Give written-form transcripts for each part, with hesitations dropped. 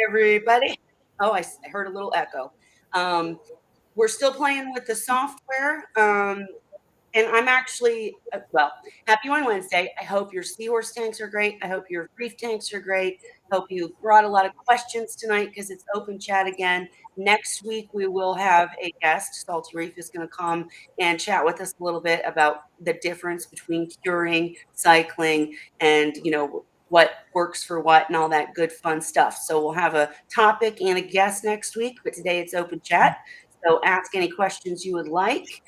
Everybody. Oh, I heard a little echo. We're still playing with the software. And I'm actually, well, happy on Wednesday. I hope your seahorse tanks are great. I hope your reef tanks are great. Hope you brought a lot of questions tonight because it's open chat again. Next week, we will have a guest. Salty Reef is going to come and chat with us a little bit about the difference between curing, cycling, and, what works for what and all that good fun stuff. So we'll have a topic and a guest next week, but today it's open chat. So ask any questions you would like.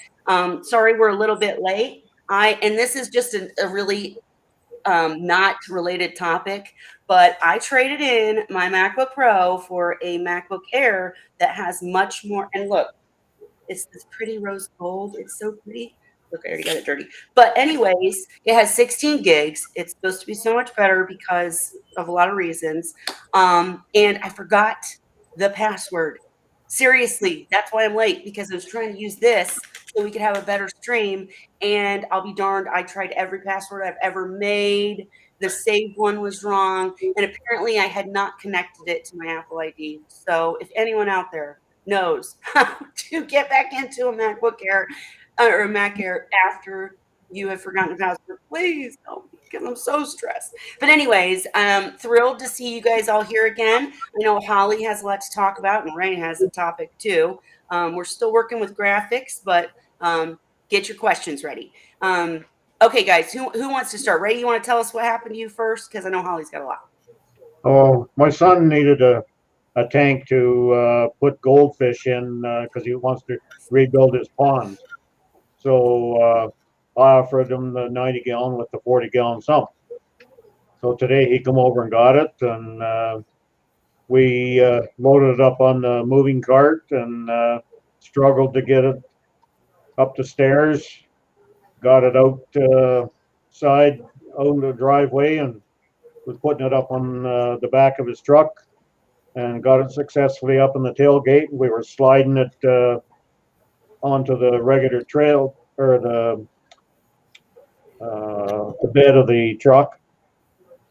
Sorry, we're a little bit late. And this is just a really not related topic, but I traded in my MacBook Pro for a MacBook Air that has much more. And look, it's this pretty rose gold. It's so pretty. Look, I already got it dirty. But anyways, it has 16 gigs. It's supposed to be so much better because of a lot of reasons. And I forgot the password. Seriously, that's why I'm late, because I was trying to use this so we could have a better stream. And I'll be darned, I tried every password I've ever made. The saved one was wrong. And apparently I had not connected it to my Apple ID. So if anyone out there knows how to get back into a MacBook Air or a Mac Air after you have forgotten the password, please help me, because I'm so stressed. But anyways, I'm thrilled to see you guys all here again. I know Holly has a lot to talk about, and Ray has a topic too. We're still working with graphics, but get your questions ready. Okay, guys, who wants to start? Ray, you want to tell us what happened to you first? Because I know Holly's got a lot. Oh, my son needed a tank to put goldfish in because he wants to rebuild his pond. So I offered him the 90 gallon with the 40 gallon sump. So today he come over and got it, and we loaded it up on the moving cart and struggled to get it up the stairs. Got it outside out in the driveway and was putting it up on the back of his truck, and got it successfully up in the tailgate. We were sliding it onto the regular trail, or the bed of the truck,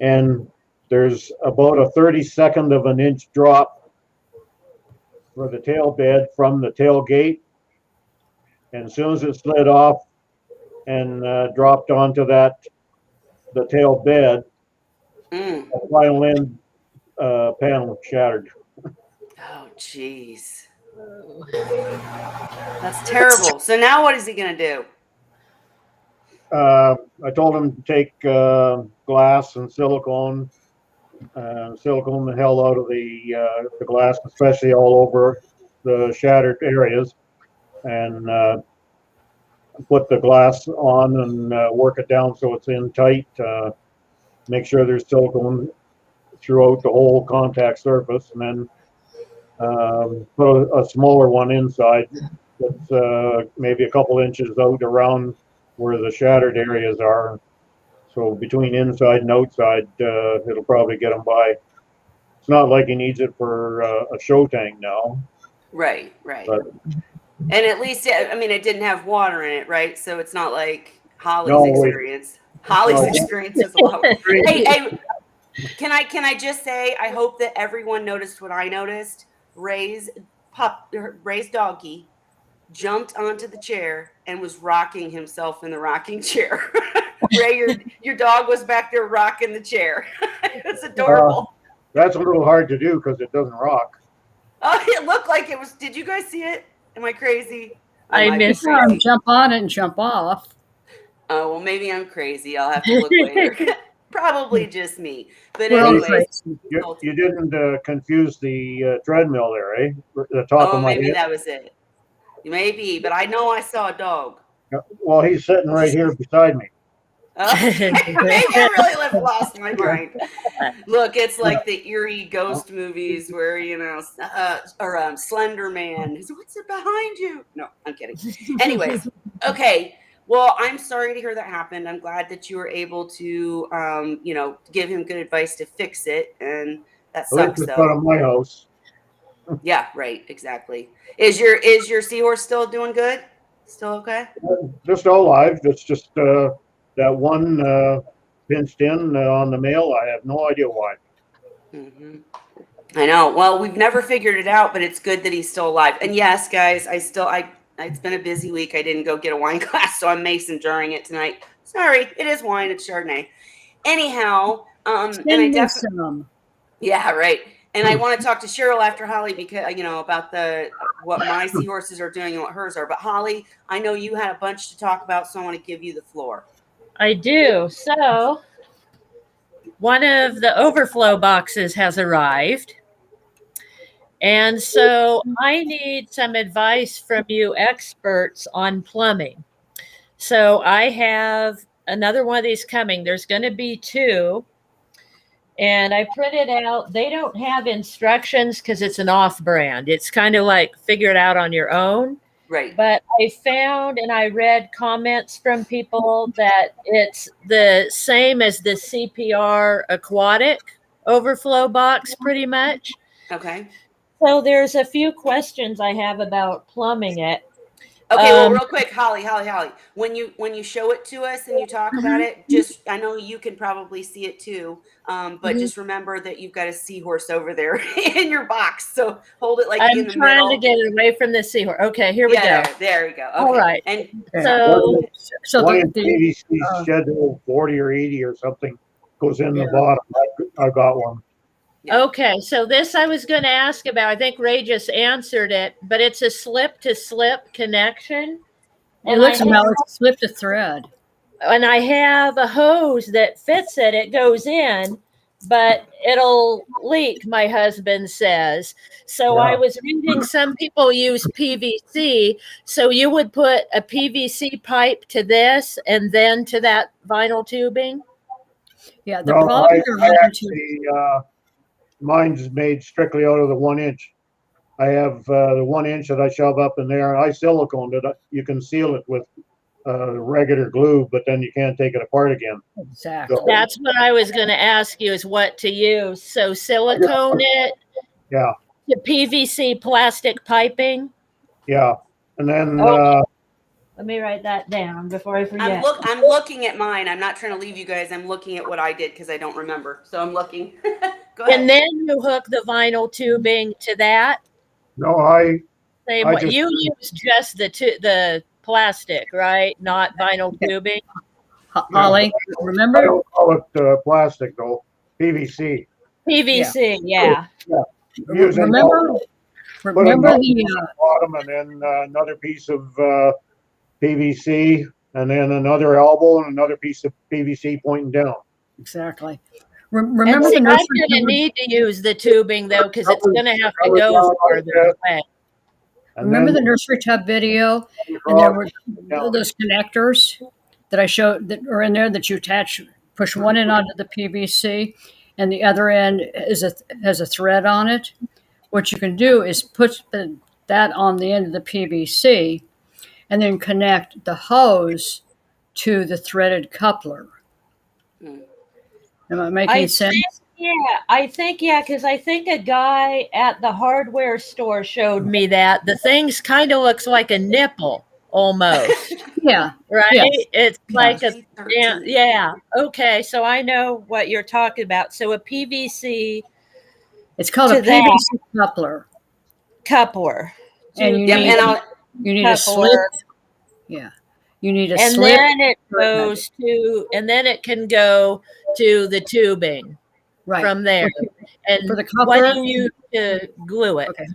and there's about a 32nd of an inch drop for the tail bed from the tailgate, and as soon as it slid off and dropped onto the tail bed, the final end panel shattered. Oh, jeez. That's terrible. So now what is he going to do? I told him to take glass and silicone the hell out of the glass, especially all over the shattered areas, and put the glass on and work it down so it's in tight. Make sure there's silicone throughout the whole contact surface, and then put a smaller one inside that's maybe a couple inches out around where the shattered areas are. So between inside and outside, it'll probably get him by. It's not like he needs it for a show tank now. Right. But, and at least, it didn't have water in it, right? So it's not like Holly's experience. Holly's experience is a lot. Hey, can I just say, I hope that everyone noticed what I noticed. Ray's doggy jumped onto the chair and was rocking himself in the rocking chair. Ray, your dog was back there rocking the chair. It was adorable. That's a little hard to do because it doesn't rock. Oh, it looked like it was. Did you guys see it? Am I crazy? I missed him jump on and jump off. Oh, well, maybe I'm crazy. I'll have to look later. Probably just me. But anyways. You didn't confuse the treadmill there, eh? The top of my maybe head. That was it. Maybe, but I know I saw a dog. Well, he's sitting right here beside me. Maybe I really lost my mind. Look, it's like the eerie ghost movies where, or Slender Man. What's it behind you? No, I'm kidding. Anyways, okay. Well, I'm sorry to hear that happened. I'm glad that you were able to, give him good advice to fix it. And that sucks, though. Out of my house. Yeah, right. Exactly. Is your seahorse still doing good? Still okay? Just all alive. It's just that one pinched in on the male. I have no idea why. Mhm. I know. Well, we've never figured it out, but it's good that he's still alive. And yes, guys, it's been a busy week. I didn't go get a wine glass, so I'm mason jarring it tonight. Sorry, it is wine. It's Chardonnay. Anyhow, and I Send me definitely, some. yeah, right. And I want to talk to Cheryl after Holly because about what my seahorses are doing and what hers are. But Holly, I know you had a bunch to talk about, so I want to give you the floor. I do. So one of the overflow boxes has arrived. And so I need some advice from you experts on plumbing. So I have another one of these coming. There's going to be two. And I printed out, they don't have instructions because it's an off brand. It's kind of like figure it out on your own. Right. But I found and I read comments from people that it's the same as the CPR aquatic overflow box, pretty much. Okay. So there's a few questions I have about plumbing it. Okay, well, real quick, Holly, when you show it to us and you talk about it, just I know you can probably see it too, but just remember that you've got a seahorse over there in your box, so hold it like I'm in the trying middle. to get it away from the seahorse. Okay, here we go. There you go. Okay. All right. And So one in PVC schedule 40 or 80 or something goes in the bottom. I got one. Yeah. Okay, so this I was going to ask about. I think Ray just answered it, but it's a slip to slip connection. It looks like it's slip to thread. And I have a hose that fits it. It goes in, but it'll leak, my husband says. So Yeah. I was reading some people use PVC. So you would put a PVC pipe to this and then to that vinyl tubing? Yeah, the No, problem I actually, mine's made strictly out of the 1 inch. I have the 1 inch that I shove up in there. I siliconed it. You can seal it with regular glue, but then you can't take it apart again. Exactly. So, That's what I was going to ask you is what to use. So silicone it yeah, to PVC plastic piping. yeah. And then Let me write that down before I forget. I'm looking at mine. I'm not trying to leave you guys. I'm looking at what I did because I don't remember. So I'm looking. Go ahead. And then you hook the vinyl tubing to that. no, I Same way. You use just the plastic, right? Not vinyl tubing. Holly, I remember? don't call it plastic though. PVC. PVC, yeah. Remember Put the bottom and then another piece of PVC and then another elbow and another piece of PVC pointing down. exactly. Remember And the I'm nursery? going to need to use the tubing though because it's going to have to go further away. Remember the nursery tub video? And there were those connectors that I showed that are in there that you attach, push one end onto the PVC, and the other end has a thread on it. What you can do is put that on the end of the PVC, and then connect the hose to the threaded coupler. Am I making sense? I think, because I think a guy at the hardware store showed me that. The thing's kind of looks like a nipple almost. Yeah. Right? Yes. It's like yeah. Okay, so I know what you're talking about. So a PVC. It's called a PVC coupler. Coupler. And you need a slip. Yeah. You need a slip. And then it goes to, and then it can go to the tubing from there. And for the coupler, what do you use to glue it? Okay.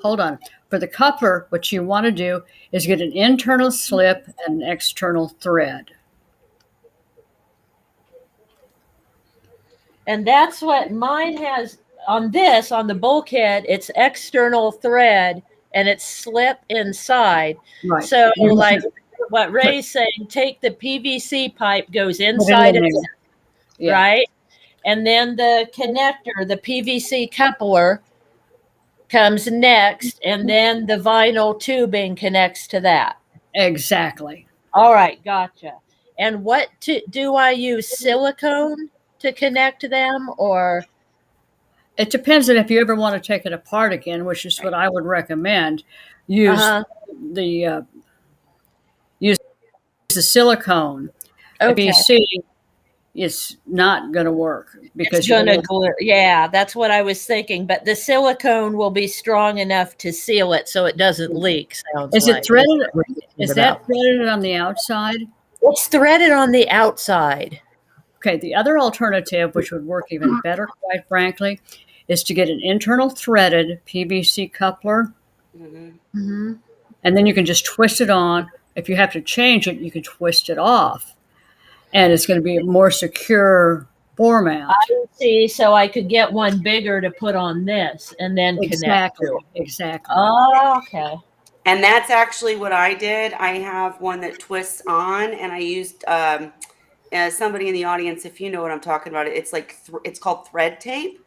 Hold on. For the coupler, what you want to do is get an internal slip and an external thread. And that's what mine has on the bulkhead. It's external thread and it's slip inside. Right. So like what Ray's saying, take the PVC pipe goes inside of it, right? And then the connector, the PVC coupler comes next, and then the vinyl tubing connects to that. Exactly. All right, gotcha. And what do I use silicone to connect them, or? It depends on if you ever want to take it apart again, which is what I would recommend. Use the silicone. Okay. PVC it's not going to work because It's gonna glue. Yeah, that's what I was thinking. But the silicone will be strong enough to seal it so it doesn't leak. Sounds is like. it threaded? Is It that out. threaded on the outside? It's threaded on the outside. Okay, the other alternative, which would work even better, quite frankly, is to get an internal threaded PVC coupler, Mm-hmm. and then you can just twist it on. If you have to change it, you can twist it off, and it's going to be a more secure format. See, so I could get one bigger to put on this and then connect to it. Exactly. Oh, okay. And that's actually what I did. I have one that twists on, and I used somebody in the audience, if you know what I'm talking about. It's like it's called thread tape,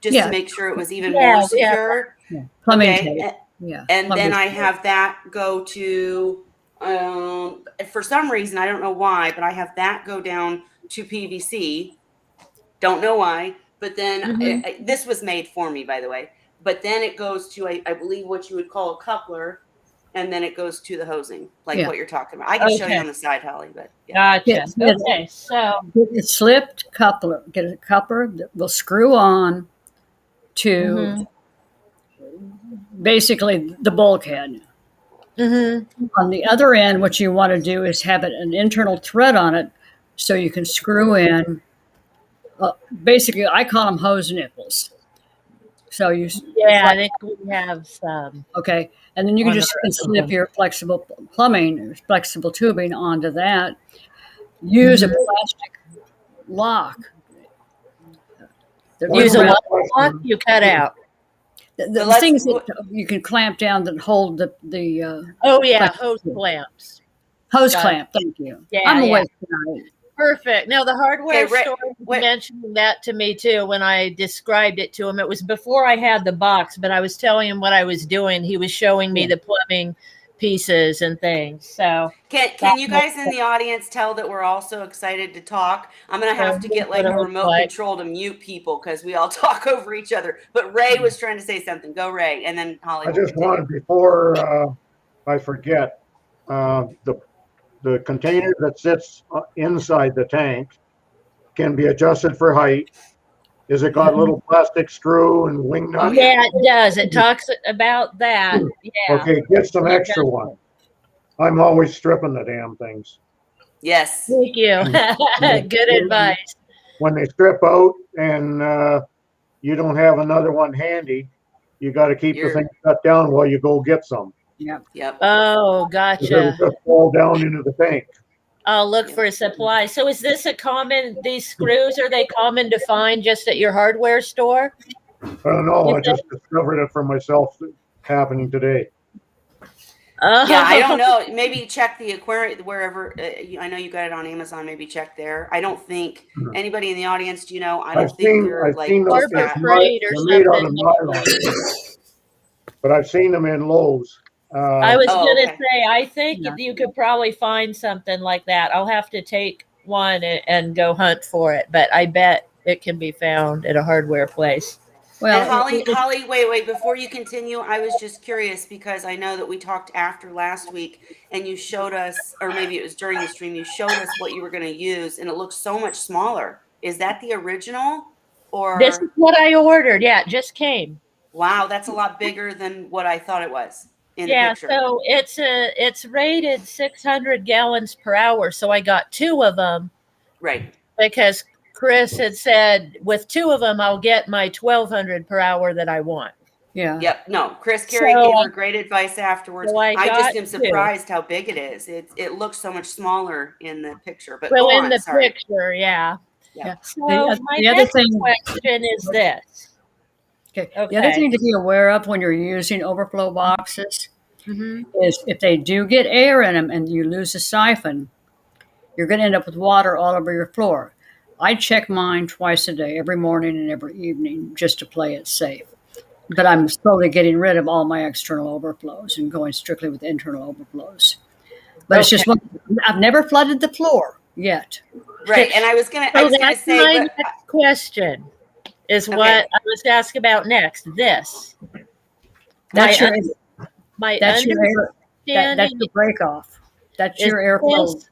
just Yeah. to make sure it was even Yeah, more secure. Yeah. Plumbing Okay. tape. Yeah. And plumbing then I tape. have that go to, for some reason, I don't know why, but I have that go down to PVC. Don't know why. But then this was made for me, by the way. But then it goes to, I believe, what you would call a coupler. And then it goes to the hosing, like what you're talking about. I can show you on the side, Holly, but yeah. Gotcha. Okay, so get a slipped coupler. Get a coupler that will screw on to basically the bulkhead. On the other end, what you want to do is have an internal thread on it, so you can screw in. Basically, I call them hose nipples. So you I think we have some. Okay, and then you can just slip your flexible plumbing or flexible tubing onto that. Use a plastic lock. Use a lock you cut out. The things that you can clamp down that hold the oh yeah, hose clamps. Hose clamp. Thank you. Yeah, I'm awake tonight. Perfect. No, the hardware store was mentioning that to me too when I described it to him. It was before I had the box, but I was telling him what I was doing. He was showing me the plumbing pieces and things. So can you guys in the audience tell that we're also excited to talk? I'm gonna have to get like a remote control to mute people because we all talk over each other. But Ray was trying to say something. Go, Ray, and then Holly. I just wanted, before I forget, the container that sits inside the tank can be adjusted for height. Is it got a little plastic screw and wing nut? Yeah, it does. It talks about that. Yeah. Okay, get some extra one. I'm always stripping the damn things. Yes. Thank you. Good advice. When they strip out and you don't have another one handy, you got to keep the thing cut down while you go get some. Yep. Oh, gotcha. It'll just fall down into the tank. I'll look for a supply. So is this these screws, are they common to find just at your hardware store? I don't know. I just discovered it for myself happening today. Yeah, I don't know. Maybe check the Aquarium wherever. I know you got it on Amazon. Maybe check there. I don't think anybody in the audience. Do you know? I don't think they're like Harbor Freight or something. But I've seen them in Lowe's. I was going to say, I think you could probably find something like that. I'll have to take one and go hunt for it, but I bet it can be found at a hardware place. Well, and Holly, wait, before you continue, I was just curious because I know that we talked after last week and you showed us, or maybe it was during the stream, you showed us what you were going to use and it looks so much smaller. Is that the original? Or this is what I ordered. Yeah, it just came. Wow, that's a lot bigger than what I thought it was. Yeah, so it's rated 600 gallons per hour. So I got 2 of them. Right. Because Chris had said with 2 of them, I'll get my 1,200 per hour that I want. Yeah. Yep. No, Chris Carey gave her great advice afterwards. So I just am surprised how big it is. It looks so much smaller in the picture. But well, in the picture, yeah. So my next question is this. Okay. The other thing to be aware of when you're using overflow boxes is if they do get air in them and you lose a siphon, you're going to end up with water all over your floor. I check mine twice a day, every morning and every evening, just to play it safe. But I'm slowly getting rid of all my external overflows and going strictly with internal overflows. But it's just I've never flooded the floor yet. Right. And I was going to say my next question. Is what I was asked about next. That's your break off. That's your airflow.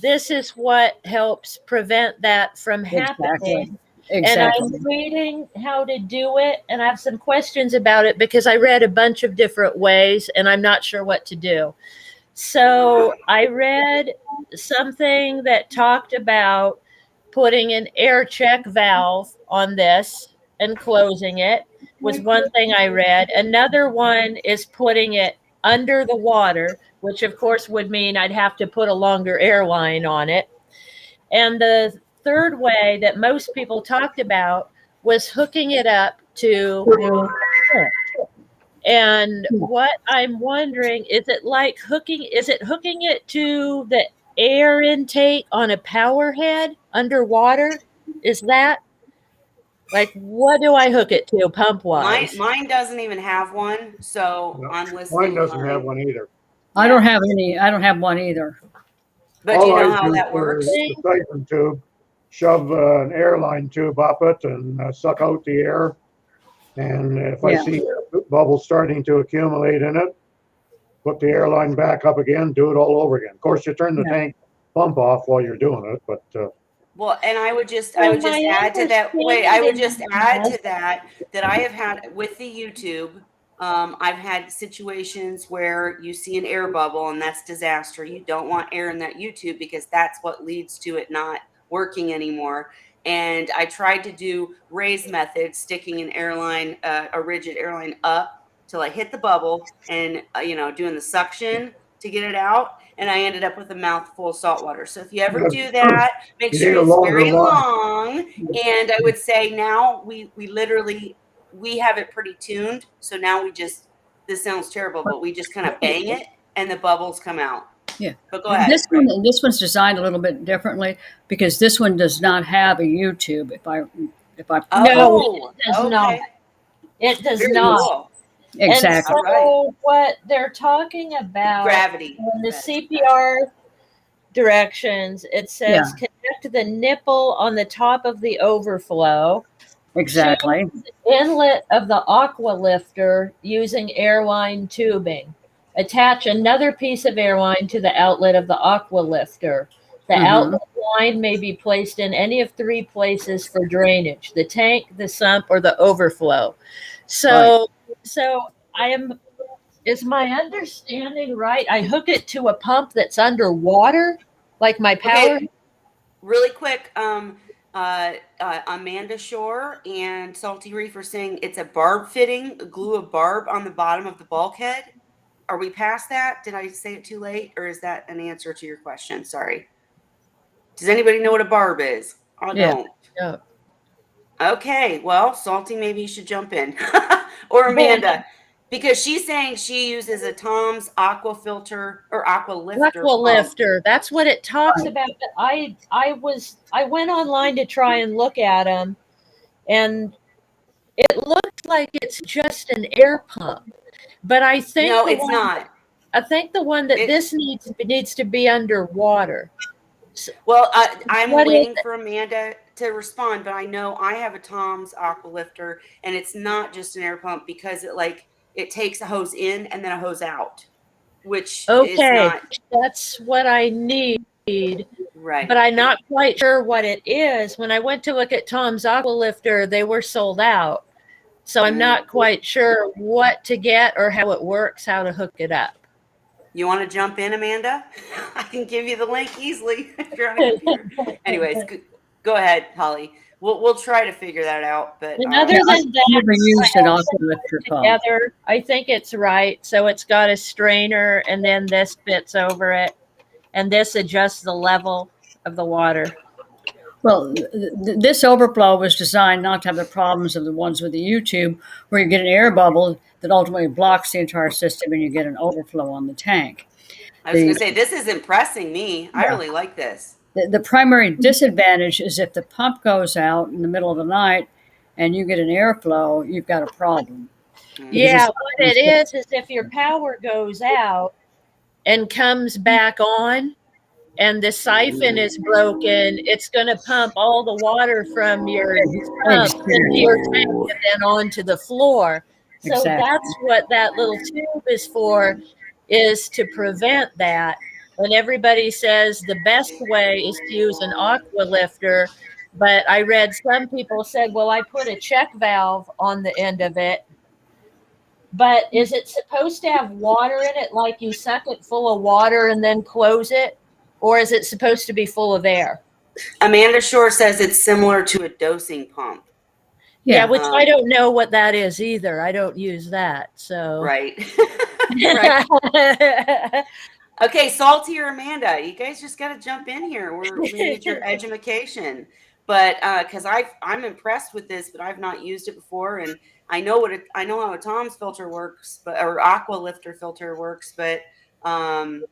this is what helps prevent that from happening. And I'm reading how to do it, and I have some questions about it because I read a bunch of different ways, and I'm not sure what to do. So I read something that talked about putting an air check valve on this and closing it was one thing I read. Another one is putting it under the water, which of course would mean I'd have to put a longer airline on it. And the third way that most people talked about was hooking it up to a pump. And what I'm wondering, is it hooking it to the air intake on a power head underwater? Is that what do I hook it to pump wise? Mine doesn't even have one, so No, I'm listening. mine doesn't have one either. I don't have any. I don't have one either. But do you know how that works? The siphon tube, shove an airline tube up it and suck out the air. And if I see bubbles starting to accumulate in it, put the airline back up again, do it all over again. Of course, you turn the tank pump off while you're doing it, but well, and I would just add to that. Wait, I would just add to that I have had with the YouTube. I've had situations where you see an air bubble, and that's disaster. You don't want air in that YouTube because that's what leads to it not working anymore. And I tried to do Ray's method, sticking an airline, a rigid airline up till I hit the bubble, and doing the suction to get it out. And I ended up with a mouthful of salt water. So if you ever do that, make sure it's very long. And I would say now we literally, we have it pretty tuned. So now this sounds terrible, but we just kind of bang it and the bubbles come out. Yeah. But go ahead. This one's designed a little bit differently because this one does not have a YouTube. No, it does not. It does not. Cool. Exactly. And so what they're talking about gravity in the CPR directions, it says connect the nipple on the top of the overflow. Exactly. Inlet of the aqua lifter using airline tubing. Attach another piece of airline to the outlet of the aqua lifter. The outlet line may be placed in any of three places for drainage: the tank, the sump, or the overflow. So is my understanding right? I hook it to a pump that's underwater, like my power. Okay. Really quick, Amanda Shore and Salty Reef are saying it's a barb fitting, glue a barb on the bottom of the bulkhead. Are we past that? Did I say it too late, or is that an answer to your question? Sorry. Does anybody know what a barb is? I don't. Yeah. Okay, well, Salty, maybe you should jump in. Or Amanda, because she's saying she uses a Tom's aqua filter or aqua lifter. Aqua lifter. That's what it talks about. But I went online to try and look at them, and it looks like it's just an air pump. But I think no, it's not. I think the one that this needs to be underwater. Well, I'm waiting for Amanda to respond, but I know I have a Tom's aqua lifter, and it's not just an air pump because it takes a hose in and then a hose out, which is not. That's what I need. Right. But I'm not quite sure what it is. When I went to look at Tom's aqua lifter, they were sold out. So I'm not quite sure what to get or how it works, how to hook it up. You want to jump in, Amanda? I can give you the link easily if you're on a computer. Anyways, go ahead, Holly. We'll try to figure that out. But other than that, I think it's right. So it's got a strainer, and then this fits over it, and this adjusts the level of the water. Well, this overflow was designed not to have the problems of the ones with the YouTube, where you get an air bubble that ultimately blocks the entire system and you get an overflow on the tank. I was going to say, this is impressing me. I really like this. The primary disadvantage is if the pump goes out in the middle of the night and you get an airflow, you've got a problem. Yeah, what it is if your power goes out and comes back on, and the siphon is broken, it's going to pump all the water from your pump into your tank and then onto the floor. So that's what that little tube is for, is to prevent that. and everybody says the best way is to use an aqua lifter. But I read some people said, well, I put a check valve on the end of it. But is it supposed to have water in it, like you suck it full of water and then close it? Or is it supposed to be full of air? Amanda Shore says it's similar to a dosing pump. Yeah, which I don't know what that is either. I don't use that. So right. Right. Okay, Salty or Amanda, you guys just got to jump in here. We need your education. But because I'm impressed with this, but I've not used it before, and I know how a Tom's filter works, or aqua lifter filter works, but I'm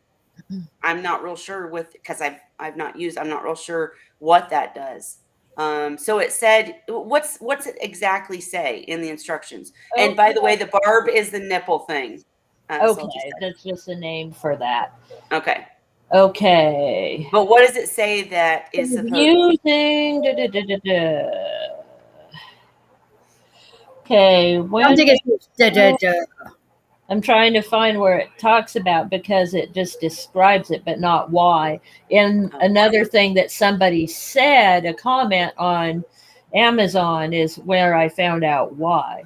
not real sure because I'm not real sure what that does. So it said, what's it exactly say in the instructions? Okay. And by the way, the barb is the nipple thing. Okay, that's just a name for that. Okay. Okay. But what does it say that is supposed using? Okay. I'm trying to find where it talks about, because it just describes it, but not why. And another thing that somebody said, a comment on Amazon, is where I found out why.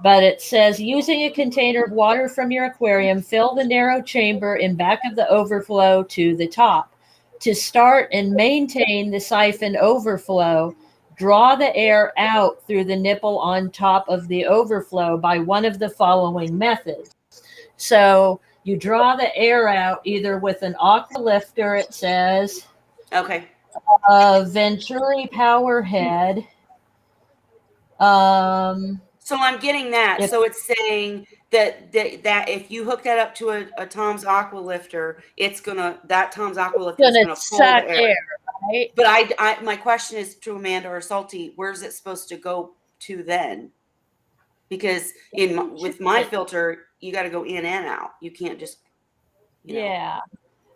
But it says, using a container of water from your aquarium, fill the narrow chamber in back of the overflow to the top. To start and maintain the siphon overflow, draw the air out through the nipple on top of the overflow by one of the following methods. So you draw the air out either with an aqua lifter, it says. Okay. A Venturi power head. So I'm getting that. So it's saying that if you hook that up to a Tom's aqua lifter, that Tom's aqua lifter is gonna pull the air. Right? But my question is to Amanda or Salty, where's it supposed to go to then? Because with my filter, you got to go in and out. You can't just. Yeah.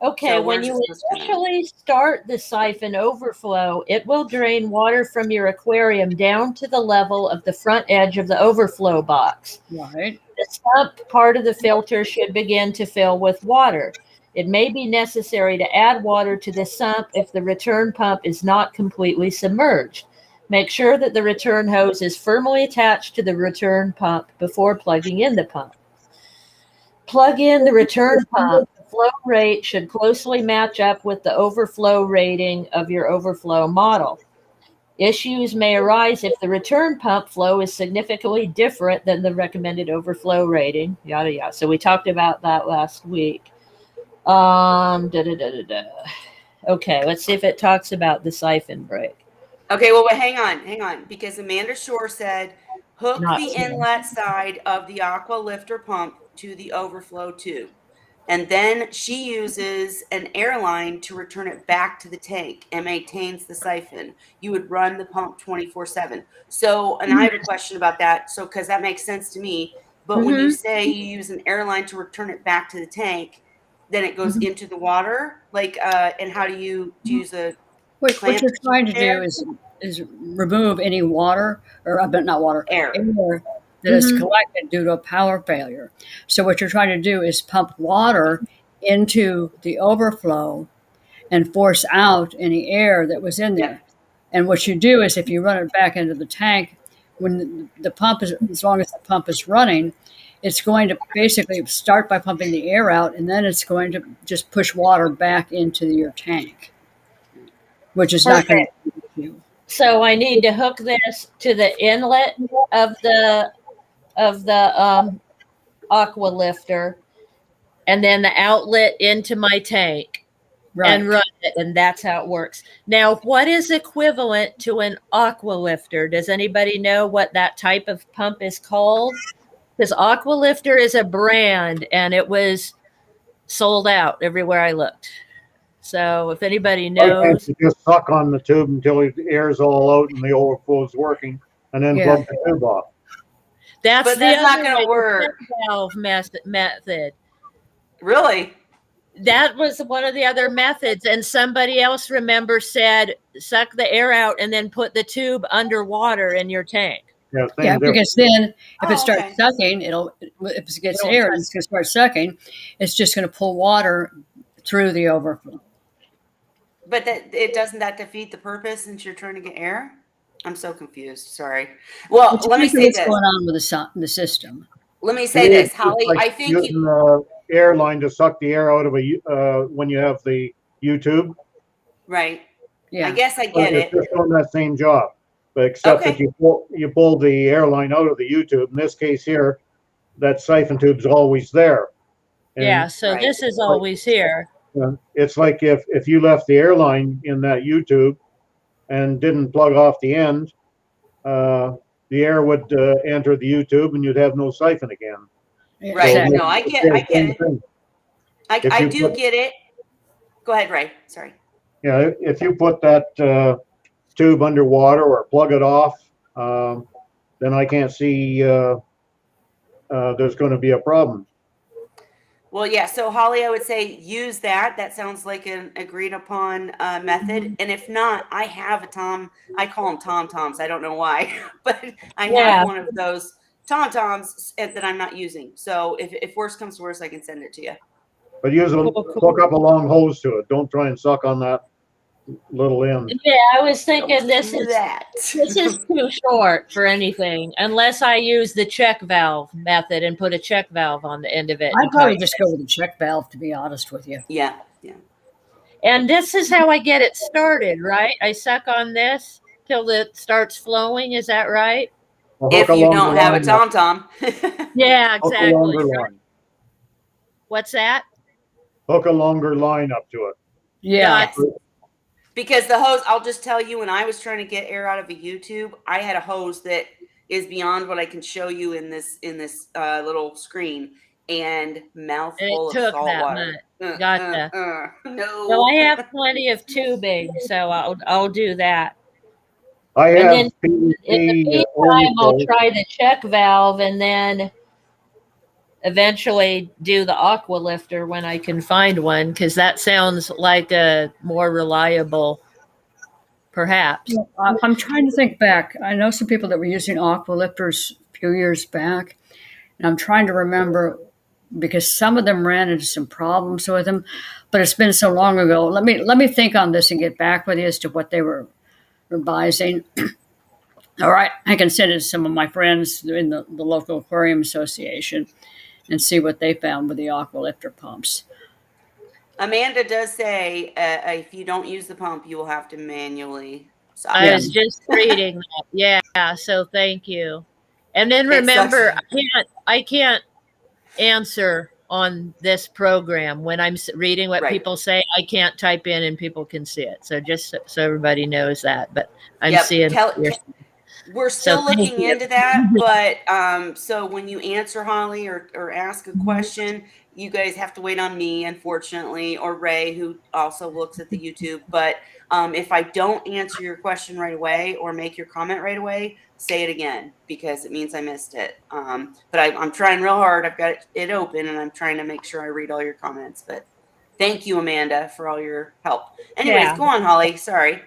Okay, so when you initially start the siphon overflow, it will drain water from your aquarium down to the level of the front edge of the overflow box. Right. The sump part of the filter should begin to fill with water. It may be necessary to add water to the sump if the return pump is not completely submerged. Make sure that the return hose is firmly attached to the return pump before plugging in the pump. Plug in the return pump. The flow rate should closely match up with the overflow rating of your overflow model. Issues may arise if the return pump flow is significantly different than the recommended overflow rating, yada, yada. So we talked about that last week. Okay, let's see if it talks about the siphon break. Okay, well, hang on, because Amanda Shore said, hook the inlet side of the aqua lifter pump to the overflow tube. And then she uses an airline to return it back to the tank and maintains the siphon. You would run the pump 24/7. So, and I have a question about that. So, because that makes sense to me. But when you say you use an airline to return it back to the tank, then it goes into the water. And how do you use a what you're trying to do is remove any water, or not water, air that is collected due to a power failure. So what you're trying to do is pump water into the overflow and force out any air that was in there. And what you do is, if you run it back into the tank, when the pump is, as long as the pump is running, it's going to basically start by pumping the air out, and then it's going to just push water back into your tank, which is not going to help you. So I need to hook this to the inlet of the aqua lifter, and then the outlet into my tank, and run it, and that's how it works. Now, what is equivalent to an aqua lifter? Does anybody know what that type of pump is called? Because aqua lifter is a brand, and it was sold out everywhere I looked. So if anybody knows, you just suck on the tube until the air's all out and the overflow is working, and then plug the tube off. That's not going to work. Valve method. Really? That was one of the other methods. And somebody else, said, suck the air out and then put the tube underwater in your tank. Yeah, because then if it starts sucking, if it gets air and it's going to start sucking, it's just going to pull water through the overflow. But that doesn't that defeat the purpose since you're trying to get air? I'm so confused. Sorry. Well, It let me depends on say what's this. going on with the system. Let me To say me, this, it's Holly. like I think you. using airline to suck the air out of when you have the YouTube. Right. I Yeah. guess I get It's it. just doing that same job, but except that Okay. you pull the airline out of the YouTube. In this case here, that siphon tube's always there. And Yeah, so Right. this is always here. it's like if you left the airline in that YouTube and didn't plug off the end, the air would enter the YouTube and you'd have no siphon again. Yeah, Right. exactly. No, I get Same it. thing. If I you do put, get it. Go ahead, Ray. Sorry. if you put that tube underwater or plug it off, then I can't see there's going to be a problem. Well, yeah. So, Holly, I would say use that. That sounds like an agreed upon method. And if not, I have a Tom. I call them Tom Toms. I don't know why, but I have Yeah. one of those Tom Toms that I'm not using. So, if worst comes to worst, I can send it to you. But use Cool, cool. hook up a long hose to it. Don't try and suck on that little end. Yeah, I was thinking Don't this do is that. this is too short for anything unless I use the check valve method and put a check valve on the end of it. I'd and probably tighten just it. go with the check valve, to be honest with you. Yeah. Yeah. And this is how I get it started, right? I suck on this till it starts flowing. Is that right? Well, If hook a you longer don't have a line up. Tom Tom. Yeah, Hook a exactly. longer line. What's that? Hook a longer line up to it. Yeah. Yes. Because the hose, I'll just tell you, when I was trying to get air out of a YouTube, I had a hose that is beyond what I can show you in this little screen, and mouthful of took salt that water. Gotcha. No. Well, I have plenty of tubing, so I'll do that. I And have then in the PVC meantime, I'll overflow. try the check valve and then eventually do the aqua lifter when I can find one, because that sounds like a more reliable, perhaps. I'm trying to think back. I know some people that were using aqua lifters a few years back, and I'm trying to remember because some of them ran into some problems with them, but it's been so long ago. Let me think on this and get back with you as to what they were advising. All right, I can send it to some of my friends in the local aquarium association and see what they found with the aqua lifter pumps. Amanda does say if you don't use the pump, you will have to manually suck. I Yeah. was just reading that. Yeah, so thank you. And then It sucks. remember, I can't answer on this program when I'm reading what Right. people say. I can't type in and people can see it. So just so everybody knows that. But I'm Yep. seeing. We're still thank looking you. into that, but so when you answer Holly or ask a question, you guys have to wait on me, unfortunately, or Ray, who also looks at the YouTube. But if I don't answer your question right away or make your comment right away, say it again because it means I missed it. But I'm trying real hard. I've got it open and I'm trying to make sure I read all your comments. But thank you, Amanda, for all your help. Anyways, Yeah. go on, Holly. Sorry.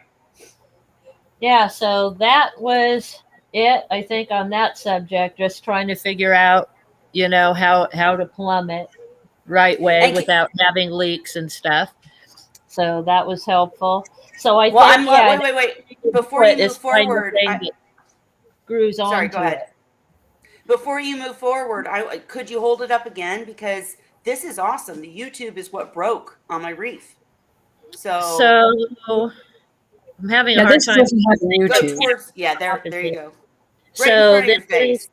Yeah, so that was it, I think, on that subject. Just trying to figure out, how to plumb it right way And without having leaks and stuff. So that was helpful. So I well, think, wait. Before you move forward, that screws sorry, onto go ahead. it. Before you move forward, could you hold it up again because this is awesome. The YouTube is what broke on my reef. So I'm having a Yeah, hard this time. doesn't have go YouTube. towards there you go. Right So in front of your this face.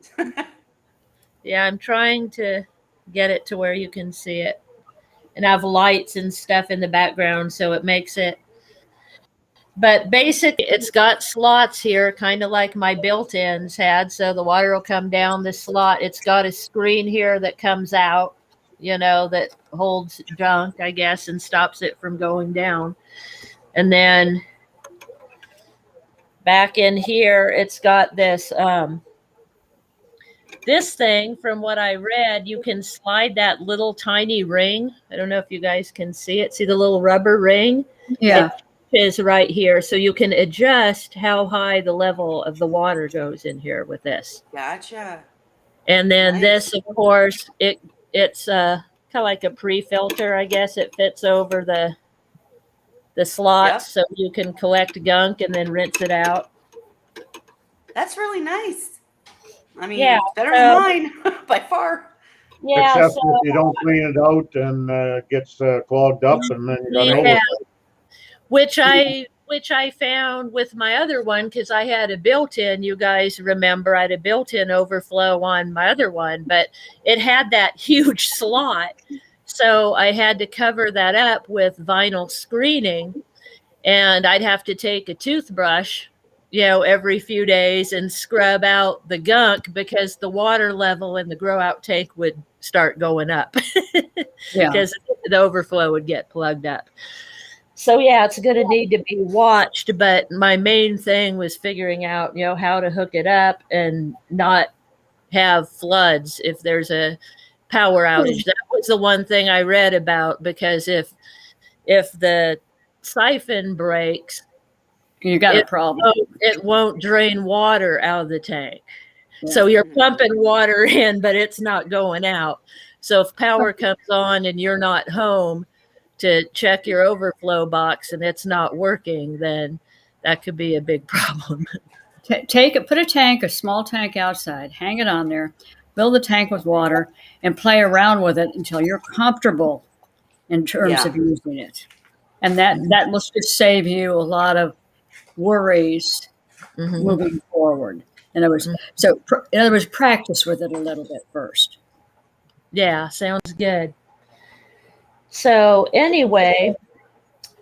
Yeah, I'm trying to get it to where you can see it. And I have lights and stuff in the background, so it makes it. But basically, it's got slots here, kind of like my built-ins had. So the water will come down the slot. It's got a screen here that comes out, that holds junk, I guess, and stops it from going down. And then back in here, it's got this this thing. From what I read, you can slide that little tiny ring. I don't know if you guys can see it. See the little rubber ring? Yeah. It is right here. So you can adjust how high the level of the water goes in here with this. Gotcha. And then Nice. this, of course, it's of like a pre-filter, I guess. It fits over the slots, so you can collect gunk and then rinse it out. That's really nice. I mean, Yeah, better than mine by far. Yeah, Except so if you don't clean it out and it gets clogged up, and then you got an yeah, overflow. which I found with my other one, because I had a built-in. You guys remember I had a built-in overflow on my other one, but it had that huge slot, so I had to cover that up with vinyl screening, and I'd have to take a toothbrush, every few days and scrub out the gunk because the water level in the grow out tank would start going up because the overflow would get plugged up. So yeah, it's going to need to be watched, but my main thing was figuring out, how to hook it up and not have floods if there's a power outage. That was the one thing I read about, because if the siphon breaks, you got a problem. It won't drain water out of the tank. Yeah. So you're pumping water in, but it's not going out. So if power comes on and you're not home to check your overflow box and it's not working, then that could be a big problem. Put a small tank outside, hang it on there, fill the tank with water, and play around with it until you're comfortable in terms of using it. And that will just save you a lot of worries moving forward. In other words, practice with it a little bit first. Yeah, sounds good. So anyway,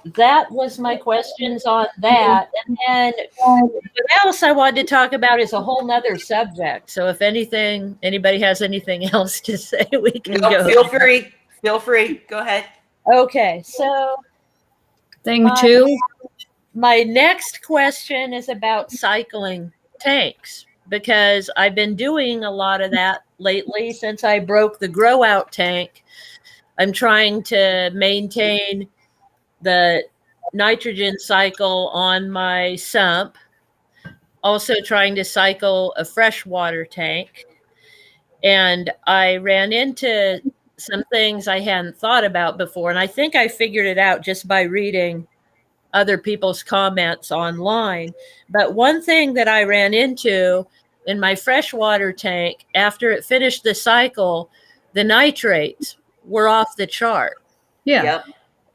that was my questions on that. And then what else I wanted to talk about is a whole nother subject. So if anybody has anything else to say, we can go. Feel free. Go ahead. Okay. So thing two. My next question is about cycling tanks, because I've been doing a lot of that lately since I broke the grow out tank. I'm trying to maintain the nitrogen cycle on my sump, also trying to cycle a freshwater tank. And I ran into some things I hadn't thought about before. And I think I figured it out just by reading other people's comments online. But one thing that I ran into in my freshwater tank, after it finished the cycle, the nitrates were off the chart. Yeah.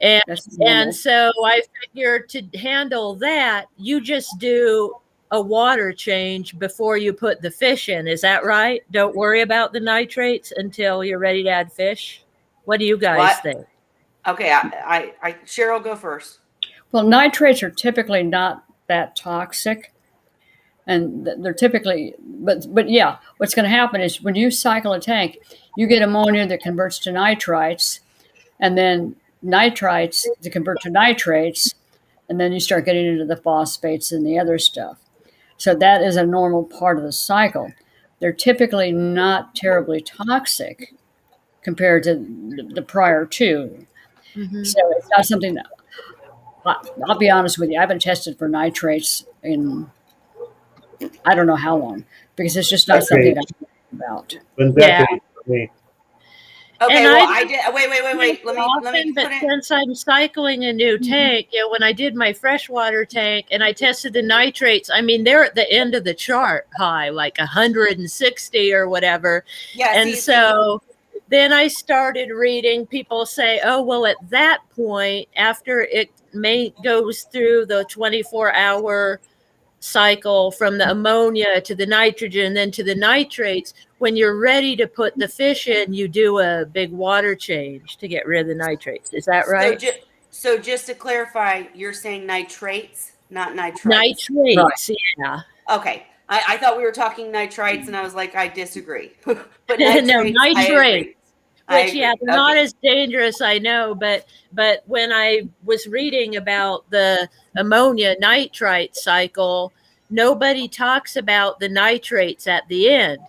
Yep. And so I figured to handle that, you just do a water change before you put the fish in. Is that right? Don't worry about the nitrates until you're ready to add fish. What do you guys think? Okay, I Cheryl, go first. Well, nitrates are typically not that toxic. And they're typically, but yeah, what's going to happen is when you cycle a tank, you get ammonia that converts to nitrites, and then nitrites to convert to nitrates, and then you start getting into the phosphates and the other stuff. So that is a normal part of the cycle. They're typically not terribly toxic compared to the prior two. So it's not something that, I'll be honest with you, I haven't tested for nitrates in I don't know how long, because it's just not something I think about. Decades for me. Okay, and well, I did. Wait. Let me but since I'm cycling a new tank, when I did my freshwater tank and I tested the nitrates, I mean, they're at the end of the chart high, like 160 or whatever. Yeah. And then I started reading people say, oh, well, at that point, after it goes through the 24-hour cycle from the ammonia to the nitrogen, then to the nitrates, when you're ready to put the fish in, you do a big water change to get rid of the nitrates. Is that right? So just to clarify, you're saying nitrates, not nitrites. Nitrates, yeah. Okay. I thought we were talking nitrites, and I was like, I disagree. But nitrates, no, nitrates. Which, they're not as dangerous, I know, but when I was reading about the ammonia nitrite cycle, nobody talks about the nitrates at the end.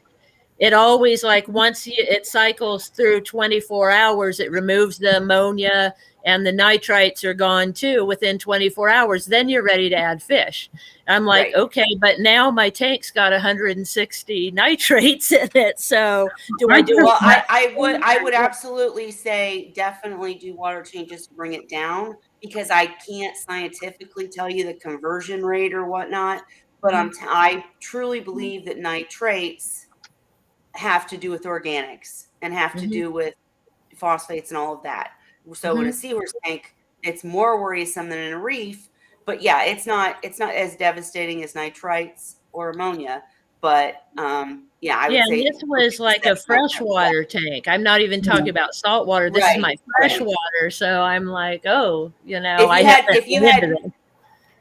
it always, like, once it cycles through 24 hours, it removes the ammonia and the nitrites are gone too within 24 hours. Then you're ready to add fish. I'm like, Right. okay, but now my tank's got 160 nitrates in it. So do I do Well, it? I would absolutely say definitely do water changes to bring it down, because I can't scientifically tell you the conversion rate or whatnot, but I truly believe that nitrates have to do with organics and have to Mhm. do with phosphates and all of that. So in a Mhm. seahorse tank, it's more worrisome than in a reef. But yeah, it's not as devastating as nitrites or ammonia. But yeah, I Yeah, would say this was like a freshwater tank. I'm not even talking about salt water. This is right, my right. freshwater. So I'm like, oh, I haven't If you lived had it.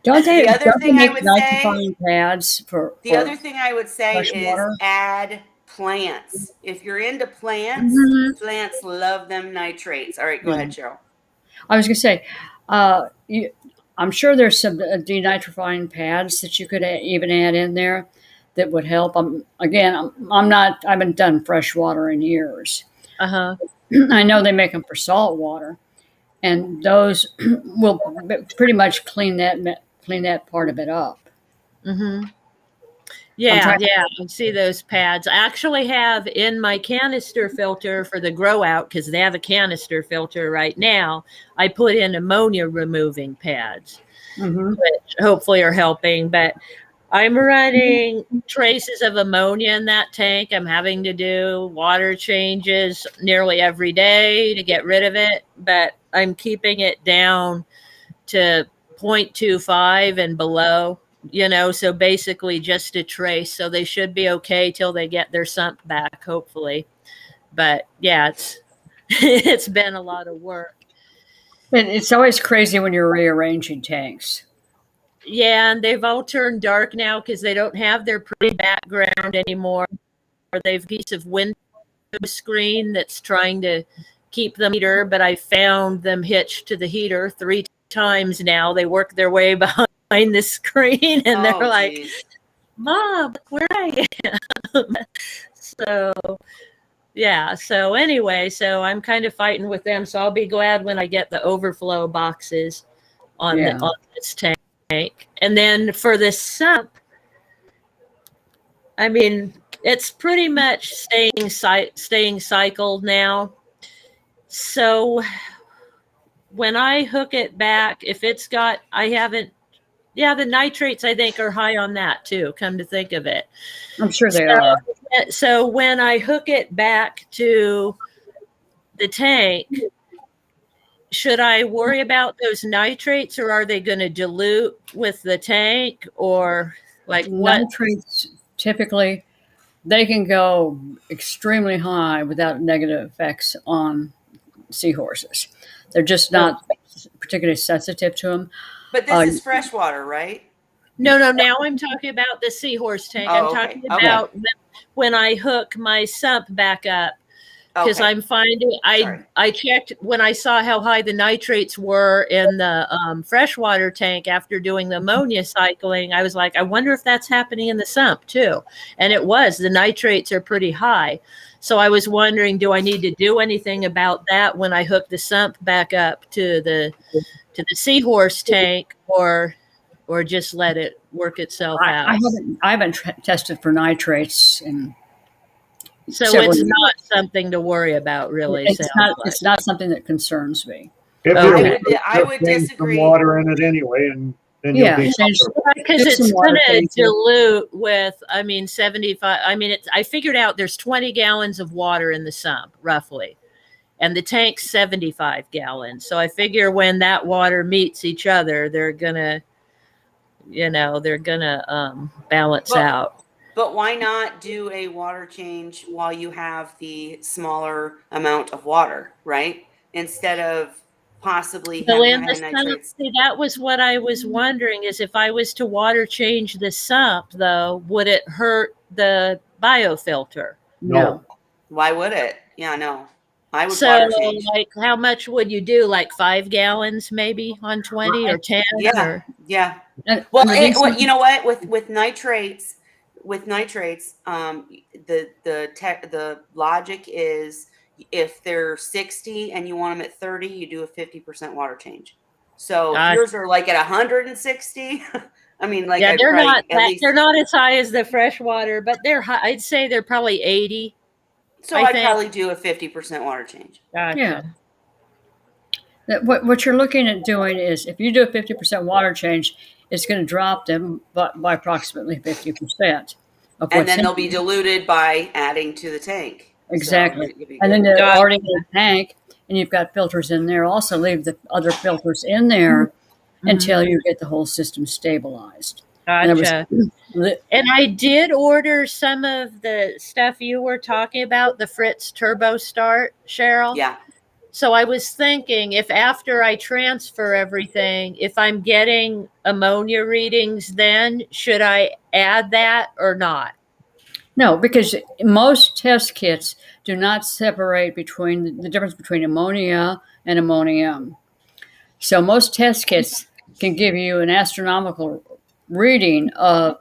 the other don't they thing I make would say, nitrifying pads the for other thing I would say fresh is water? add plants. If you're into plants, Mhm. plants love them nitrates. All right, go Yeah. ahead, Cheryl. I was going to say, uh, you, I'm sure there's some denitrifying pads that you could even add in there that would help. I'm not, I haven't done fresh water in years. Uh-huh. I know they make them for salt water, and those will pretty much clean that part of it up. Mm-hmm. I'm Yeah, trying. yeah. I see those pads. I actually have in my canister filter for the grow out, because they have a canister filter right now. I put in ammonia removing pads, Mm-hmm. which hopefully are helping. But I'm running traces of ammonia in that tank. I'm having to do water changes nearly every day to get rid of it, but I'm keeping it down to 0.25 and below, so basically just a trace. So they should be okay till they get their sump back, hopefully. But yeah, it's been a lot of work. It's always crazy when you're rearranging tanks. Yeah, and they've all turned dark now because they don't have their pretty background anymore. They've a piece of window screen that's trying to keep them heater, but I found them hitched to the heater 3 times now. They work their way behind the screen and they're Oh, like, geez. Mom, look where I am. So yeah, so anyway, so I'm kind of fighting with them. So I'll be glad when I get the overflow boxes on Yeah. this tank. And then for this sump, I mean, it's pretty much staying cycled now. So when I hook it back, if it's got, I haven't, yeah, the nitrates I think are high on that too, come to think of it. I'm sure they are. So when I hook it back to the tank, should I worry about those nitrates, or are they going to dilute with the tank, or like what? Nitrates typically they can go extremely high without negative effects on seahorses. They're just not particularly sensitive to them. But this is freshwater, right? No, now I'm talking about the seahorse tank. I'm Oh, okay. talking Okay. about when I hook my sump back up, because Okay. I'm finding I checked when I saw how high the nitrates were in the freshwater tank after doing the ammonia cycling. I was like, I wonder if that's happening in the sump too. And it was. The nitrates are pretty high. So I was wondering, do I need to do anything about that when I hook the sump back up to the seahorse tank, or just let it work itself out? I haven't tested for nitrates, and So several it's years. not something to worry about, really. It's not something that concerns me. If Okay. I would change some disagree. water in it anyway, and then you'll be comfortable. Because Just it's some water going to changes. dilute with, 75. I figured out there's 20 gallons of water in the sump, roughly. And the tank's 75 gallons. So I figure when that water meets each other, they're going to, balance out. But why not do a water change while you have the smaller amount of water, right? Instead of possibly So having in high the sump, nitrates. see, that was what I was wondering, is if I was to water change the sump, though, would it hurt the biofilter? No. Why would it? Yeah, no. I would So, water change. like, how much would you do? Like 5 gallons, maybe on 20 or 10? Yeah, Or yeah. And Well, under these you know what? With nitrates, with nitrates, the logic is if they're 60 and you want them at 30, you do a 50% water change. So if yours are like at 160, I mean, like, yeah, I'd they're probably not at least, they're not as high as the freshwater, but they're high. I'd say they're probably 80. so I I'd think. probably do a 50% water change. Gotcha. Yeah. What you're looking at doing is if you do a 50% water change, it's going to drop them by approximately 50% of And what's then in they'll be them. diluted by adding to the tank. Exactly. So you'll be And then good. they're Got already in the tank, and you've got filters in there. Also, leave the other filters in there until you get the whole system stabilized. And it was Gotcha. And I did order some of the stuff you were talking about, the Fritz Turbo Start, Cheryl. Yeah. So I was thinking if after I transfer everything, if I'm getting ammonia readings, then should I add that or not? No, because most test kits do not separate between the difference between ammonia and ammonium. So most test kits can give you an astronomical reading of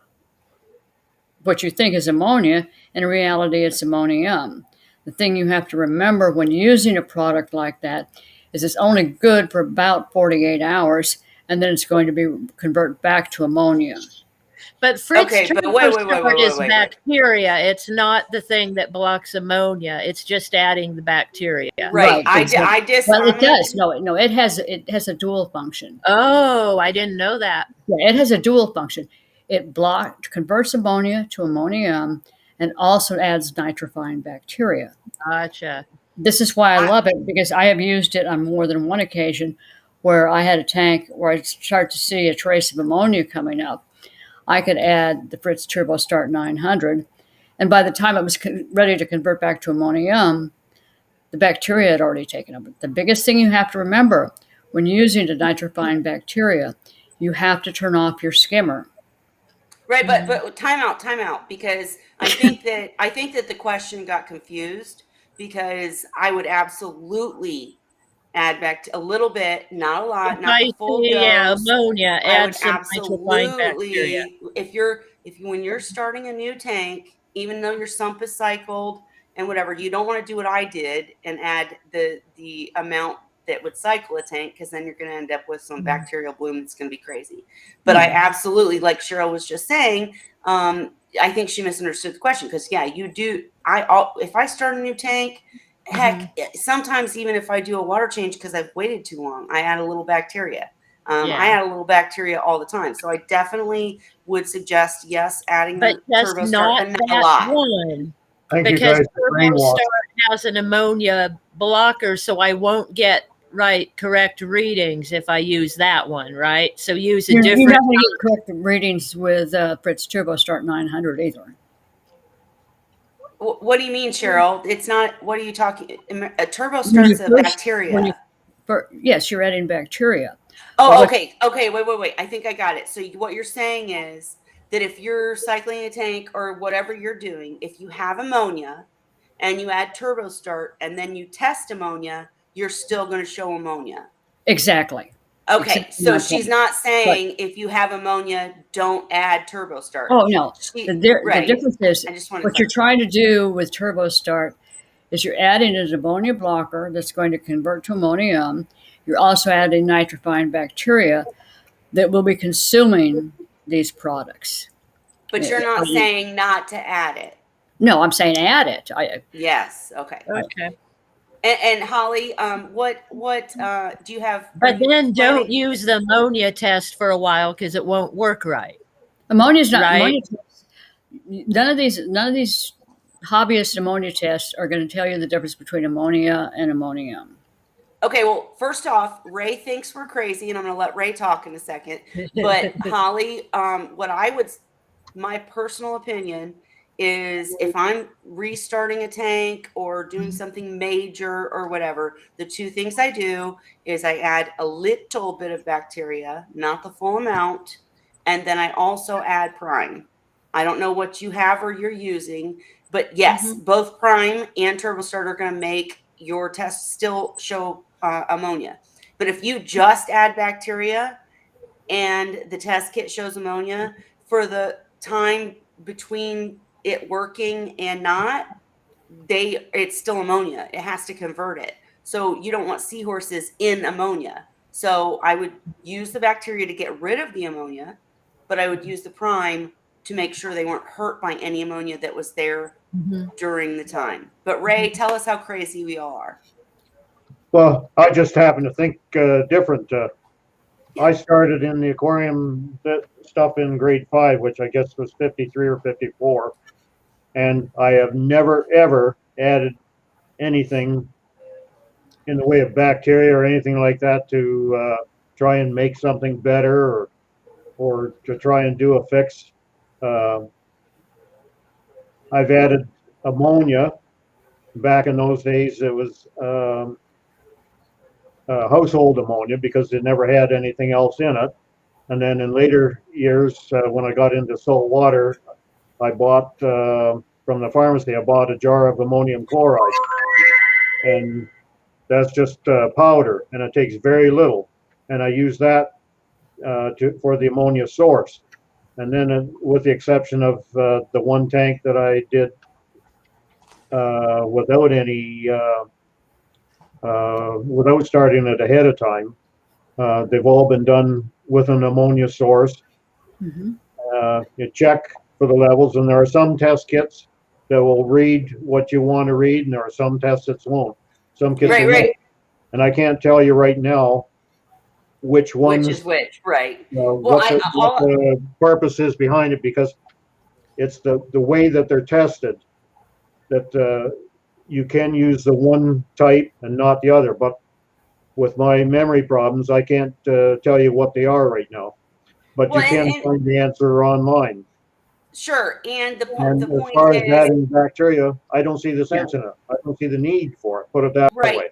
what you think is ammonia, and in reality it's ammonium. The thing you have to remember when using a product like that is it's only good for about 48 hours, and then it's going to be convert back to ammonia. But Fritz Okay, but Turbo Start is wait. bacteria. It's not the thing that blocks ammonia. It's just adding the bacteria. Right. Exactly. Well, it does. No, it has a dual function. Oh, I didn't know that. Yeah, it has a dual function. It converts ammonia to ammonium and also adds nitrifying bacteria. Gotcha. This is why I love it, because I have used it on more than one occasion where I had a tank where I start to see a trace of ammonia coming up. I could add the Fritz Turbo Start 900, and by the time it was ready to convert back to ammonium, the bacteria had already taken over. The biggest thing you have to remember when using the nitrifying bacteria, you have to turn off your skimmer. Right, but time out, because I think that the question got confused, because I would absolutely add back a little bit, not a lot, not the full Yeah, dose. ammonia. I Add would some nitrifying bacteria. absolutely, when you're starting a new tank, even though your sump is cycled and whatever, you don't want to do what I did and add the amount that would cycle a tank, because then you're going to end up with some bacterial bloom that's going to be crazy. But I absolutely, like Cheryl was just saying, I think she misunderstood the question, because you do. If I start a new tank, heck, sometimes even if I do a water change because I've waited too long, I add a little bacteria. I add a little bacteria all the time. So I definitely would suggest, yes, adding But the just Turbo Start, not but not a that lot. one. Thank you Because guys for Turbo brainwashing. Start has an ammonia blocker, so I won't get correct readings if I use that one, right? So use a You're different. not going to get correct readings with Fritz Turbo Start 900 either. What do you mean, Cheryl? It's not. What are you talking? A Turbo Start's a bacteria. Yes, you're adding bacteria. Oh, okay. Wait. I think I got it. So what you're saying is that if you're cycling a tank or whatever you're doing, if you have ammonia and you add Turbo Start and then you test ammonia, you're still going to show ammonia. Exactly. Okay, Exactly so she's not saying if you have ammonia, don't add Turbo Start. Oh, no. The difference is what you're trying to do with Turbo Start is you're adding an ammonia blocker that's going to convert to ammonium. You're also adding nitrifying bacteria that will be consuming these products. But you're not saying not to add it. No, I'm saying add it. Yes. Okay. Okay. And Holly, what do you have? But then don't use the ammonia test for a while because it won't work right. Ammonia's not right? ammonia. None of these hobbyist ammonia tests are going to tell you the difference between ammonia and ammonium. Okay, well, first off, Ray thinks we're crazy, and I'm going to let Ray talk in a second. But Holly, my personal opinion is if I'm restarting a tank or doing something major or whatever, the two things I do is I add a little bit of bacteria, not the full amount, and then I also add prime. I don't know what you have or you're using, but yes, both prime and TurboStart are going to make your test still show ammonia. But if you just add bacteria and the test kit shows ammonia, for the time between it working and not, it's still ammonia. It has to convert it. So you don't want seahorses in ammonia. So I would use the bacteria to get rid of the ammonia, but I would use the prime to make sure they weren't hurt by any ammonia that was there during the time. But Ray, tell us how crazy we all are. Well, I just happen to think different. I started in the aquarium stuff in grade 5, which I guess was 53 or 54. And I have never, ever added anything in the way of bacteria or anything like that to try and make something better or to try and do a fix. I've added ammonia. Back in those days, it was household ammonia because it never had anything else in it. And then in later years, when I got into salt water, I bought from the pharmacy, I bought a jar of ammonium chloride. And that's just powder, and it takes very little. And I use that for the ammonia source. And then with the exception of the one tank that I did without any, without starting it ahead of time, they've all been done with an ammonia source. You check for the levels, and there are some test kits that will read what you want to read, and there are some tests that won't. Some kits Right. And I can't tell you right now which ones. Which is which, right. What the purpose is behind it, because it's the way that they're tested that you can use the one type and not the other. But with my memory problems, I can't tell you what they are right now. But you can find the answer online. Sure, and the point as far as adding bacteria, I don't see the sense in it. I don't see the need for it. Put it that way.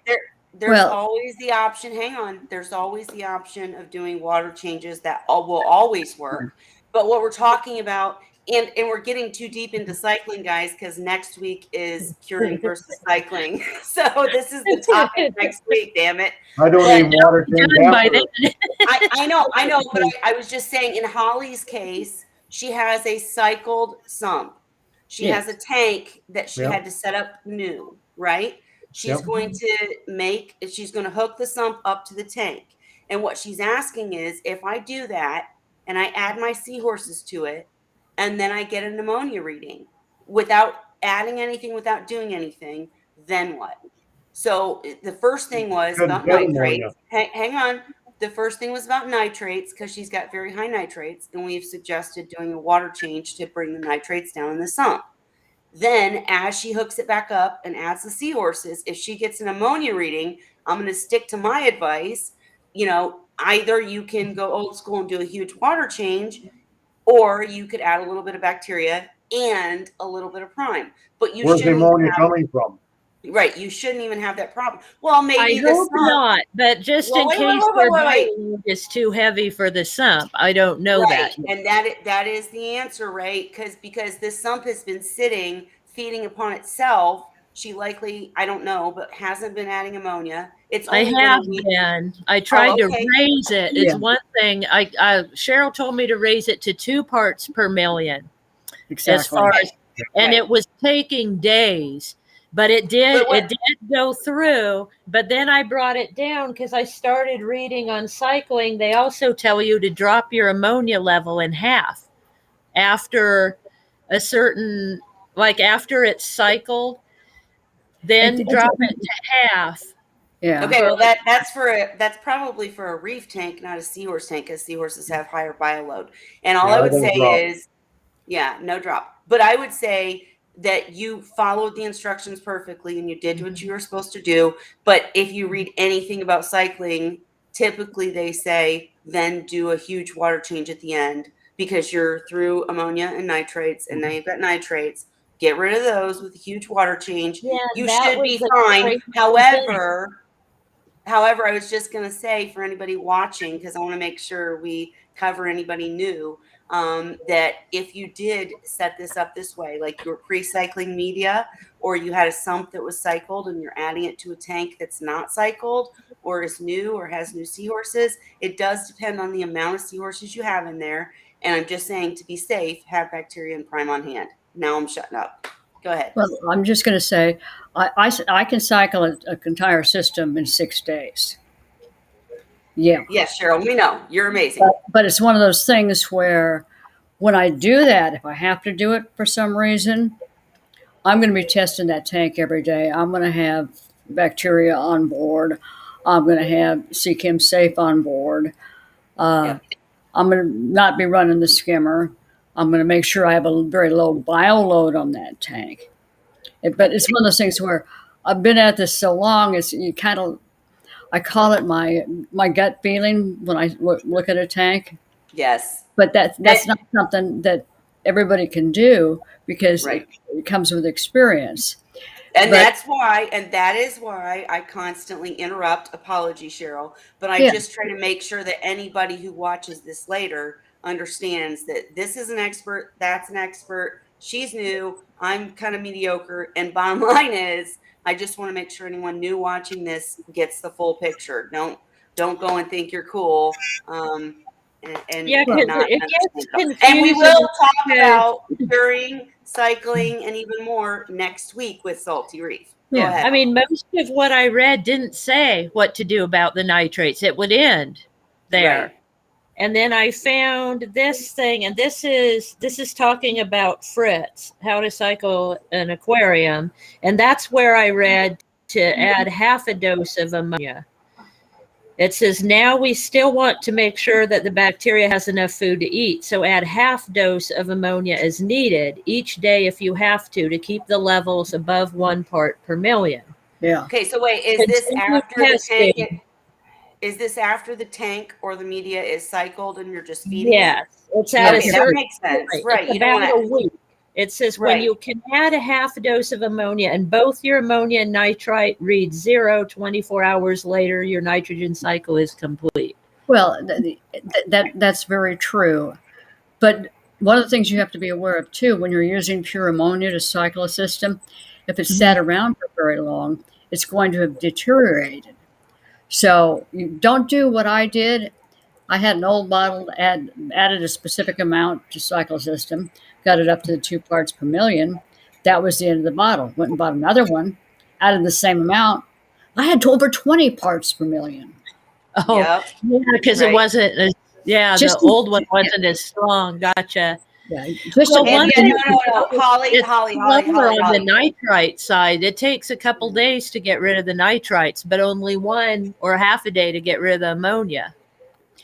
There's always the option. Hang on. There's always the option of doing water changes that will always work. But what we're talking about, and we're getting too deep into cycling, guys, because next week is curing versus cycling. So this is the topic next week. Damn it! I don't need water change. I know. But I was just saying, in Holly's case, she has a cycled sump. She has a tank that she had to set up new, right? She's going to hook the sump up to the tank. And what she's asking is, if I do that and I add my seahorses to it, and then I get an ammonia reading without adding anything, without doing anything, then what? So the first thing was about nitrates. Hang on. The first thing was about nitrates because she's got very high nitrates, and we've suggested doing a water change to bring the nitrates down in the sump. Then as she hooks it back up and adds the seahorses, if she gets an ammonia reading, I'm going to stick to my advice. Either you can go old school and do a huge water change, or you could add a little bit of bacteria and a little bit of prime. But where's the ammonia coming from? Right, you shouldn't even have that problem. Well, maybe I hope not, but just in case their load is too heavy for the sump, I don't know that. And that is the answer, right? Because this sump has been sitting, feeding upon itself. She likely, I don't know, but hasn't been adding ammonia. I have been. I tried to raise it. It's one thing. Cheryl told me to raise it to 2 parts per million. Exactly. As far as, and it was taking days. But it did go through. But then I brought it down because I started reading on cycling. They also tell you to drop your ammonia level in half after a certain, like after it's cycled, then drop it to half. Yeah. Okay. Well, that's probably for a reef tank, not a seahorse tank, because seahorses have higher bioload. And all I would say is, no drop. But I would say that you followed the instructions perfectly and you did what you were supposed to do. But if you read anything about cycling, typically they say then do a huge water change at the end because you're through ammonia and nitrates, and now you've got nitrates. Get rid of those with a huge water change. Yeah, you should be fine. However, I was just going to say for anybody watching, because I want to make sure we cover anybody new, that if you did set this up this way, like your pre-cycling media, or you had a sump that was cycled and you're adding it to a tank that's not cycled or is new or has new seahorses, it does depend on the amount of seahorses you have in there And I'm just saying, to be safe, have bacteria and prime on hand. Now I'm shutting up. Go ahead. Well, I'm just going to say, I can cycle an entire system in 6 days. Yeah. Yes, Cheryl, we know. You're amazing. But it's one of those things where when I do that, if I have to do it for some reason, I'm going to be testing that tank every day. I'm going to have bacteria on board. I'm going to have CChem Safe on board. Yep. I'm going to not be running the skimmer. I'm going to make sure I have a very low bio load on that tank. But it's one of those things where I've been at this so long, it's you kind of, I call it my gut feeling when I look at a tank. Yes. But that's not something that everybody can do because Right. it comes with experience. And But- that is why I constantly interrupt. Apology, Cheryl, but I Yeah. just try to make sure that anybody who watches this later understands that this is an expert, that's an expert, she's new, I'm kind of mediocre, and bottom line is, I just want to make sure anyone new watching this gets the full picture. Don't go and think you're cool. And Yeah, 'cause not it gets understand. And we confusing will talk because- about curing, cycling, and even more next week with Salty Reef. Go Yeah. ahead. I mean, most of what I read didn't say what to do about the nitrates. It would end there. Right. And then I found this thing, and this is talking about Fritz, how to cycle an aquarium, and that's where I read to add half a dose of ammonia. It says now we still want to make sure that the bacteria has enough food to eat, so add half dose of ammonia as needed each day if you have to keep the levels above 1 part per million. Yeah. Okay, so wait, is this Continue after the tank? testing. Is this after the tank or the media is cycled and you're just feeding Yes, it? it's at a Okay, that certain makes sense. point. Right. It's You don't about want a week. It says when Right. you can add a half a dose of ammonia and both your ammonia and nitrite read 0, 24 hours later, your nitrogen cycle is complete. Well, that's very true. But one of the things you have to be aware of too, when you're using pure ammonia to cycle a system, if it's sat around for very long, it's going to have deteriorated. So you don't do what I did. I had an old bottle, added a specific amount to cycle system, got it up to the 2 parts per million. That was the end of the bottle. Went and bought another one, added the same amount. I had over 20 parts per million. Oh, Yep. yeah, because it Right. wasn't, the Just- old one wasn't as strong. Gotcha. Yeah, just Well, to- one And thing- no. Holly. It's lower on the nitrite side. It takes a couple days to get rid of the nitrites, but only 1 or half a day to get rid of the ammonia.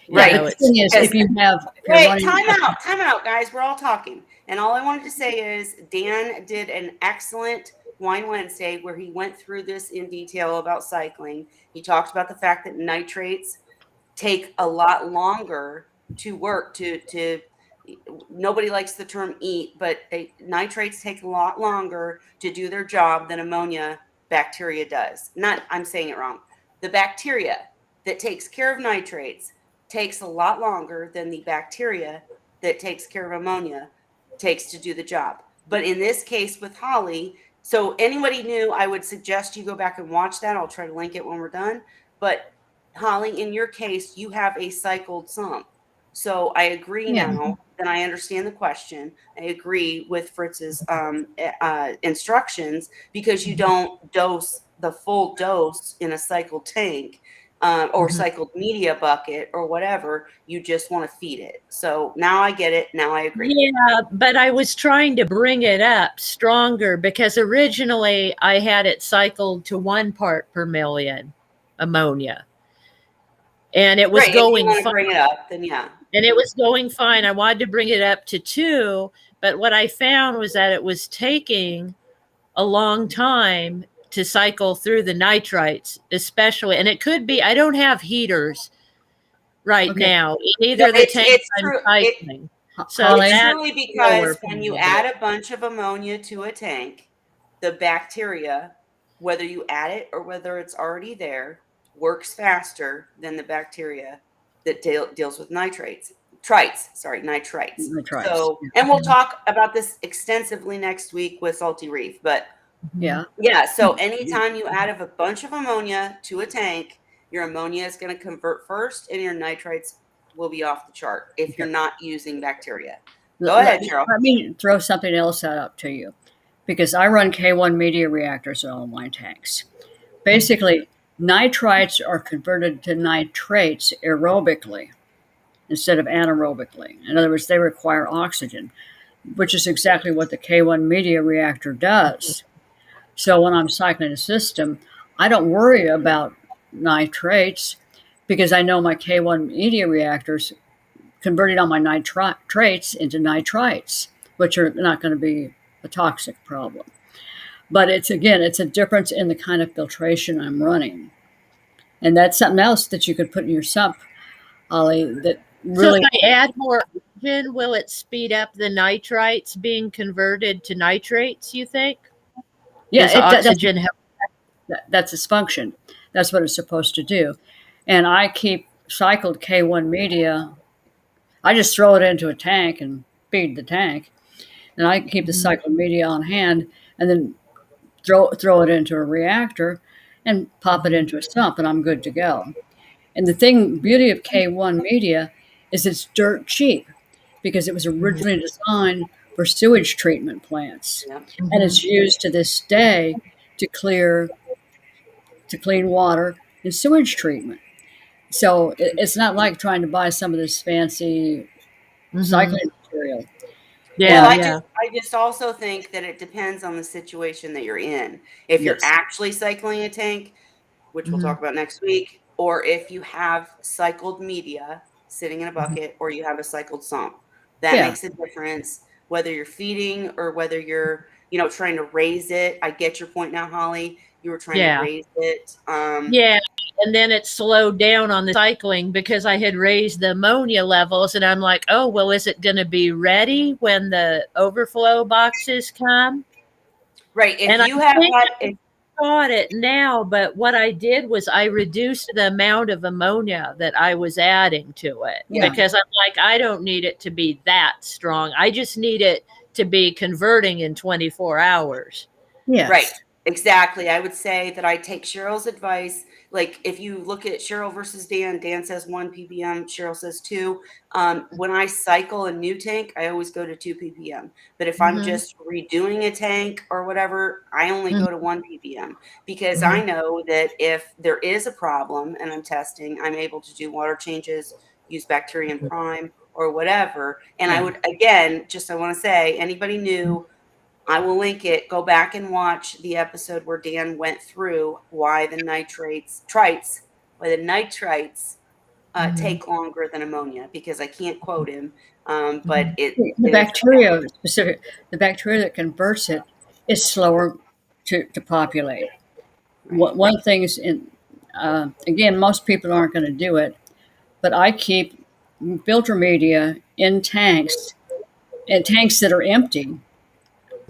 Right. The thing is, if you're Wait, running, time out, guys. We're all talking. And all I wanted to say is Dan did an excellent Wine Wednesday where he went through this in detail about cycling. He talked about the fact that nitrates take a lot longer to work to nobody likes the term eat, but nitrates take a lot longer to do their job than ammonia bacteria does. I'm saying it wrong. The bacteria that takes care of nitrates takes a lot longer than the bacteria that takes care of ammonia takes to do the job. But in this case with Holly, so anybody new, I would suggest you go back and watch that. I'll try to link it when we're done. But Holly, in your case, you have a cycled sump. So I agree now that I understand the question. I agree with Fritz's instructions because you don't dose the full dose in a cycled tank or cycled media bucket or whatever. You just want to feed it. So now I get it. Now I agree. Yeah, but I was trying to bring it up stronger because originally I had it cycled to 1 part per million ammonia. And it was Right, if you going want to fine. bring it up, then yeah. And it was going fine. I wanted to bring it up to 2, but what I found was that it was taking a long time to cycle through the nitrites, especially. And it could be, I don't have heaters right now in either No, the tanks it's I'm true. cycling. So Holly, It's that truly because lower when you point. add a bunch of ammonia to a tank, the bacteria, whether you add it or whether it's already there, works faster than the bacteria that deals with nitrites. Nitrites. Nitrites, So, and we'll talk about this extensively next week with Salty Reef. But yeah. so anytime you add a bunch of ammonia to a tank, your ammonia is going to convert first and your nitrites will be off the chart if you're not using bacteria. Go ahead, Cheryl. Let me throw something else out to you, because I run K1 media reactors in all my tanks. Basically, nitrites are converted to nitrates aerobically instead of anaerobically. In other words, they require oxygen, which is exactly what the K1 media reactor does. So when I'm cycling a system, I don't worry about nitrates because I know my K1 media reactors converting all my nitrates into nitrites, which are not going to be a toxic problem. But it's a difference in the kind of filtration I'm running. And that's something else that you could put in your sump, Ollie, that So really. if I add more oxygen, will it speed up the nitrites being converted to nitrates, you think? Yeah, Does oxygen help? that's its function. That's what it's supposed to do. And I keep cycled K1 media. I just throw it into a tank and feed the tank. And I keep the cycled media on hand and then throw it into a reactor and pop it into a sump, and I'm good to go. And the beauty of K1 media is it's dirt cheap because it was originally designed for sewage treatment plants. Yep. And it's used to this day to clean water in sewage treatment. So it's not like trying to buy some of this fancy cycling material. Yeah, Well, I just also think that it depends on the situation that you're in. If you're Yes. actually cycling a tank, which we'll talk about next week, or if you have cycled media sitting in a bucket or you have a cycled sump, that Yeah. makes a difference whether you're feeding or whether you're, trying to raise it. I get your point now, Holly. You were trying to raise it. Yeah. And then it slowed down on the cycling because I had raised the ammonia levels, and I'm like, oh, well, is it going to be ready when the overflow boxes come? Right. If And you I have think had, I got it now, but what I did was I reduced the amount of ammonia that I was adding to it because I'm like, I don't need it to be that strong. I just need it to be converting in 24 hours. Yes. Right. Exactly. I would say that I take Cheryl's advice. Like if you look at Cheryl versus Dan, Dan says 1 ppm, Cheryl says 2. When I cycle a new tank, I always go to 2 ppm. But if I'm just redoing a tank or whatever, I only go to 1 ppm because I know that if there is a problem and I'm testing, I'm able to do water changes, use bacterium prime or whatever. And I would, again, I want to say, anybody new, I will link it. Go back and watch the episode where Dan went through why the nitrites take longer than ammonia, because I can't quote him, but The it is bacteria the bacteria that converts it is slower to populate. right. One thing is again, most people aren't going to do it, but I keep filter media in tanks that are empty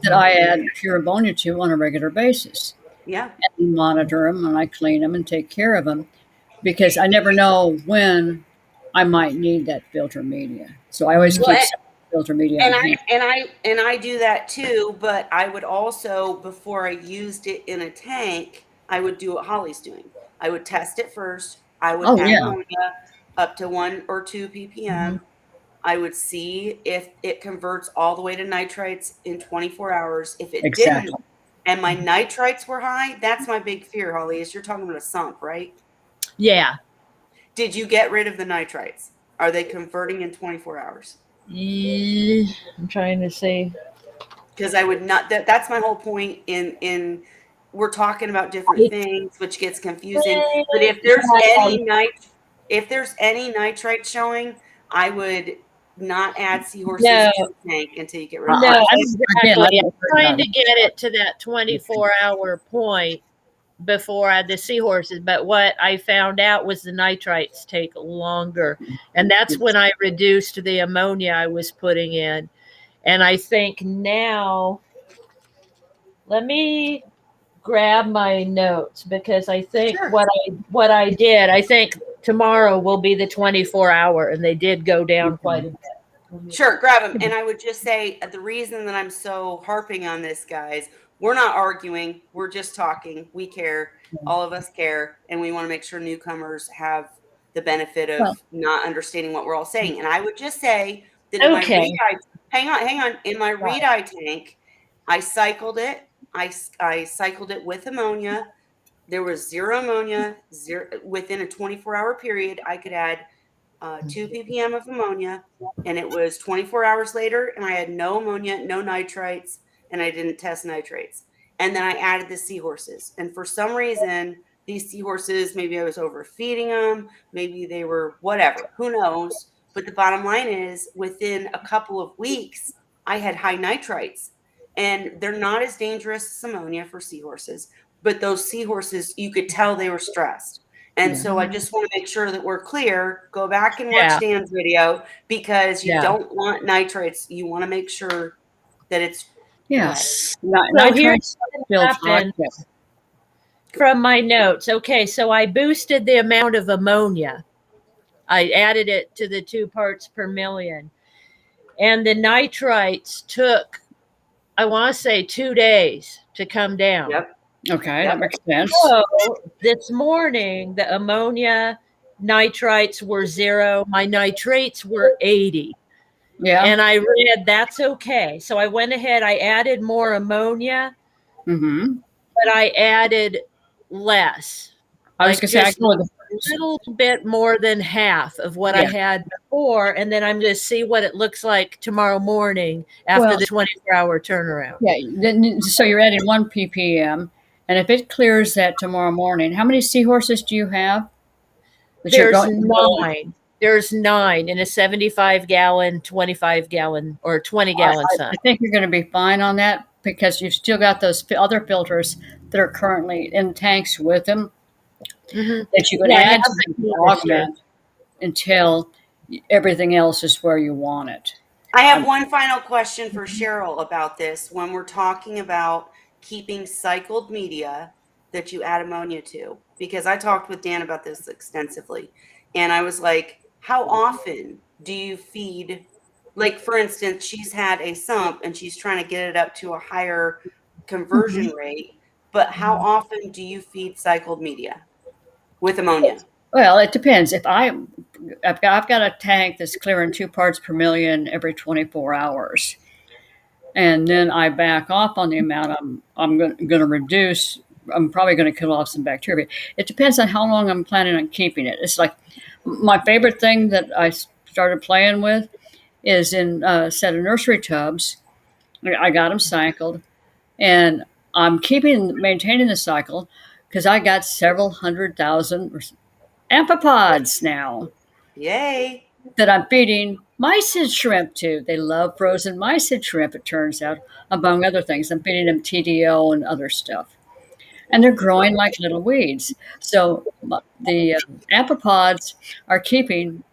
that I add pure ammonia to on a regular basis. Yeah. And monitor them and I clean them and take care of them because I never know when I might need that filter media. So I always keep some filter media on hand. And I do that too, but I would also, before I used it in a tank, I would do what Holly's doing. I would test it first. I would Oh, add yeah. ammonia up to 1 or 2 ppm. I would see if it converts all the way to nitrites in 24 hours. If it Exactly. didn't, and my nitrites were high, that's my big fear, Holly, is you're talking about a sump, right? Yeah. Did you get rid of the nitrites? Are they converting in 24 hours? I'm trying to see. Because I would not, that's my whole point in we're talking about different things, which gets confusing. But if there's any nitrite showing, I would not add seahorses No. to the tank until you get rid of No, it. exactly. I'm trying to get it to that 24-hour point before I had the seahorses. But what I found out was the nitrites take longer. And that's when I reduced the ammonia I was putting in. And I think now, let me grab my notes because I think what I did, I think tomorrow will be the 24-hour, and they did go down quite a bit. Sure, grab them. And I would just say the reason that I'm so harping on this, guys, we're not arguing. We're just talking. We care. All of us care. And we want to make sure newcomers have the benefit of Well, not understanding what we're all saying. And I would just say that in my Okay. reed-eye, hang on, in my reed-eye tank, I cycled it. I cycled it with ammonia. There was zero ammonia. Within a 24-hour period. I could add 2 ppm of ammonia, and it was 24 hours later, and I had no ammonia, no nitrites, and I didn't test nitrates. And then I added the seahorses, and for some reason, these seahorses, maybe I was overfeeding them, maybe they were whatever, who knows? But the bottom line is, within a couple of weeks, I had high nitrites, and they're not as dangerous as ammonia for seahorses. But those seahorses, you could tell they were stressed. And so I just want to make sure that we're clear. Go back and watch Yeah. Dan's video, because you Yeah. don't want nitrates. You want to make sure that it's yeah. So Nitrates here's what feel happened toxic. from my notes. Okay, so I boosted the amount of ammonia. I added it to the 2 parts per million. And the nitrites took, I want to say, 2 days to come down. Yep. Okay, Yep. that makes sense. So this morning, the ammonia nitrites were 0. My nitrates were 80. Yeah. And I read that's okay. So I went ahead, I added more ammonia, Mm-hmm. but I added less. I was Like gonna say I just go with a little bit more than half of what I had before. And then I'm going to see what it looks like tomorrow morning after the 24-hour turnaround. Yeah. So you're adding 1 ppm, and if it clears that tomorrow morning, how many seahorses do you have? There's 9. There's 9 in a 75-gallon, 25-gallon, or 20-gallon I think you're going to be fine on that, because you've still got those other filters that are currently in tanks with them that you can add to the augment until everything else is where you want it. I have one final question for Cheryl about this. When we're talking about keeping cycled media that you add ammonia to, because I talked with Dan about this extensively, and I was like, how often do you feed? Like, for instance, she's had a sump and she's trying to get it up to a higher conversion rate, but how often do you feed cycled media with ammonia? Well, it depends. If I've got a tank that's clearing 2 parts per million every 24 hours, and then I back off on the amount I'm going to reduce. I'm probably going to kill off some bacteria. It depends on how long I'm planning on keeping it. It's like my favorite thing that I started playing with is in a set of nursery tubs. I got them cycled, and I'm maintaining the cycle because I got several 100,000 amphipods now. Yay. That I'm feeding mysid shrimp to. They love frozen mysid shrimp, it turns out, among other things. I'm feeding them TDO and other stuff. And they're growing like little weeds. So the amphipods are keeping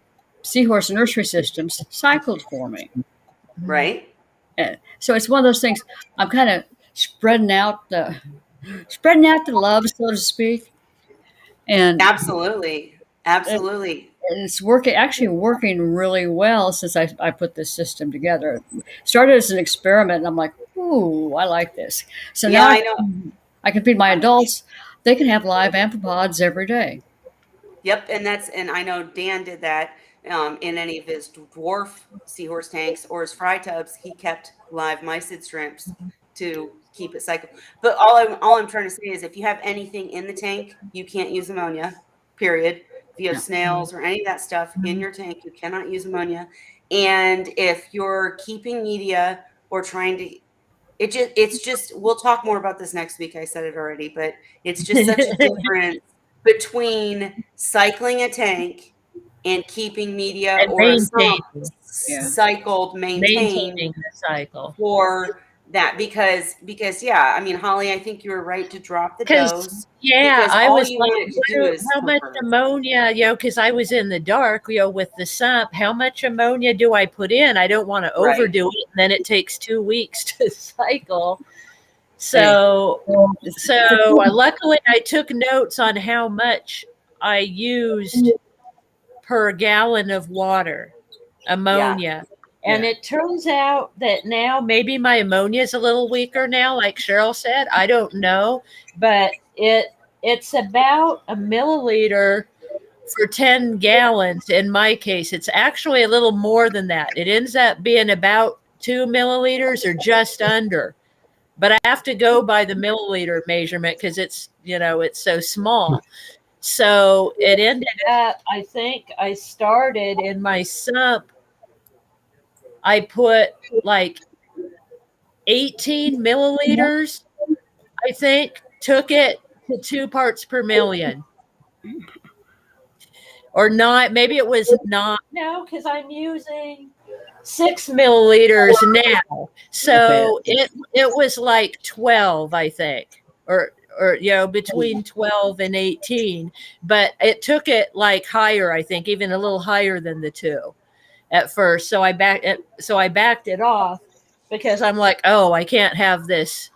seahorse nursery systems cycled for me. Right. And so it's one of those things. I'm kind of spreading out the love, so to speak. And absolutely. And it's actually working really well since I put this system together. It started as an experiment, and I'm like, ooh, I like this. So now I know. I can feed my adults. They can have live amphipods every day. Yep, and I know Dan did that in any of his dwarf seahorse tanks or his fry tubs. He kept live mysid shrimps to keep it cycled. But all I'm trying to say is, if you have anything in the tank, you can't use ammonia. Period. If you have snails or any of that stuff in your tank, you cannot use ammonia. And if you're keeping media or trying to, it's just, we'll talk more about this next week. I said it already, but it's just such a difference between cycling a tank and keeping media and or maintaining the cycle for that, because I mean, Holly, I think you were right to drop the dose. Yeah, I was like, how much ammonia, because I was in the dark, with the sump. How much ammonia do I put in? I don't want to overdo it, and then it takes 2 weeks to cycle. So luckily I took notes on how much I used per gallon of water, ammonia. And it turns out that now maybe my ammonia is a little weaker now, like Cheryl said. I don't know, but it's about a milliliter for 10 gallons. In my case, it's actually a little more than that. It ends up being about 2 milliliters or just under. But I have to go by the milliliter measurement because it's, it's so small. So it ended up, I think I started in my sump, I put like 18 milliliters, I think, took it to 2 parts per million. Or not, maybe it was not. No, because I'm using 6 milliliters now. So it was like 12, I think, or between 12 and 18. But it took it like higher, I think, even a little higher than the 2 at first. So I backed it off because I'm like, oh, I can't have this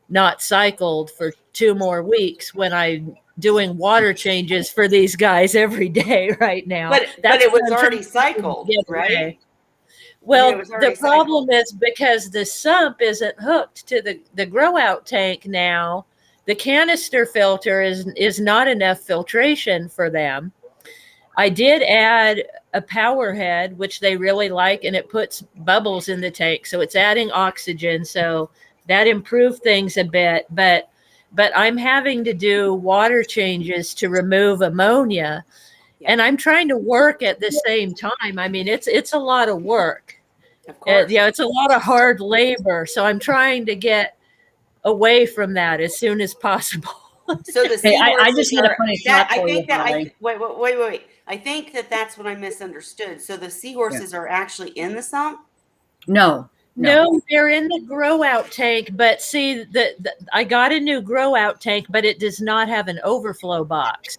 not cycled for 2 more weeks when I'm doing water changes for these guys every day right now. But it was already cycled, right? Well, the problem is because the sump isn't hooked to the grow out tank now, the canister filter is not enough filtration for them. I did add a power head, which they really like, and it puts bubbles in the tank. So it's adding oxygen. So that improved things a bit. But I'm having to do water changes to remove ammonia. Yeah. And I'm trying to work at the same time. I mean, it's a lot of work. Of course. It's a lot of hard labor. So I'm trying to get away from that as soon as possible. So the I just had a funny thought for you. Wait. I think that's what I misunderstood. So the seahorses are actually in the sump? No, they're in the grow out tank. But see, I got a new grow out tank, but it does not have an overflow box.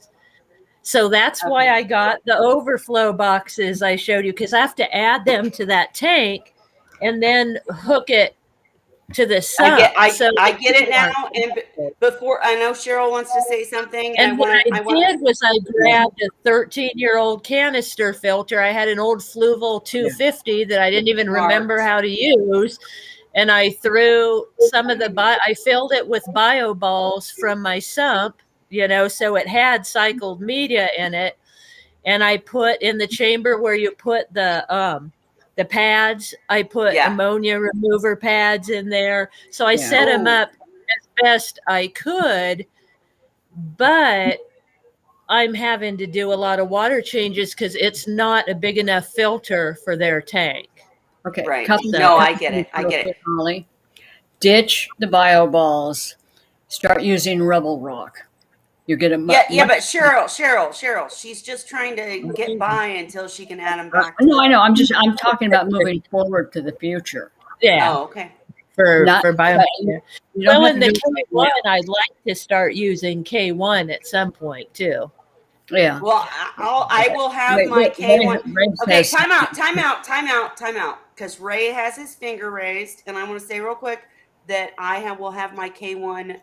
So that's why I got the overflow boxes I showed you, because I have to add them to that tank and then hook it to the sump. I get it now. And before, I know Cheryl wants to say something. And what I did was I grabbed a 13-year-old canister filter. I had an old Fluval 250 that I didn't even remember how to use. And I threw some of I filled it with bio balls from my sump, so it had cycled media in it. And I put in the chamber where you put the pads, I put ammonia remover pads in there. So I set them up as best I could, but I'm having to do a lot of water changes because it's not a big enough filter for their tank. Okay. Right. I get it. Molly. Ditch the bio balls. Start using rubble rock. You get them. Yeah, but Cheryl, she's just trying to get by until she can add them back. No, I know. I'm talking about moving forward to the future. Yeah. Oh, okay. For bio. Well, in the K1, I'd like to start using K1 at some point too. Yeah. Well, I will have my K1. Okay, time out. Because Ray has his finger raised, and I want to say real quick that will have my K1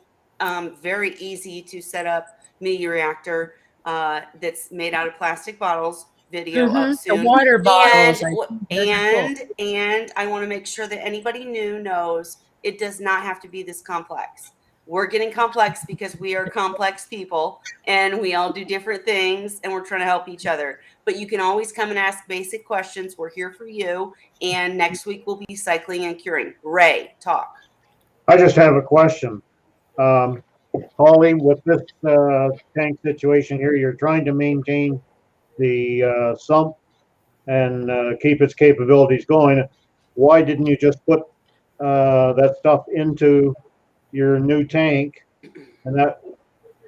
very easy to set up media reactor that's made out of plastic bottles. Video up soon. The water bottles. And I want to make sure that anybody new knows it does not have to be this complex. We're getting complex because we are complex people and we all do different things and we're trying to help each other. But you can always come and ask basic questions. We're here for you. And next week we'll be cycling and curing. Ray, talk. I just have a question. Holly, with this tank situation here, you're trying to maintain the sump and keep its capabilities going. Why didn't you just put that stuff into your new tank, and that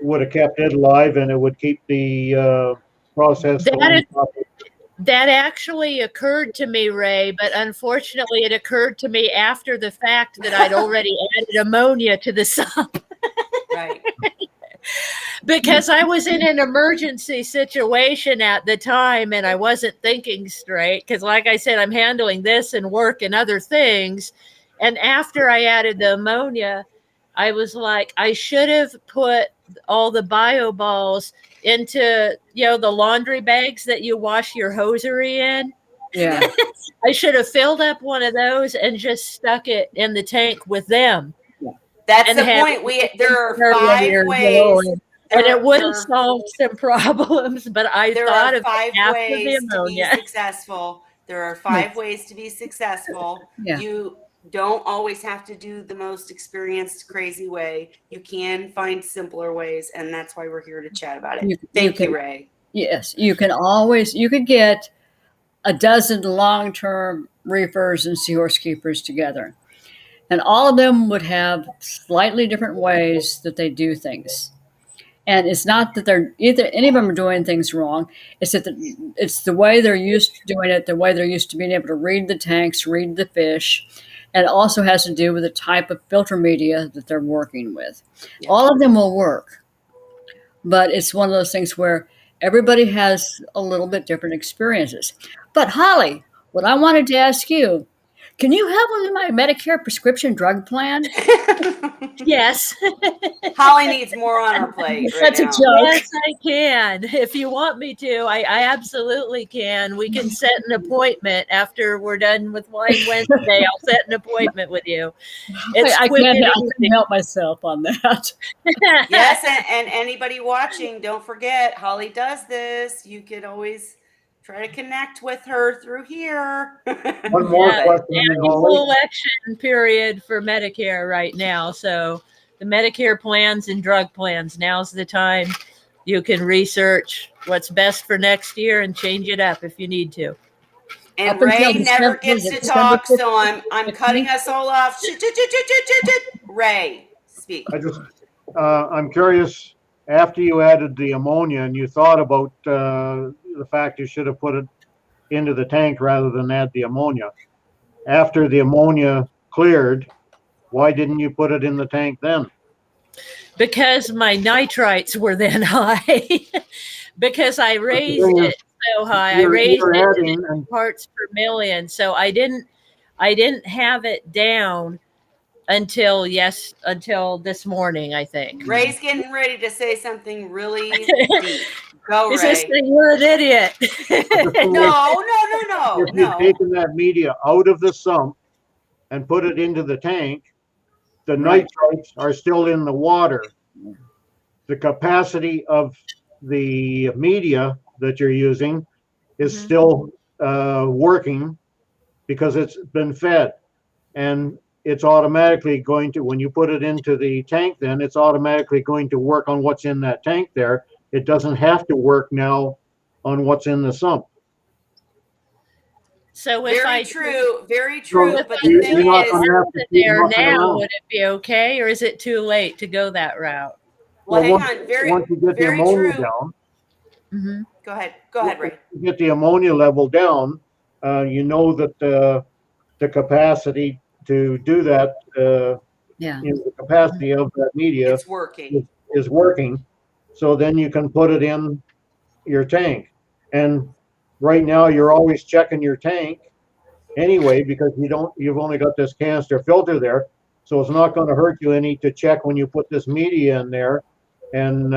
would have kept it alive and it would keep the process going? That actually occurred to me, Ray, but unfortunately it occurred to me after the fact that I'd already added ammonia to the sump. Right. Because I was in an emergency situation at the time and I wasn't thinking straight. Because like I said, I'm handling this and work and other things. And after I added the ammonia, I was like, I should have put all the bio balls into, the laundry bags that you wash your hosiery in. Yeah. I should have filled up one of those and just stuck it in the tank with them. That's the point. There are 5 ways. And it would have there- solved some problems, but I There thought are of 5 half of the ways to be ammonia. successful. There are 5 ways to be successful. Yeah. You don't always have to do the most experienced, crazy way. You can find simpler ways, and that's why we're here to chat about it. Thank you, Ray. Yes, you could get a dozen long-term reefers and seahorse keepers together, and all of them would have slightly different ways that they do things. And it's not that they're either any of them are doing things wrong. It's that it's the way they're used to doing it, the way they're used to being able to read the tanks, read the fish, and it also has to do with the type of filter media that they're working with. Yeah. All of them will work, but it's one of those things where everybody has a little bit different experiences. But Holly, what I wanted to ask you, can you help with my Medicare prescription drug plan? Yes. Holly needs more on her plate right That's a now. joke. Yes, I can. If you want me to, I absolutely can. We can set an appointment after we're done with Wine Wednesday. I'll set an appointment with you. It's I quick and can't easy. help myself on that. Yes, and anybody watching, don't forget, Holly does this. You could always try to connect with her through here. One more Yeah. question, Holly. Election period for Medicare right now. So the Medicare plans and drug plans, now's the time you can research what's best for next year and change it up if you need to. And Up until Ray never December- gets to December talk, so 15th. I'm cutting us all off. Ray, speak. I'm curious, after you added the ammonia and you thought about the fact you should have put it into the tank rather than add the ammonia. After the ammonia cleared, why didn't you put it in the tank then? Because my nitrites were then high. Because I raised it so high. I raised it in parts per million. So I didn't have it down until this morning, I think. Ray's getting ready to say something really deep. Go, Is Ray. this that you're an idiot? No. If you've taken that media out of the sump and put it into the tank, the nitrites are still in the water. The capacity of the media that you're using is still working because it's been fed. And it's automatically going to, when you put it into the tank, then it's automatically going to work on what's in that tank there. It doesn't have to work now on what's in the sump. So if Very I true. So But the thing you're not is, gonna have to keep there mucking now, around. would it be okay, or is it too late to go that route? well, hang once, on. Very, once you get the very ammonia true. down, Mm-hmm. Go ahead, Ray. you get the ammonia level down, you know that the capacity to do that, Yeah. the capacity of that media It's working. is working. So then you can put it in your tank. And right now you're always checking your tank anyway, because you've only got this canister filter there. So it's not going to hurt you any to check when you put this media in there and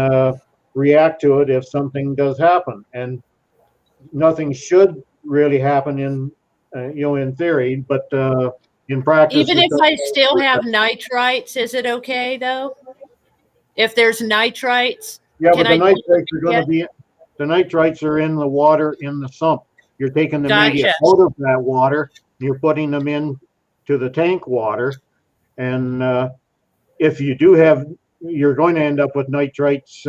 react to it if something does happen. And nothing should really happen in in theory, but in practice, Even if I still have nitrites, is it okay though? If there's nitrites, yeah, can but the I nitrites are going to be, the nitrites are in the water in the sump. You're taking the media Gotcha. out of that water, you're putting them in to the tank water, and if you do have, you're going to end up with nitrites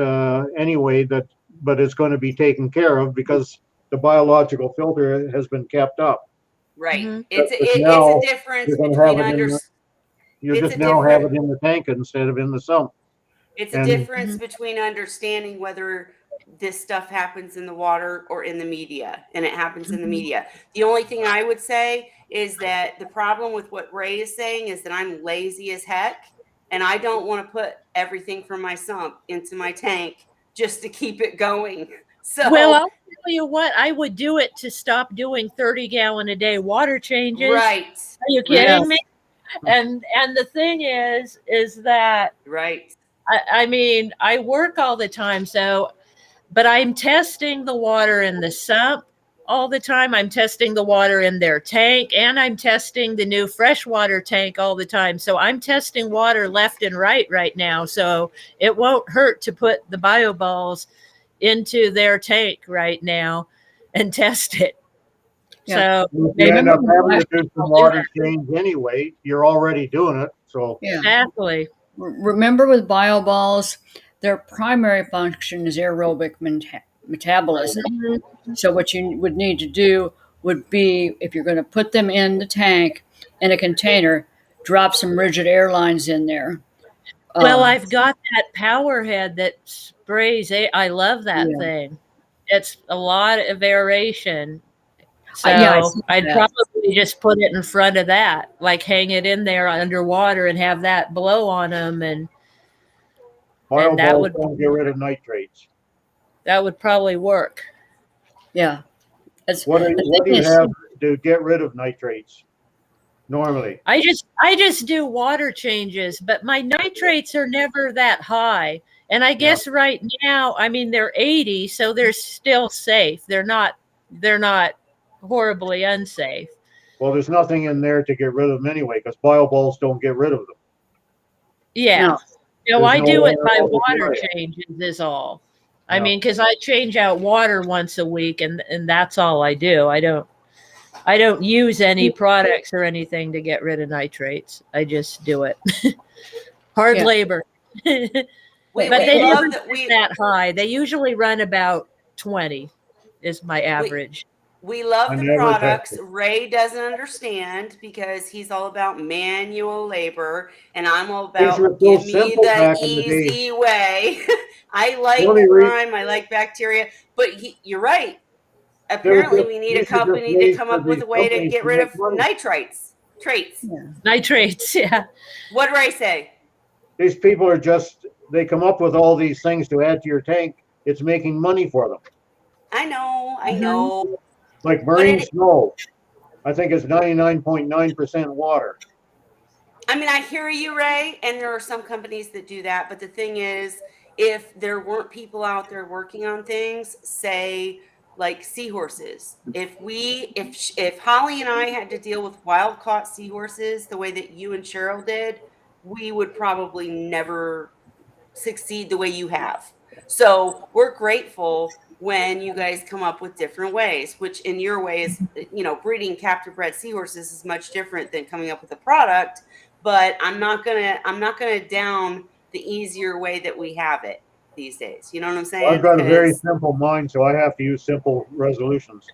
anyway. But it's going to be taken care of because the biological filter has been kept up. Right. Mhm. It's now a difference you're gonna between have it in the- You It's just a now have different- it in the tank instead of in the sump. It's a And- difference between understanding whether this stuff happens in the water or in the media, and it happens in the media. The only thing I would say is that the problem with what Ray is saying is that I'm lazy as heck, and I don't want to put everything from my sump into my tank just to keep it going. So, well, I'll tell you what, I would do it to stop doing 30-gallon a day water changes. right, Are you kidding me? And the thing is that right. I mean, I work all the time, so, but I'm testing the water in the sump all the time. I'm testing the water in their tank, and I'm testing the new freshwater tank all the time. So I'm testing water left and right now. So it won't hurt to put the bio balls into their tank right now and test it. Yeah. So If they you end up having to do some I'll do water that. change anyway, you're already doing it. So Yeah. Exactly. Remember with bioballs, their primary function is aerobic metabolism. Mhm. So what you would need to do would be, if you're going to put them in the tank in a container, drop some rigid air lines in there. Well, I've got that power head that sprays. I love that Yeah. thing. It's a lot of aeration. Yeah, I So see I'd that. probably just put it in front of that, like hang it in there underwater and have that blow on them, and bio that balls would don't get rid of nitrates. probably work. Yeah. It's, What the do thing you is, have to get rid of nitrates normally? I just do water changes, but my nitrates are never that high. And I guess right now, I mean they're 80, so they're still safe. They're not horribly unsafe. Well, there's nothing in there to get rid of them anyway, because bio balls don't get rid of them. Yeah. no. No, There's I no do it air by over the water area. changes is all. I Yeah. mean, because I change out water once a week, and that's all I do. I don't use any products or anything to get rid of nitrates. I just do it. Hard Yeah. labor. We But they never love that run that high. They usually run about 20 is my average. we love I the never products. tested. Ray doesn't understand because he's all about manual labor, and I'm all Things were about so give me simple the back in the day. easy way. I The like only reason grime, I like bacteria, but you're right. there was Apparently, just we need a these are just company to ways come for up with these a way to companies get to rid of make money. nitrites, traits. Yeah. Nitrates, yeah. What did Ray say? These people are just they come up with all these things to add to your tank. It's making money for them. I know, I Mhm. know. Like But marine snow. I think it's 99.9% water. I mean, I hear you, Ray, and there are some companies that do that. But the thing is, if there weren't people out there working on things, say like seahorses, if Holly and I had to deal with wild caught seahorses the way that you and Cheryl did, we would probably never succeed the way you have. So we're grateful when you guys come up with different ways, which in your way is, breeding captive bred seahorses is much different than coming up with a product. But I'm not gonna down the easier way that we have it these days. You know what I'm saying? I've got a very Because simple mind, so I have to use simple resolutions.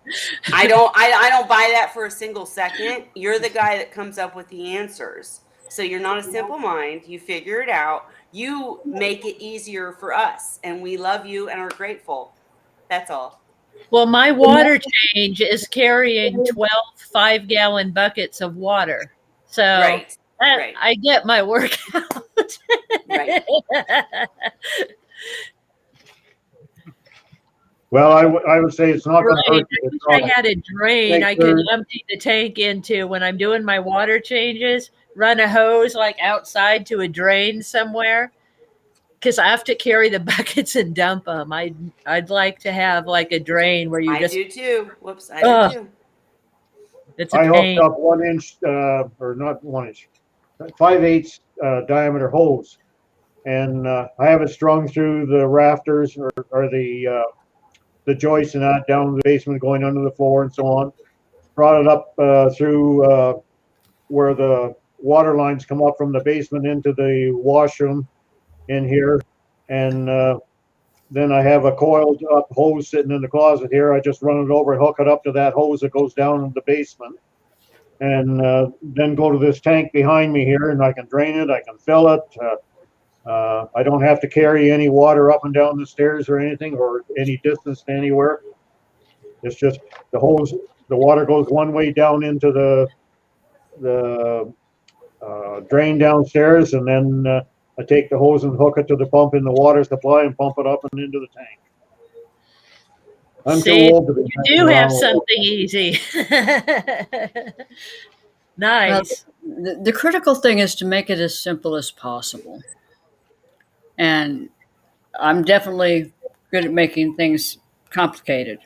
I don't buy that for a single second. You're the guy that comes up with the answers. So you're not a simple mind. You figure it out. You make it easier for us, and we love you and are grateful. That's all. Well, my water change is carrying 12 5-gallon buckets of water. So Right. Right. I get my workout. Right. Well, I would say it's not going to Right. hurt you. I wish I had a drain Make I could sure- empty the tank into when I'm doing my water changes, run a hose like outside to a drain somewhere. Because I have to carry the buckets and dump them. I'd like to have like a drain where you I just do too. Whoops, I Ugh. do too. it's a I hooked pain. up 1 inch, or not 1 inch, 5/8 diameter hose, and I have it strung through the rafters or the joists and that down in the basement, going under the floor and so on. Brought it up through where the water lines come up from the basement into the washroom in here, and then I have a coiled up hose sitting in the closet here. I just run it over and hook it up to that hose that goes down in the basement, and then go to this tank behind me here, and I can drain it, I can fill it. I don't have to carry any water up and down the stairs or anything, or any distance to anywhere. It's just the hose, the water goes one way down into the drain downstairs, and then I take the hose and hook it to the pump in the water supply and pump it up and into the tank. I'm See, too old to be you do have something easy. Nice. The critical thing is to make it as simple as possible. And I'm definitely good at making things complicated.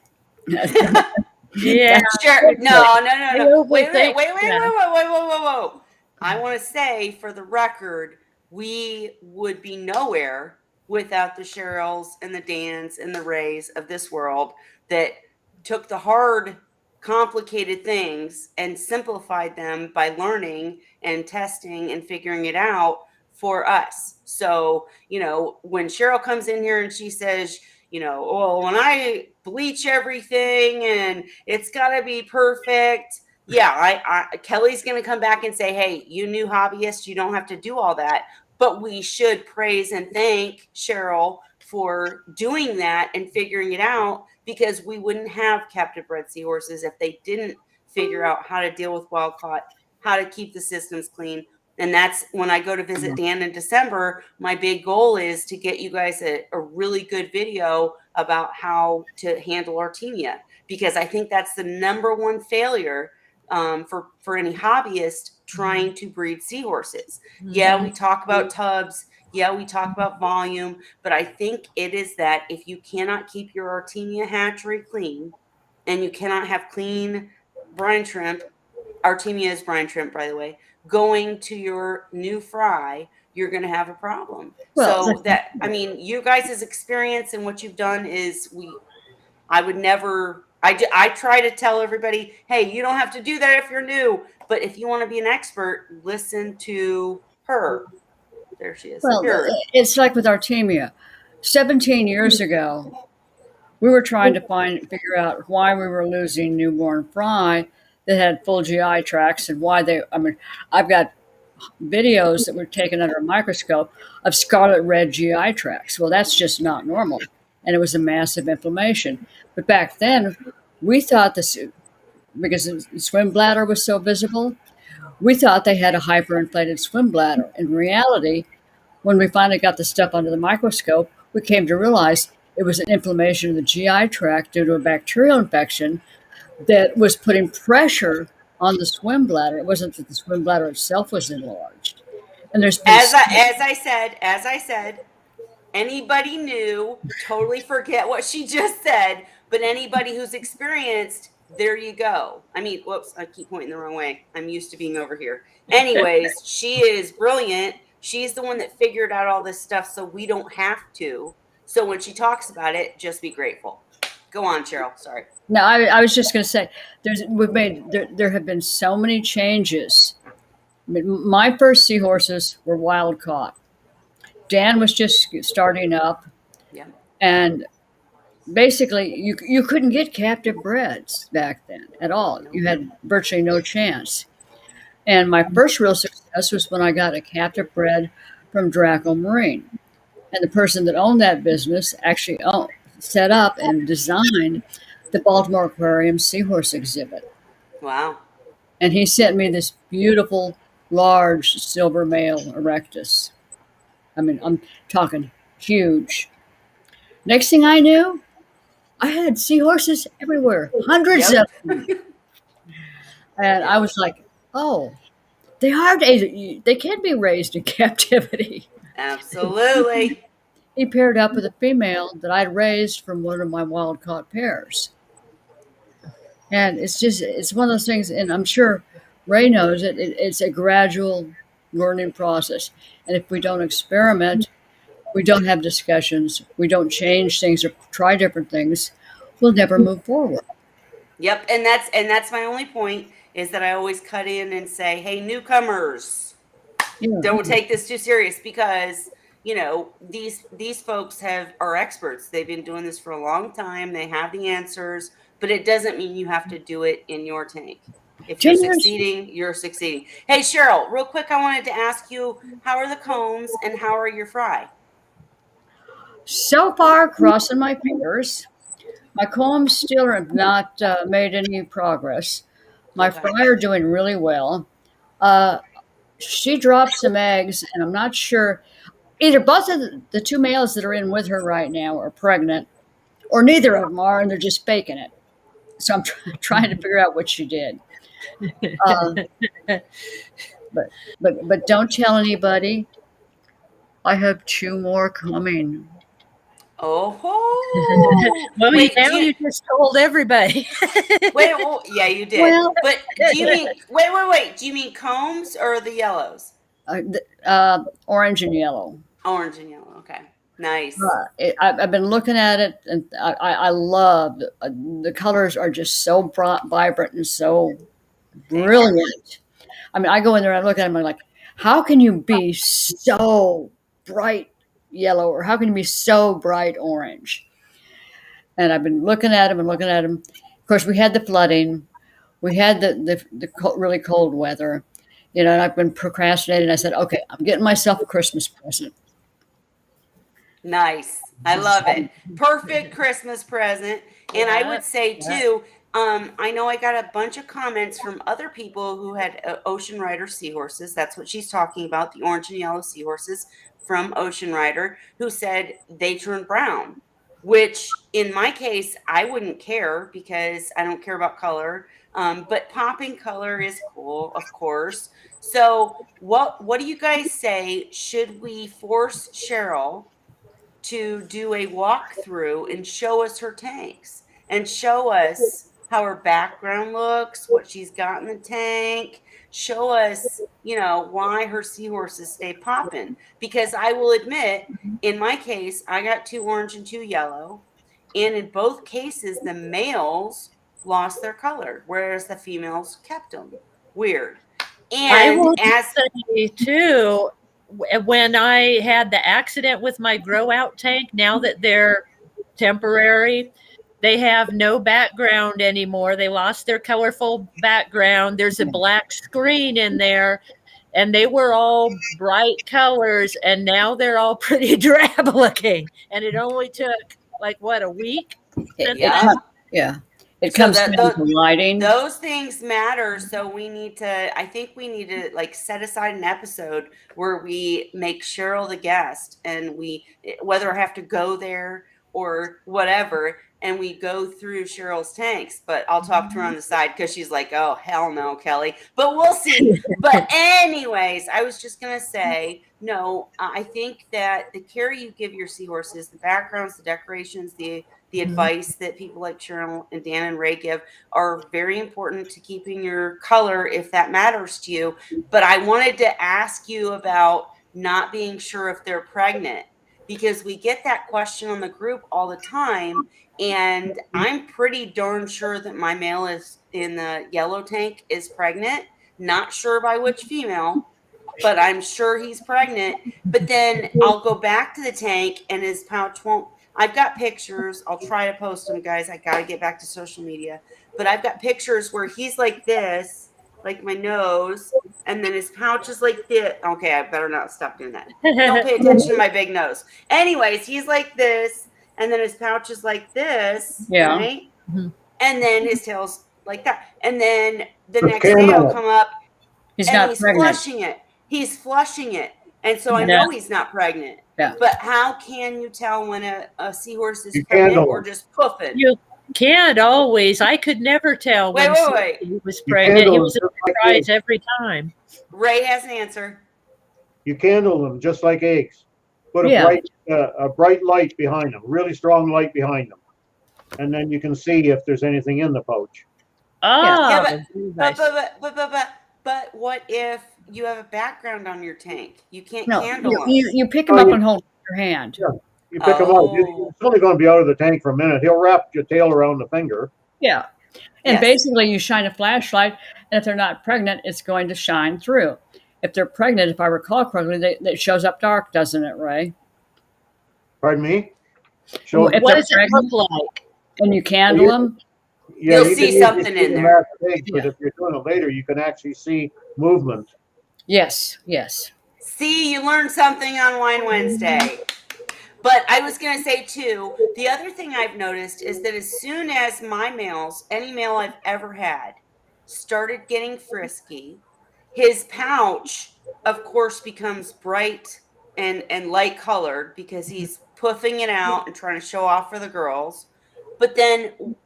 Yeah. Sure. No, no, no, no. You Wait, would wait, think wait, wait, wait, that. wait, wait, wait, wait, wait. I want to say for the record, we would be nowhere without the Cheryls and the Dans and the Rays of this world that took the hard, complicated things and simplified them by learning and testing and figuring it out for us. So, when Cheryl comes in here and she says, oh, when I bleach everything and it's got to be perfect. Yeah, Kelly's going to come back and say, hey, you new hobbyist, you don't have to do all that. But we should praise and thank Cheryl for doing that and figuring it out, because we wouldn't have captive bred seahorses if they didn't figure out how to deal with wild caught, how to keep the systems clean. And that's when I go to visit Dan in December. My big goal is to get you guys a really good video about how to handle Artemia, because I think that's the number one failure for any hobbyist trying to breed seahorses. Yeah, we talk about tubs. Yeah, we talk about volume, but I think it is that if you cannot keep your Artemia hatchery clean, and you cannot have clean brine shrimp, Artemia is brine shrimp, by the way, going to your new fry, you're going to have a problem. Well, So you guys' experience and what you've done is I would never, I try to tell everybody, hey, you don't have to do that if you're new, but if you want to be an expert, listen to her. There she is. well, Here. it's like with Artemia. 17 years ago, we were trying to figure out why we were losing newborn fry that had full GI tracts, and why I've got videos that were taken under a microscope of scarlet red GI tracts. Well, that's just not normal. And it was a massive inflammation. But back then, we thought this, because the swim bladder was so visible, we thought they had a hyperinflated swim bladder. In reality, when we finally got the stuff under the microscope, we came to realize it was an inflammation of the GI tract due to a bacterial infection that was putting pressure on the swim bladder. It wasn't that the swim bladder itself was enlarged. And there's been As I said, anybody new, totally forget what she just said, but anybody who's experienced, there you go. I mean, whoops, I keep pointing the wrong way. I'm used to being over here. Anyways, she is brilliant. She's the one that figured out all this stuff so we don't have to. So when she talks about it, just be grateful. Go on, Cheryl. Sorry. No, I was just going to say, there have been so many changes. I mean, my first seahorses were wild caught. Dan was just starting up, Yeah. and basically you couldn't get captive breds back then at all. You had virtually no chance. And my first real success was when I got a captive bred from Draco Marine. And the person that owned that business actually set up and designed the Baltimore Aquarium seahorse exhibit. Wow. And he sent me this beautiful, large silver male erectus. I mean, I'm talking huge. Next thing I knew, I had seahorses everywhere, hundreds Yep. of them. And I was like, oh, they can be raised in captivity. Absolutely. He paired up with a female that I'd raised from one of my wild caught pairs. And it's one of those things, and I'm sure Ray knows it. It's a gradual learning process. And if we don't experiment, we don't have discussions, we don't change things or try different things, we'll never move forward. Yep. And that's my only point, is that I always cut in and say, hey, newcomers, don't take this too serious, because these folks are experts. They've been doing this for a long time. They have the answers, but it doesn't mean you have to do it in your tank. If you're succeeding, you're succeeding. Hey, Cheryl, real quick, I wanted to ask you, how are the combs and how are your fry? So far, crossing my fingers. My combs still have not made any progress. My fry are doing really well. She dropped some eggs, and I'm not sure. Either both of the two males that are in with her right now are pregnant, or neither of them are, and they're just faking it. So I'm trying to figure out what she did. But don't tell anybody. I have 2 more coming. Oh, Well, wait, now you just told everybody. wait, oh, yeah, you did. Well, but do you mean, wait, do you mean combs or the yellows? orange and yellow. Orange and yellow. Okay. Nice. I've been looking at it, and I love the colors are just so vibrant and so They are. brilliant. I mean, I go in there and I look at them and I'm like, how can you be so bright yellow, or how can you be so bright orange? And I've been looking at them and looking at them. Of course, we had the flooding, we had the really cold weather, and I've been procrastinating. I said, okay, I'm getting myself a Christmas present. Nice. I love it. Perfect Christmas present. And I would say too, I know I got a bunch of comments from other people who had Ocean Rider seahorses. That's what she's talking about, the orange and yellow seahorses from Ocean Rider, who said they turn brown, which in my case, I wouldn't care because I don't care about color. But popping color is cool, of course. So what do you guys say? Should we force Cheryl to do a walkthrough and show us her tanks and show us how her background looks, what she's got in the tank, show us, why her seahorses stay popping? Because I will admit, in my case, I got 2 orange and 2 yellow. And in both cases, the males lost their color, whereas the females kept them. Weird. I And will as say too, when I had the accident with my grow out tank, now that they're temporary, they have no background anymore. They lost their colorful background. There's a black screen in there, and they were all bright colors, and now they're all pretty drab looking. And it only took a week? Yeah. It So comes down to lighting. those things matter. So I think we need to set aside an episode where we make Cheryl the guest, and whether I have to go there or whatever, and we go through Cheryl's tanks. But I'll talk to her on the side because she's like, oh, hell no, Kelly. But we'll see. But anyways, I was just going to say, no, I think that the care you give your seahorses, the backgrounds, the decorations, the advice that people like Cheryl and Dan and Ray give are very important to keeping your color if that matters to you. But I wanted to ask you about not being sure if they're pregnant, because we get that question on the group all the time. And I'm pretty darn sure that my male is in the yellow tank is pregnant. Not sure by which female, but I'm sure he's pregnant. But then I'll go back to the tank and his pouch won't. I've got pictures. I'll try to post them, guys. I got to get back to social media. But I've got pictures where he's like this, like my nose, and then his pouch is like this. Okay, I better not stop doing that. Don't pay attention to my big nose. Anyways, he's like this, and then his pouch is like this, right? Mm-hmm. And then his tail's like that. And then the next day I'll come up he's flushing it. He's flushing it. And so I know he's not pregnant. Yeah. But how can you tell when a seahorse is pregnant or just puffing? You can't always. I could never tell when he was pregnant. He was a surprise every time. Ray has an answer. You candle them just like eggs. Put a bright light behind them, really strong light behind them. And then you can see if there's anything in the pouch. But what if you have a background on your tank? You can't candle them. You pick them up and hold your hand. Yeah, you pick them up. It's only going to be out of the tank for a minute. He'll wrap your tail around the finger. Yeah. And basically you shine a flashlight, and if they're not pregnant, it's going to shine through. If they're pregnant, if I recall correctly, it shows up dark, doesn't it, Ray? Pardon me? What does it look like? And you candle them? Yeah, you'll see something in there. But if you're doing it later, you can actually see movement. Yes. See, you learned something on Wine Wednesday. But I was going to say, too, the other thing I've noticed is that as soon as my males, any male I've ever had, started getting frisky, his pouch, of course, becomes bright and light colored because he's puffing it out and trying to show off for the girls. But then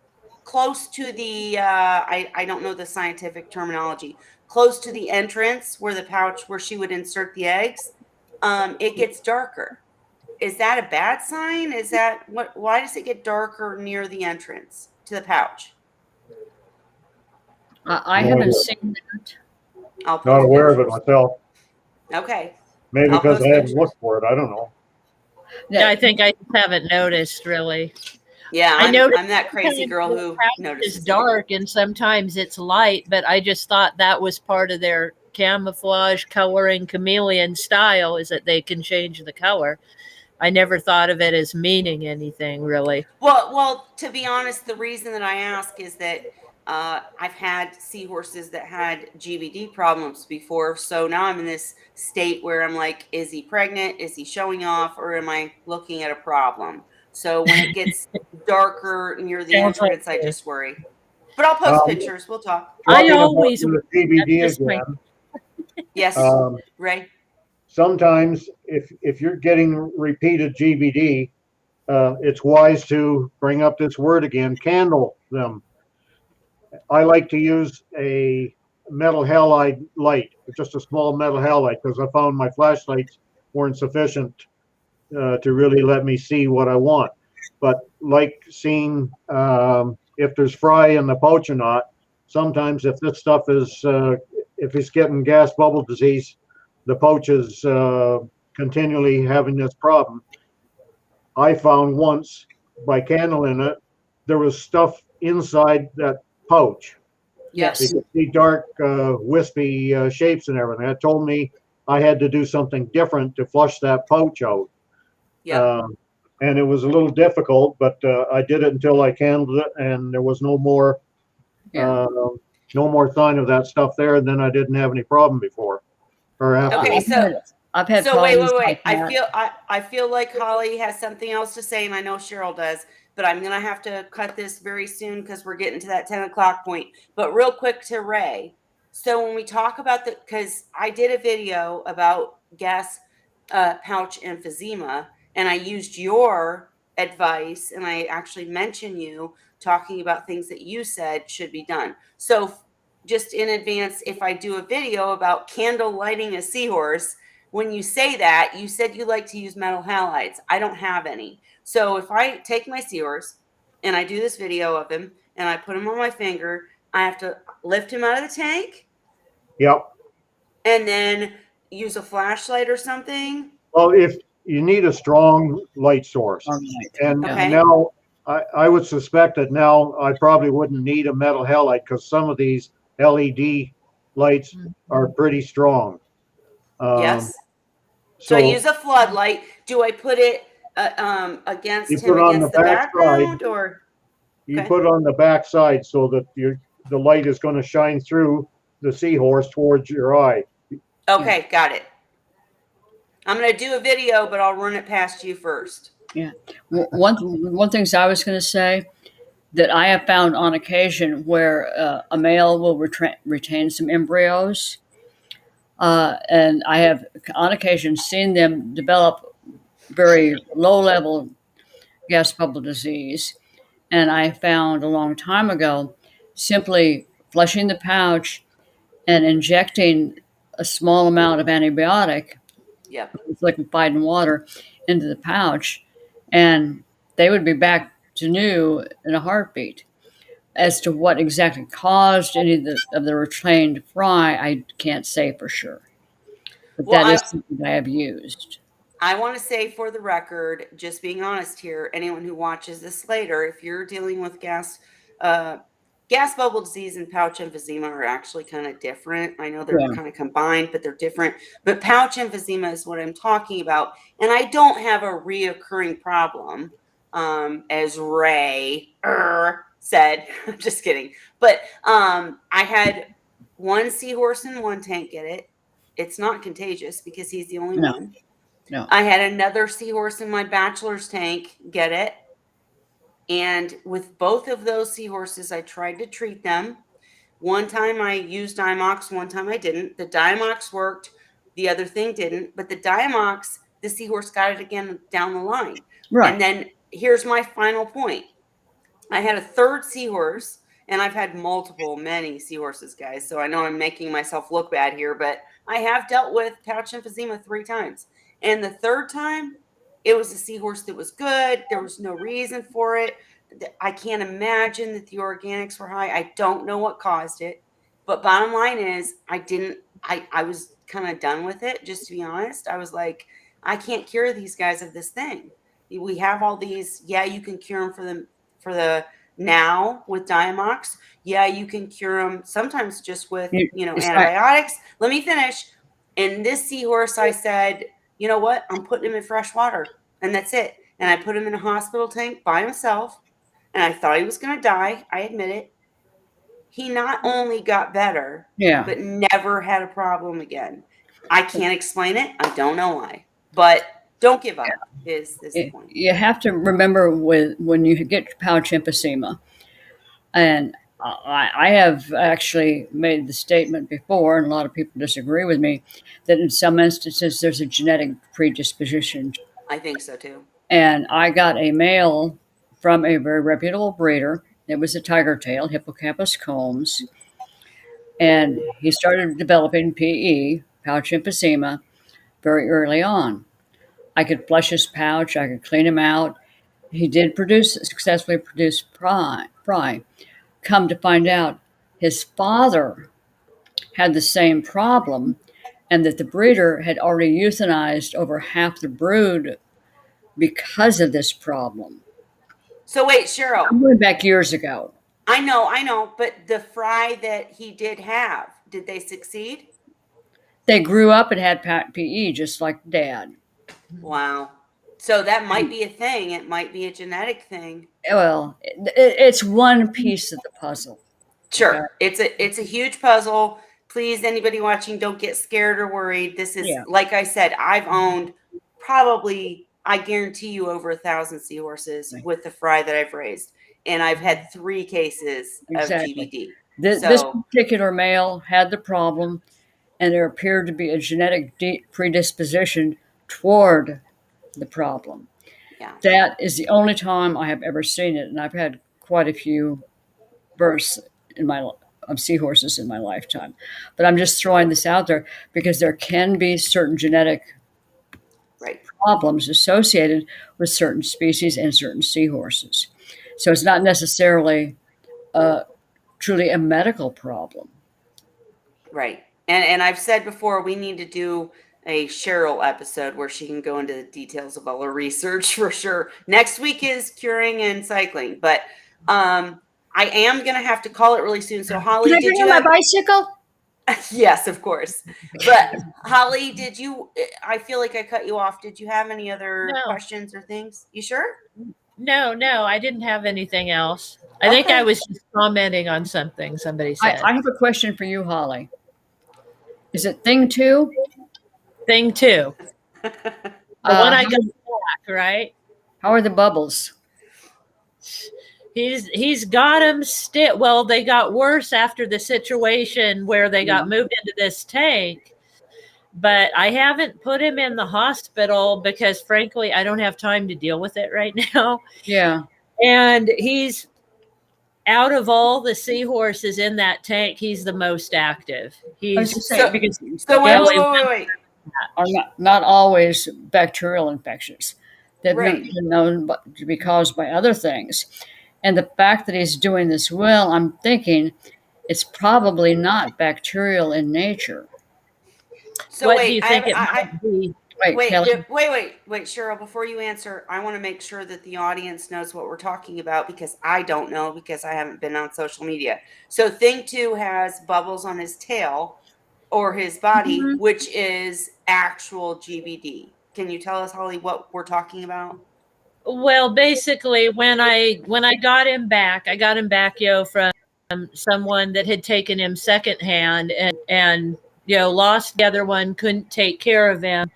close to the, I don't know the scientific terminology, close to the entrance where the pouch, where she would insert the eggs, it gets darker. is that a bad sign? Is that what? Why does it get darker near the entrance to the pouch? I No haven't idea. seen that. I'll Not post aware of it pictures. myself. Okay. Maybe I'll because post I hadn't pictures. looked for it. I don't know. Yeah, I think I just haven't noticed really. Yeah, I noticed I'm that crazy sometimes girl the who pouch is notices. dark and sometimes it's light, but I just thought that was part of their camouflage coloring chameleon style is that they can change the color. I never thought of it as meaning anything really. Well, to be honest, the reason that I ask is that I've had seahorses that had GBD problems before. So now I'm in this state where I'm like, is he pregnant? Is he showing off? Or am I looking at a problem? So when it gets darker near the Sounds like entrance, I you. just worry. But I'll post pictures. We'll talk. I Talking about always the that's CBD just my again, Yes, um, Ray. sometimes if you're getting repeated GBD, it's wise to bring up this word again, candle them. I like to use a metal halide light, just a small metal halide, because I found my flashlights weren't sufficient to really let me see what I want. But like seeing if there's fry in the pouch or not, sometimes if this stuff is, if it's getting gas bubble disease, the pouch is continually having this problem. I found once by candling it, there was stuff inside that pouch. Yep. You Yes. could see dark, wispy shapes and everything. That told me I had to do something different to flush that pouch out. Yep. And it was a little difficult, but I did it until I candled it, and there was Yeah. no more sign of that stuff there. And then I didn't have any problem before or Okay, afterwards. I've had so wait, problems wait, wait. like that. I feel like Holly has something else to say, and I know Cheryl does, but I'm gonna have to cut this very soon because we're getting to that 10 o'clock point. But real quick to Ray. So when we talk about because I did a video about gas pouch emphysema, and I used your advice, and I actually mentioned you talking about things that you said should be done. So just in advance, if I do a video about candle lighting a seahorse, when you say that, you said you like to use metal halides. I don't have any. So if I take my seahorse and I do this video of him and I put him on my finger, I have to lift him out of the tank Yep. and then use a flashlight or something. Well, if you need a strong light source, All right. and Yeah. Okay. now I would suspect that now I probably wouldn't need a metal halide because some of these LED lights are pretty strong. Yes. So I So use a floodlight. Do I put it you against him put on the against the back side, background or? you Okay. put on the back side so that the light is going to shine through the seahorse towards your eye. Okay, got it. I'm going to do a video, but I'll run it past you first. Yeah. One things I was going to say that I have found on occasion where a male will retain some embryos, and I have on occasion seen them develop very low level gas bubble disease. And I found a long time ago simply flushing the pouch and injecting a small amount of antibiotic, Yep. it's liquefied in water, into the pouch, and they would be back to new in a heartbeat. As to what exactly caused any of the retained fry, I can't say for sure. But Well, that is something I have used. I want to say for the record, just being honest here, anyone who watches this later, if you're dealing with gas bubble disease and pouch emphysema are actually kind of different. I know they're Yeah. kind of combined, but they're different. But pouch emphysema is what I'm talking about. And I don't have a reoccurring problem, as Ray said. Just kidding. But I had one seahorse in one tank get it. It's not contagious because he's the only No. one. No. I had another seahorse in my bachelor's tank get it. And with both of those seahorses, I tried to treat them. One time I used Diamox, one time I didn't. The Diamox worked, the other thing didn't. But the Diamox, the seahorse got it again down the line. Right. And then here's my final point. I had a third seahorse, and I've had many seahorses, guys. So I know I'm making myself look bad here, but I have dealt with pouch emphysema 3 times. And the third time, It was a seahorse that was good. There was no reason for it. I can't imagine that the organics were high. I don't know what caused it. But bottom line is, I was kind of done with it, just to be honest. I was like, I can't cure these guys of this thing. We have all these, yeah, you can cure them for the now with Diamox. Yeah, you can cure them sometimes just with, It's not, antibiotics. Let me finish. And this seahorse, I said, you know what? I'm putting him in fresh water, and that's it. And I put him in a hospital tank by himself, and I thought he was going to die. I admit it. He not only got better, yeah. but never had a problem again. I can't explain it. I don't know why, but don't give up is the point. You have to remember when you get pouch emphysema, and I have actually made the statement before, and a lot of people disagree with me, that in some instances there's a genetic predisposition. I think so too. And I got a male from a very reputable breeder. It was a tiger tail, Hippocampus combs, and he started developing PE, pouch emphysema, very early on. I could flush his pouch, I could clean him out. He did successfully produce fry. Come to find out, his father had the same problem, and that the breeder had already euthanized over half the brood because of this problem. So wait, Cheryl. I'm going back years ago. I know, but the fry that he did have, did they succeed? They grew up and had PE just like Dad. Wow. So that might be a thing. It might be a genetic thing. Well, it's one piece of the puzzle. Sure. Okay. It's a huge puzzle. Please, anybody watching, don't get scared or worried. This is, like I said, I've owned probably, I guarantee you, over 1,000 seahorses with the fry that I've raised. And I've had 3 cases of GBD. This particular male had the problem, and there appeared to be a genetic predisposition toward the problem. Yeah. That is the only time I have ever seen it, and I've had quite a few births of seahorses in my lifetime. But I'm just throwing this out there because there can be certain genetic problems associated with certain species and certain seahorses. So it's not necessarily truly a medical problem. Right. And I've said before, we need to do a Cheryl episode where she can go into the details of all her research for sure. Next week is curing and cycling, but I am going to have to call it really soon. So Holly, did you have my bicycle? Yes, of course. But Holly, did you, I feel like I cut you off. Did you have any other questions or things? You sure? No, I didn't have anything else. I think I was just commenting on something somebody said. I have a question for you, Holly. Is it thing 2? Thing 2. The one I got back, right? How are the bubbles? He's got them still. Well, they got worse after the situation where they got moved into this tank. But I haven't put him in the hospital because, frankly, I don't have time to deal with it right now. Yeah. And he's, out of all the seahorses in that tank, he's the most active. He's wait. Are not always bacterial infections. They've been known to be caused by other things. And the fact that he's doing this well, I'm thinking it's probably not bacterial in nature. So what do you think it might be? Wait, Cheryl, before you answer, I want to make sure that the audience knows what we're talking about because I don't know because I haven't been on social media. So thing 2 has bubbles on his tail or his body, which is actual GBD. Can you tell us, Holly, what we're talking about? Well, basically, when I got him back, from someone that had taken him secondhand and lost the other one, couldn't take care of him.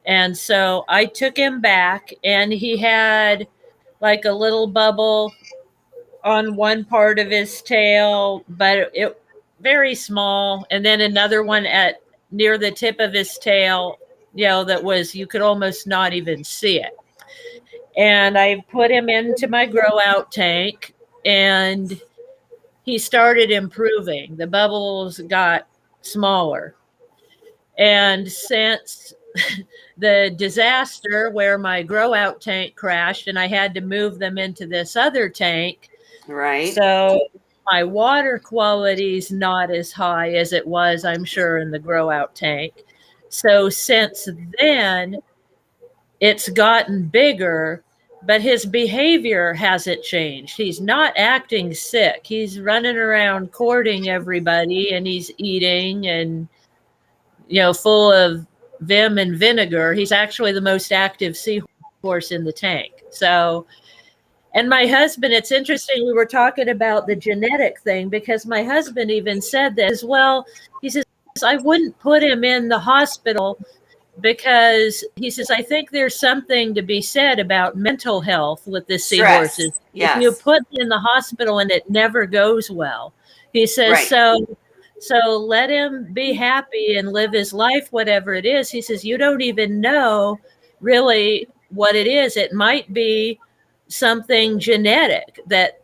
And so I took him back, and he had like a little bubble on one part of his tail, but it very small, and then another one near the tip of his tail, that was, you could almost not even see it. And I put him into my grow out tank, and he started improving. The bubbles got smaller. And since the disaster where my grow out tank crashed and I had to move them into this other tank. Right. So my water quality is not as high as it was, I'm sure, in the grow out tank. So since then, it's gotten bigger, but his behavior hasn't changed. He's not acting sick. He's running around courting everybody, and he's eating and, full of vim and vinegar. He's actually the most active seahorse in the tank. So, and my husband, it's interesting, we were talking about the genetic thing because my husband even said this. Well, he says, I wouldn't put him in the hospital because he says, I think there's something to be said about mental health with the Stress. seahorses. Yes. If you put them in the hospital and it never goes well, he says, Right. so let him be happy and live his life, whatever it is. He says, you don't even know really what it is. It might be something genetic that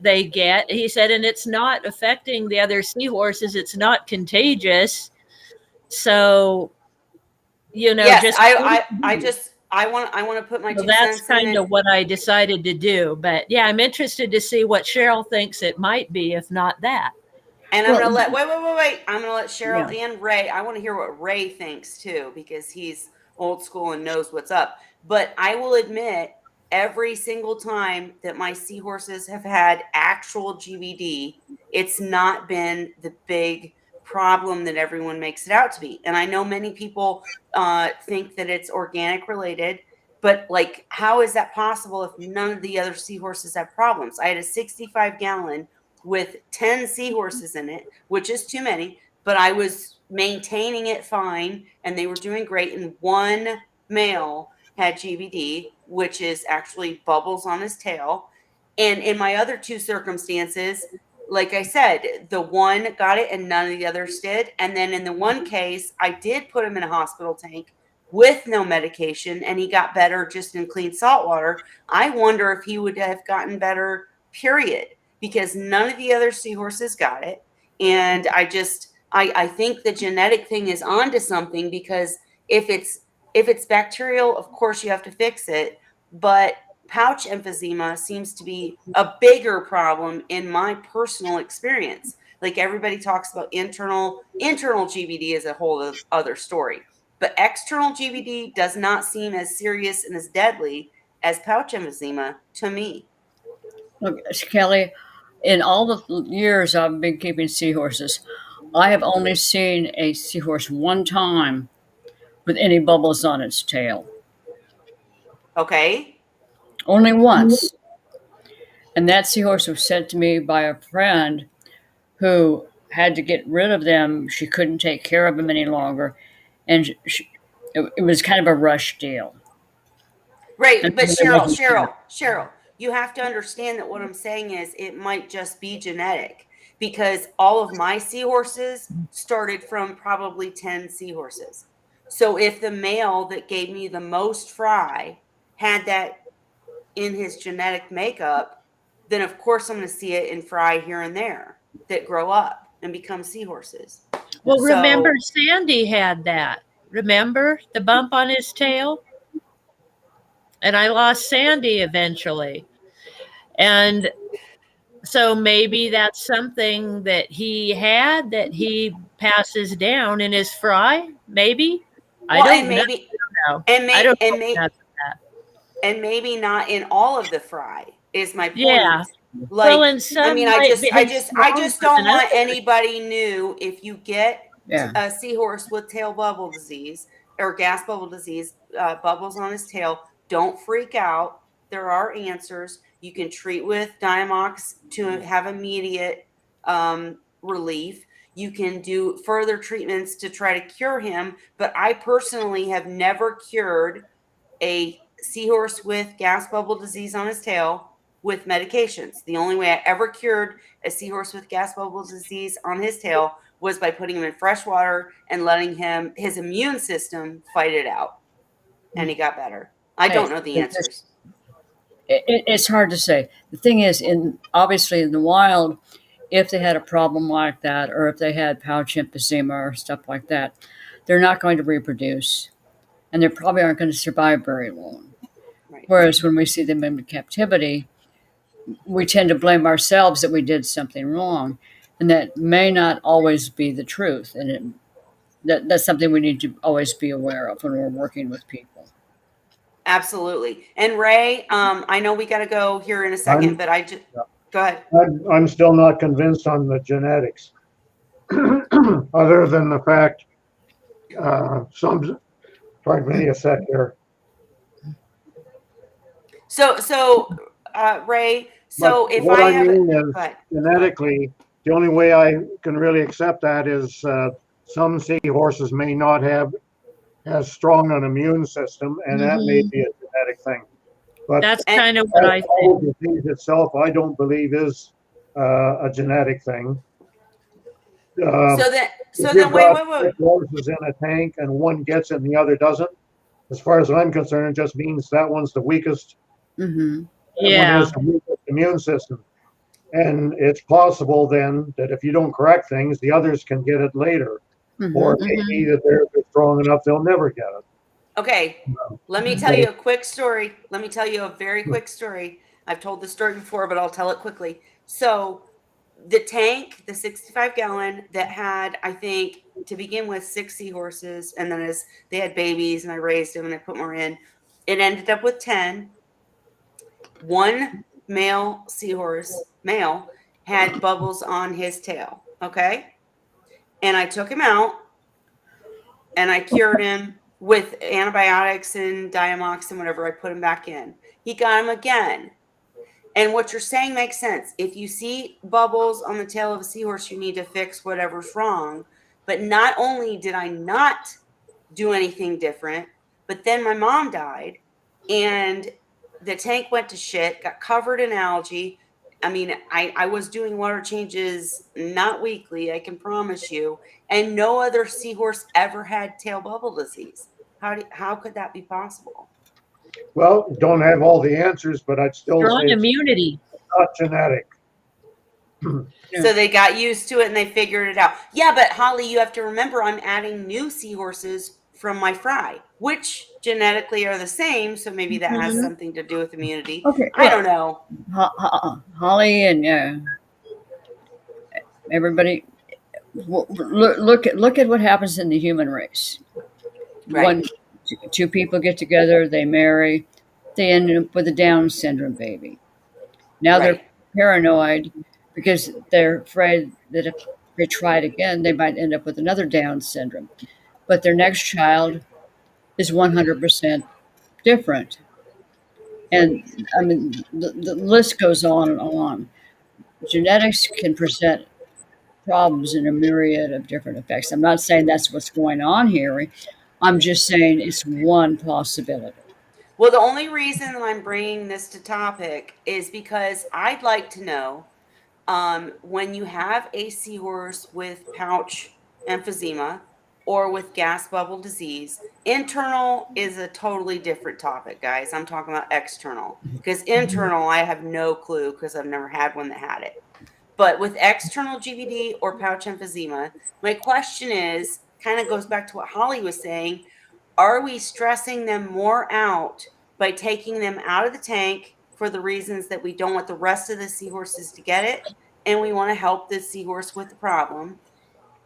they get. He said, and it's not affecting the other seahorses. It's not contagious. So, Yes, just I want to put my so 2 that's cents in. kind of what I decided to do. But yeah, I'm interested to see what Cheryl thinks it might be, if not that. And I'm gonna let wait. I'm gonna let Cheryl Yeah. and Ray. I want to hear what Ray thinks too, because he's old school and knows what's up. But I will admit, every single time that my seahorses have had actual GBD, it's not been the big problem that everyone makes it out to be. And I know many people think that it's organic related, but like, how is that possible if none of the other seahorses have problems? I had a 65-gallon with 10 seahorses in it, which is too many, but I was maintaining it fine and they were doing great. And one male had GBD, which is actually bubbles on his tail. And in my other 2 circumstances, like I said, the one got it and none of the others did. And then in the one case, I did put him in a hospital tank with no medication and he got better just in clean salt water. I wonder if he would have gotten better, period, because none of the other seahorses got it. And I think the genetic thing is onto something, because if it's bacterial, of course you have to fix it. But pouch emphysema seems to be a bigger problem in my personal experience. Like, everybody talks about internal GBD is a whole other story. But external GBD does not seem as serious and as deadly as pouch emphysema to me. Look, Kelly, in all the years I've been keeping seahorses, I have only seen a seahorse one time with any bubbles on its tail. Okay? Only once. And that seahorse was sent to me by a friend who had to get rid of them. She couldn't take care of them any longer. And it was kind of a rush deal. Right, And but it wasn't fair. Cheryl, you have to understand that what I'm saying is it might just be genetic, because all of my seahorses started from probably 10 seahorses. So if the male that gave me the most fry had that in his genetic makeup, then of course I'm going to see it in fry here and there that grow up and become seahorses. Well, So- remember Sandy had that. Remember the bump on his tail? And I lost Sandy eventually. And so maybe that's something that he had that he passes down in his fry. Maybe. I don't know. And maybe not in all of the fry is my point. Yeah. Like, Well, in some I just don't want anybody new. If you get a seahorse with tail bubble disease or gas bubble disease, bubbles on his tail, don't freak out. There are answers. You can treat with Diamox to have immediate relief. You can do further treatments to try to cure him. But I personally have never cured a seahorse with gas bubble disease on his tail with medications. The only way I ever cured a seahorse with gas bubble disease on his tail was by putting him in fresh water and letting his immune system fight it out. And he got better. I don't know the answers. It's hard to say. The thing is, obviously in the wild, if they had a problem like that, or if they had pouch emphysema or stuff like that, they're not going to reproduce, and they probably aren't going to survive very long. Right. Whereas when we see them in captivity, we tend to blame ourselves that we did something wrong, and that may not always be the truth. And that's something we need to always be aware of when we're working with people. Absolutely. And Ray, I know we got to go here in a second, but I just go ahead. I'm still not convinced on the genetics, other than the fact pardon me a sec here. So Ray, so But if what I I have mean is go ahead. genetically, the only way I can really accept that is some seahorses may not have as strong an immune system, and that may be a genetic thing. But That's And- kind of what I think. the disease itself, I don't believe is a genetic thing. So then If you've wait. got 6 horses in a tank and one gets it and the other doesn't, as far as I'm concerned, it just means that one's the weakest. Mm-hmm. That one has the weakest immune system. And it's possible then that if you don't correct things, the others can get it later. Mm-hmm. Or maybe that they're strong enough, they'll never get it. Okay, let me tell you a quick story. Let me tell you a very quick story. I've told this story before, but I'll tell it quickly. So the tank, the 65-gallon that had, I think, to begin with, 6 seahorses, and then as they had babies and I raised them and I put more in, it ended up with 10. One male seahorse, had bubbles on his tail, okay? And I took him out and I cured him with antibiotics and Diamox and whatever. I put him back in. He got him again. And what you're saying makes sense. If you see bubbles on the tail of a seahorse, you need to fix whatever's wrong. But not only did I not do anything different, but then my mom died and the tank went to shit, got covered in algae. I mean, I was doing water changes not weekly, I can promise you. And no other seahorse ever had tail bubble disease. How could that be possible? Well, don't have all the answers, but I'd still Strong say it's immunity. not genetic. So they got used to it and they figured it out. Yeah, but Holly, you have to remember I'm adding new seahorses from my fry, which genetically are the same. So maybe that has something to do with immunity. Okay, I don't know. Holly and everybody, look at what happens in the human race. Right. When two people get together, they marry, they end up with a Down syndrome baby. Now they're paranoid because they're afraid that if they try it again, they might end up with another Down syndrome. But their next child is 100% different. And I mean, the list goes on and on. Genetics can present problems in a myriad of different effects. I'm not saying that's what's going on here. I'm just saying it's one possibility. Well, the only reason that I'm bringing this to topic is because I'd like to know when you have a seahorse with pouch emphysema or with gas bubble disease, internal is a totally different topic, guys. I'm talking about external because internal, I have no clue because I've never had one that had it. But with external GBD or pouch emphysema, my question is kind of goes back to what Holly was saying. Are we stressing them more out by taking them out of the tank for the reasons that we don't want the rest of the seahorses to get it and we want to help this seahorse with the problem?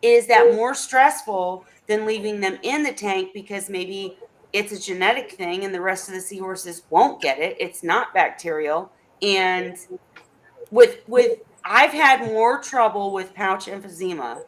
Is that more stressful than leaving them in the tank because maybe it's a genetic thing and the rest of the seahorses won't get it? It's not bacterial. And with I've had more trouble with pouch emphysema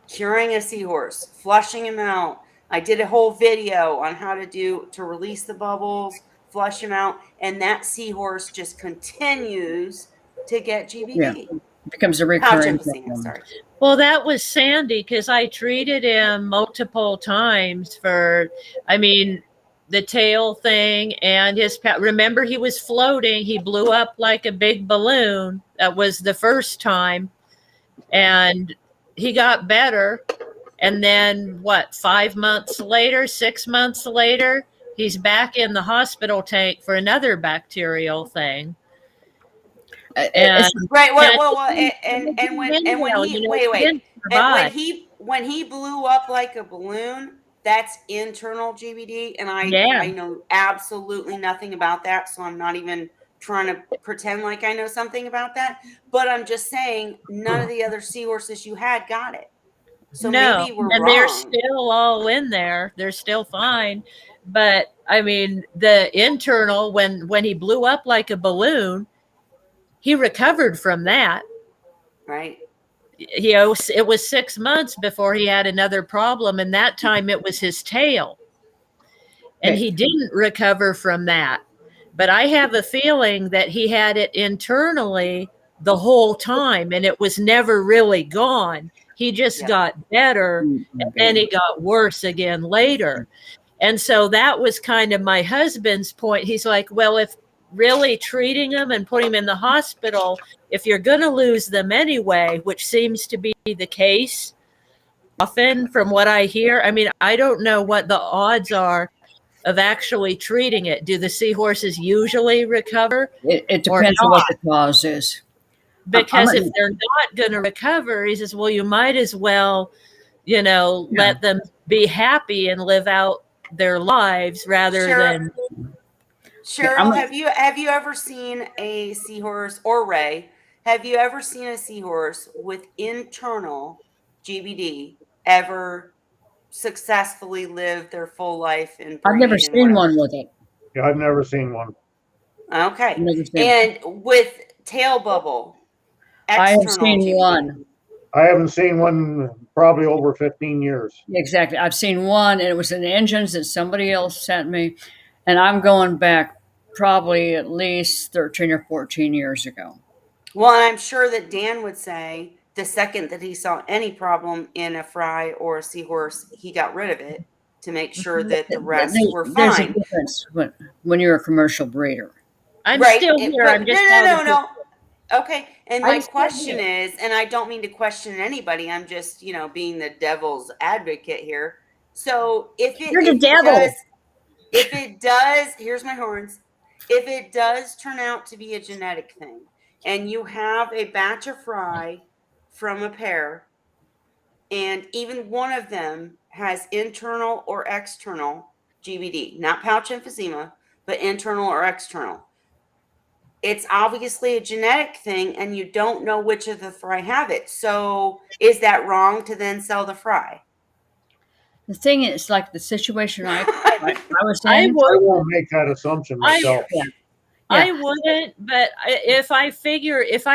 curing a seahorse, flushing him out. I did a whole video on how to release the bubbles, flush him out, and that seahorse just continues to get GBD. Yeah, it becomes a Pouch recurring emphysema, problem. sorry. Well, that was Sandy because I treated him multiple times for, I mean, the tail thing and his, remember he was floating. He blew up like a big balloon. That was the first time. And he got better. And then what, 5 months later, 6 months later, he's back in the hospital tank for another bacterial thing. And Right. Well, and when he you know, wait, he didn't survive. when he blew up like a balloon, that's internal GBD, and Yeah. I know absolutely nothing about that, so I'm not even trying to pretend like I know something about that. But I'm just saying, none of the other seahorses you had got it. So No, maybe we're and they're wrong. still all in there. They're still fine. But I mean, the internal, when he blew up like a balloon, he recovered from that. Right. It was 6 months before he had another problem, and that time it was his tail. And Okay. he didn't recover from that. But I have a feeling that he had it internally the whole time, and it was never really gone. He just Yep. got better, and then it got worse again later. And so that was kind of my husband's point. He's like, well, if really treating them and putting them in the hospital, if you're going to lose them anyway, which seems to be the case often from what I hear. I mean, I don't know what the odds are of actually treating it. Do the seahorses usually recover It or depends on not? what the cause is. Because if they're not going to recover, he says, well, you might as well, let them be happy and live out their lives rather than. Cheryl, have you ever seen a seahorse, or Ray? Have you ever seen a seahorse with internal GBD ever successfully live their full life and I've never breed and seen one whatever? with it. Yeah, I've never seen one. Okay. Never seen And with tail bubble, I have external seen GBD. one. I haven't seen one probably over 15 years. Exactly. I've seen one, and it was in engines that somebody else sent me. And I'm going back probably at least 13 or 14 years ago. Well, I'm sure that Dan would say the second that he saw any problem in a fry or a seahorse, he got rid of it to make sure that the rest were There's a fine. difference when you're a commercial breeder. I'm Right. still here. But I'm just no. Okay. And my I'm still question here. is, and I don't mean to question anybody, I'm just, being the devil's advocate here. So You're the devil. if it does, here's my horns. If it does turn out to be a genetic thing, and you have a batch of fry from a pair, and even one of them has internal or external GBD, not pouch emphysema, but internal or external. It's obviously a genetic thing, and you don't know which of the fry have it. So, is that wrong to then sell the fry? The thing is, like the situation I was I in. I would. won't make that assumption myself. I wouldn't, but if I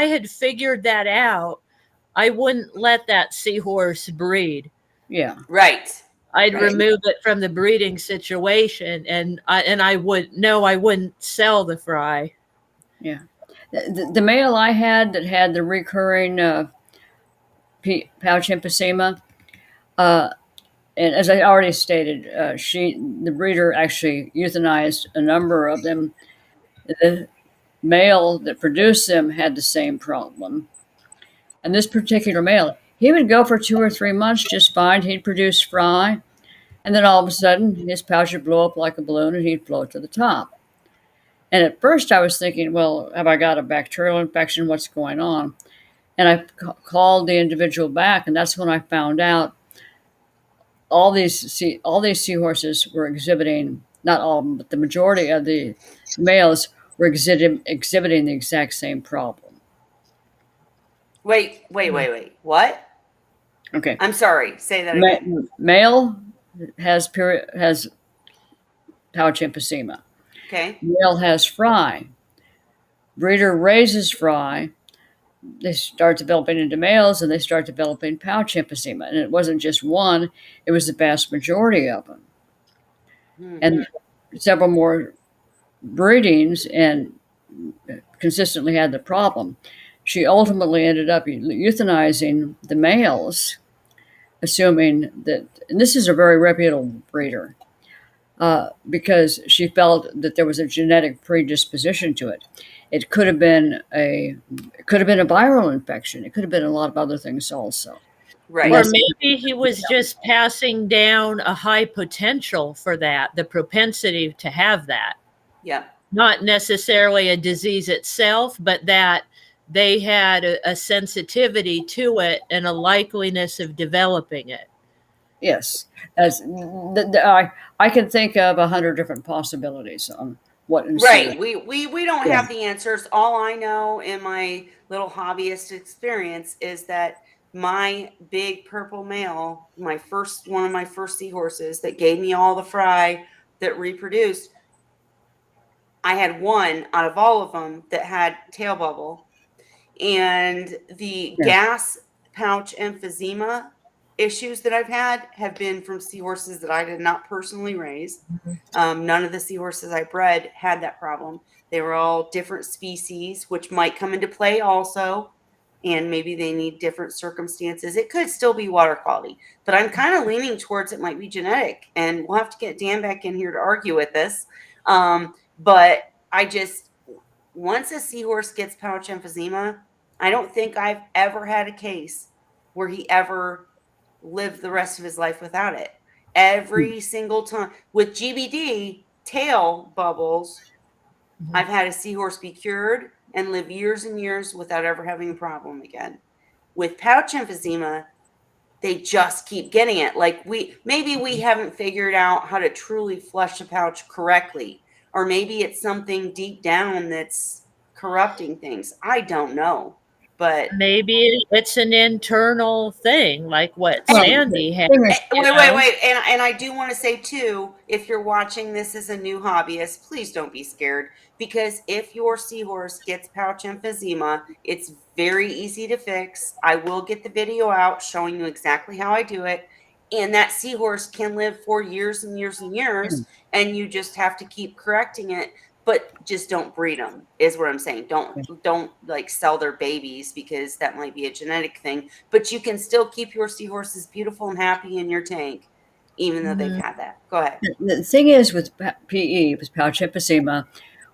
had figured that out, I wouldn't let that seahorse breed. Yeah. Right. I'd Right. remove it from the breeding situation, and I wouldn't sell the fry. Yeah. The male I had that had the recurring pouch emphysema, and as I already stated, the breeder actually euthanized a number of them. The male that produced them had the same problem. And this particular male, he would go for 2 or 3 months just fine. He'd produce fry, and then all of a sudden, his pouch would blow up like a balloon, and he'd float to the top. And at first, I was thinking, well, have I got a bacterial infection? What's going on? And I called the individual back, and that's when I found out all these seahorses were exhibiting, not all of them, but the majority of the males were exhibiting the exact same problem. Wait. What? Okay. I'm sorry. Say that again. Male has pouch emphysema. Okay. Male has fry. Breeder raises fry. They start developing into males, and they start developing pouch emphysema. And it wasn't just one; it was the vast majority of them. And several more breedings, and consistently had the problem. She ultimately ended up euthanizing the males, assuming that, and this is a very reputable breeder, because she felt that there was a genetic predisposition to it. It could have been a viral infection. It could have been a lot of other things also. Right. Or maybe he was just passing down a high potential for that, the propensity to have that. Yeah. Not necessarily a disease itself, but that they had a sensitivity to it and a likeliness of developing it. Yes, I can think of 100 different possibilities on what ensued. Right. We don't Yeah. have the answers. All I know in my little hobbyist experience is that my big purple male, one of my first seahorses that gave me all the fry that reproduced, I had one out of all of them that had tail bubble, and the Yeah. gas pouch emphysema issues that I've had have been from seahorses that I did not personally raise. None of the seahorses I bred had that problem. They were all different species, which might come into play also. And maybe they need different circumstances. It could still be water quality, but I'm kind of leaning towards it might be genetic. And we'll have to get Dan back in here to argue with this. But I just, once a seahorse gets pouch emphysema, I don't think I've ever had a case where he ever lived the rest of his life without it. Every single time with GBD tail bubbles, I've had a seahorse be cured and live years and years without ever having a problem again. With pouch emphysema, they just keep getting it. Like maybe we haven't figured out how to truly flush a pouch correctly, or maybe it's something deep down that's corrupting things. I don't know, but Maybe it's an internal thing, like what Well, Sandy had. thing is, wait. And I do want to say too, if you're watching this as a new hobbyist, please don't be scared, because if your seahorse gets pouch emphysema, it's very easy to fix. I will get the video out showing you exactly how I do it. And that seahorse can live for years and years and years, and you just have to keep correcting it. But just don't breed them, is what I'm saying. Don't like sell their babies, because that might be a genetic thing. But you can still keep your seahorses beautiful and happy in your tank, even though they've had that. Go ahead. the thing is with PE, with pouch emphysema,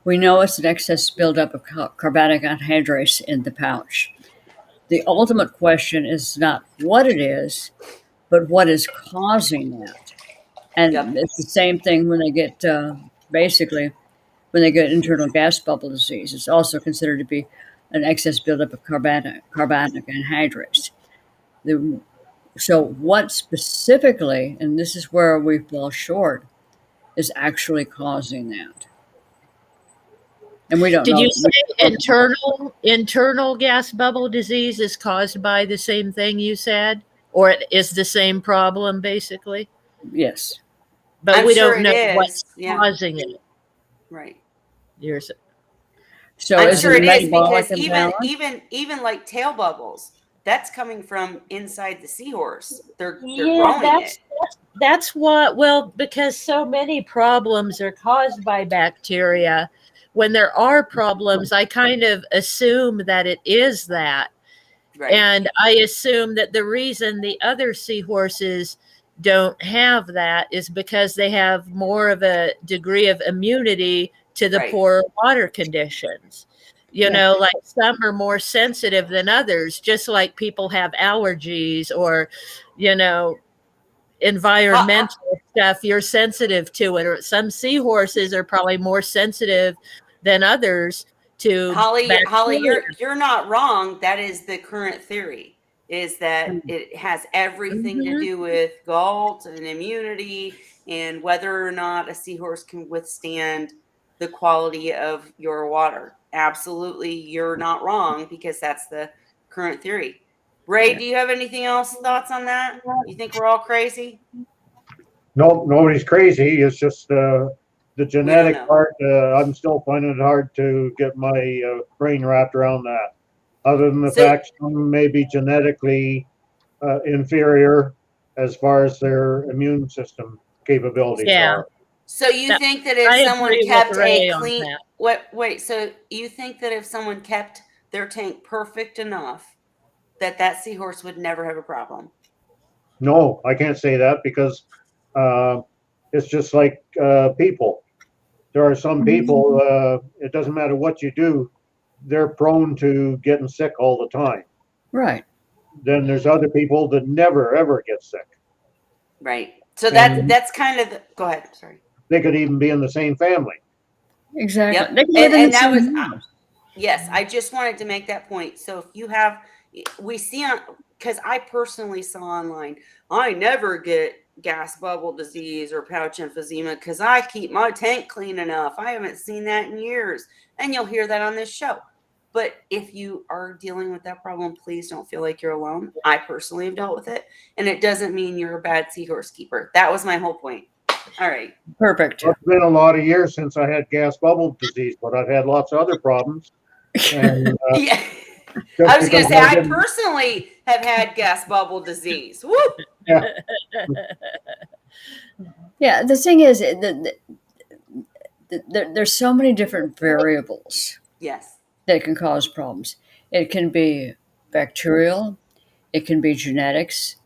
we know it's an excess buildup of carbonic anhydrase in the pouch. The ultimate question is not what it is, but what is causing that. And Yep. it's the same thing when they get basically when they get internal gas bubble disease. It's also considered to be an excess buildup of carbonic anhydrase. So what specifically, and this is where we fall short, is actually causing that? And we don't Did know. you say internal gas bubble disease is caused by the same thing you said, or it is the same problem basically? Yes. But I'm we sure don't it know is. what's Yeah. causing it. Right. So I'm is sure it it a is, metabolic because imbalance? even like tail bubbles, that's coming from inside the seahorse. They're Yeah, growing it. that's what. Well, because so many problems are caused by bacteria. When there are problems, I kind of assume that it is that. Right. And I assume that the reason the other seahorses don't have that is because they have more of a degree of immunity to the Right. poor water conditions. You Yeah. know, like some are more sensitive than others, just like people have allergies or, you know, environmental stuff, you're sensitive to it. Or some seahorses are probably more sensitive than others to Holly, bacteria. you're not wrong. That is the current theory, is that it has everything to Mhm. do with galt and immunity and whether or not a seahorse can withstand the quality of your water. Absolutely, you're not wrong, because that's the current theory. Ray, Yeah. do you have anything else thoughts on that? You think we're all crazy? No, nobody's crazy. It's just the We don't genetic know. part. I'm still finding it hard to get my brain wrapped around that. Other than the So fact some may be genetically inferior as far as their immune system capabilities Yeah, are. So you that, think that if I someone agree with kept a Ray on clean that. wait, so you think that if someone kept their tank perfect enough that that seahorse would never have a problem? No, I can't say that because uh, it's just like people. There are some people, it doesn't matter what you do, they're prone to getting sick all the time. Right. Then there's other people that never ever get sick. Right. So And that's kind of go ahead. Sorry. they could even be in the same family. Exactly. Yep. They can live in the And that was same house. yes, I just wanted to make that point. So if you have we see on because I personally saw online, I never get gas bubble disease or pouch emphysema because I keep my tank clean enough. I haven't seen that in years. And you'll hear that on this show. But if you are dealing with that problem, please don't feel like you're alone. I personally have dealt with it. And it doesn't mean you're a bad seahorse keeper. That was my whole point. All right. Perfect. It's been a lot of years since I had gas bubble disease, but I've had lots of other problems. And Yeah. just I was going because to say, I didn't- personally have had gas bubble disease. Woo! yeah, Yeah, the thing is, there's so many different variables Yes. that can cause problems. It can be bacterial, it can be genetics,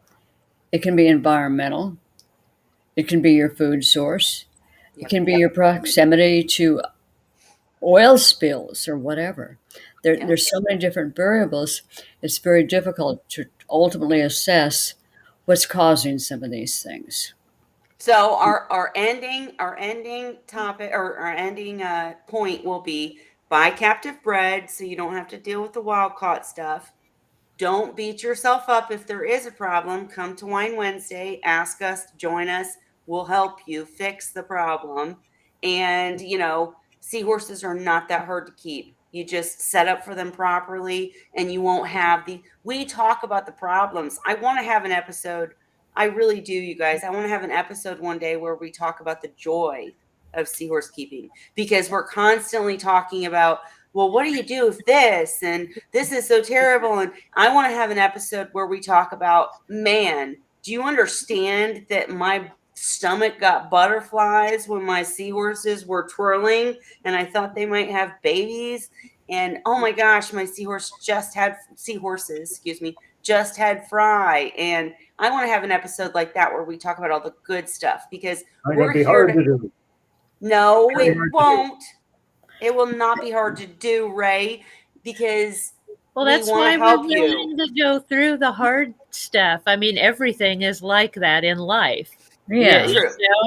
it can be environmental, it can be your food source, it Yep. can be your proximity to oil spills or whatever. Yeah. There's so many different variables. It's very difficult to ultimately assess what's causing some of these things. So our ending topic, or our ending point will be buy captive bred so you don't have to deal with the wild caught stuff. Don't beat yourself up if there is a problem. Come to Wine Wednesday, ask us, join us. We'll help you fix the problem. And, seahorses are not that hard to keep. You just set up for them properly and you won't have we talk about the problems. I want to have an episode. I really do, you guys. I want to have an episode one day where we talk about the joy of seahorse keeping, because we're constantly talking about, well, what do you do with this? And this is so terrible. And I want to have an episode where we talk about, man, do you understand that my stomach got butterflies when my seahorses were twirling and I thought they might have babies? And oh my gosh, my seahorses, just had fry. And I want to have an episode like that where we talk about all the good stuff, because it's we're gonna be here hard to to do. no, Very it hard to do. won't. It will not be hard to do, Ray, because Well, we that's want why to we're help you. willing to go through the hard stuff. I mean, everything is like that in life. Yeah.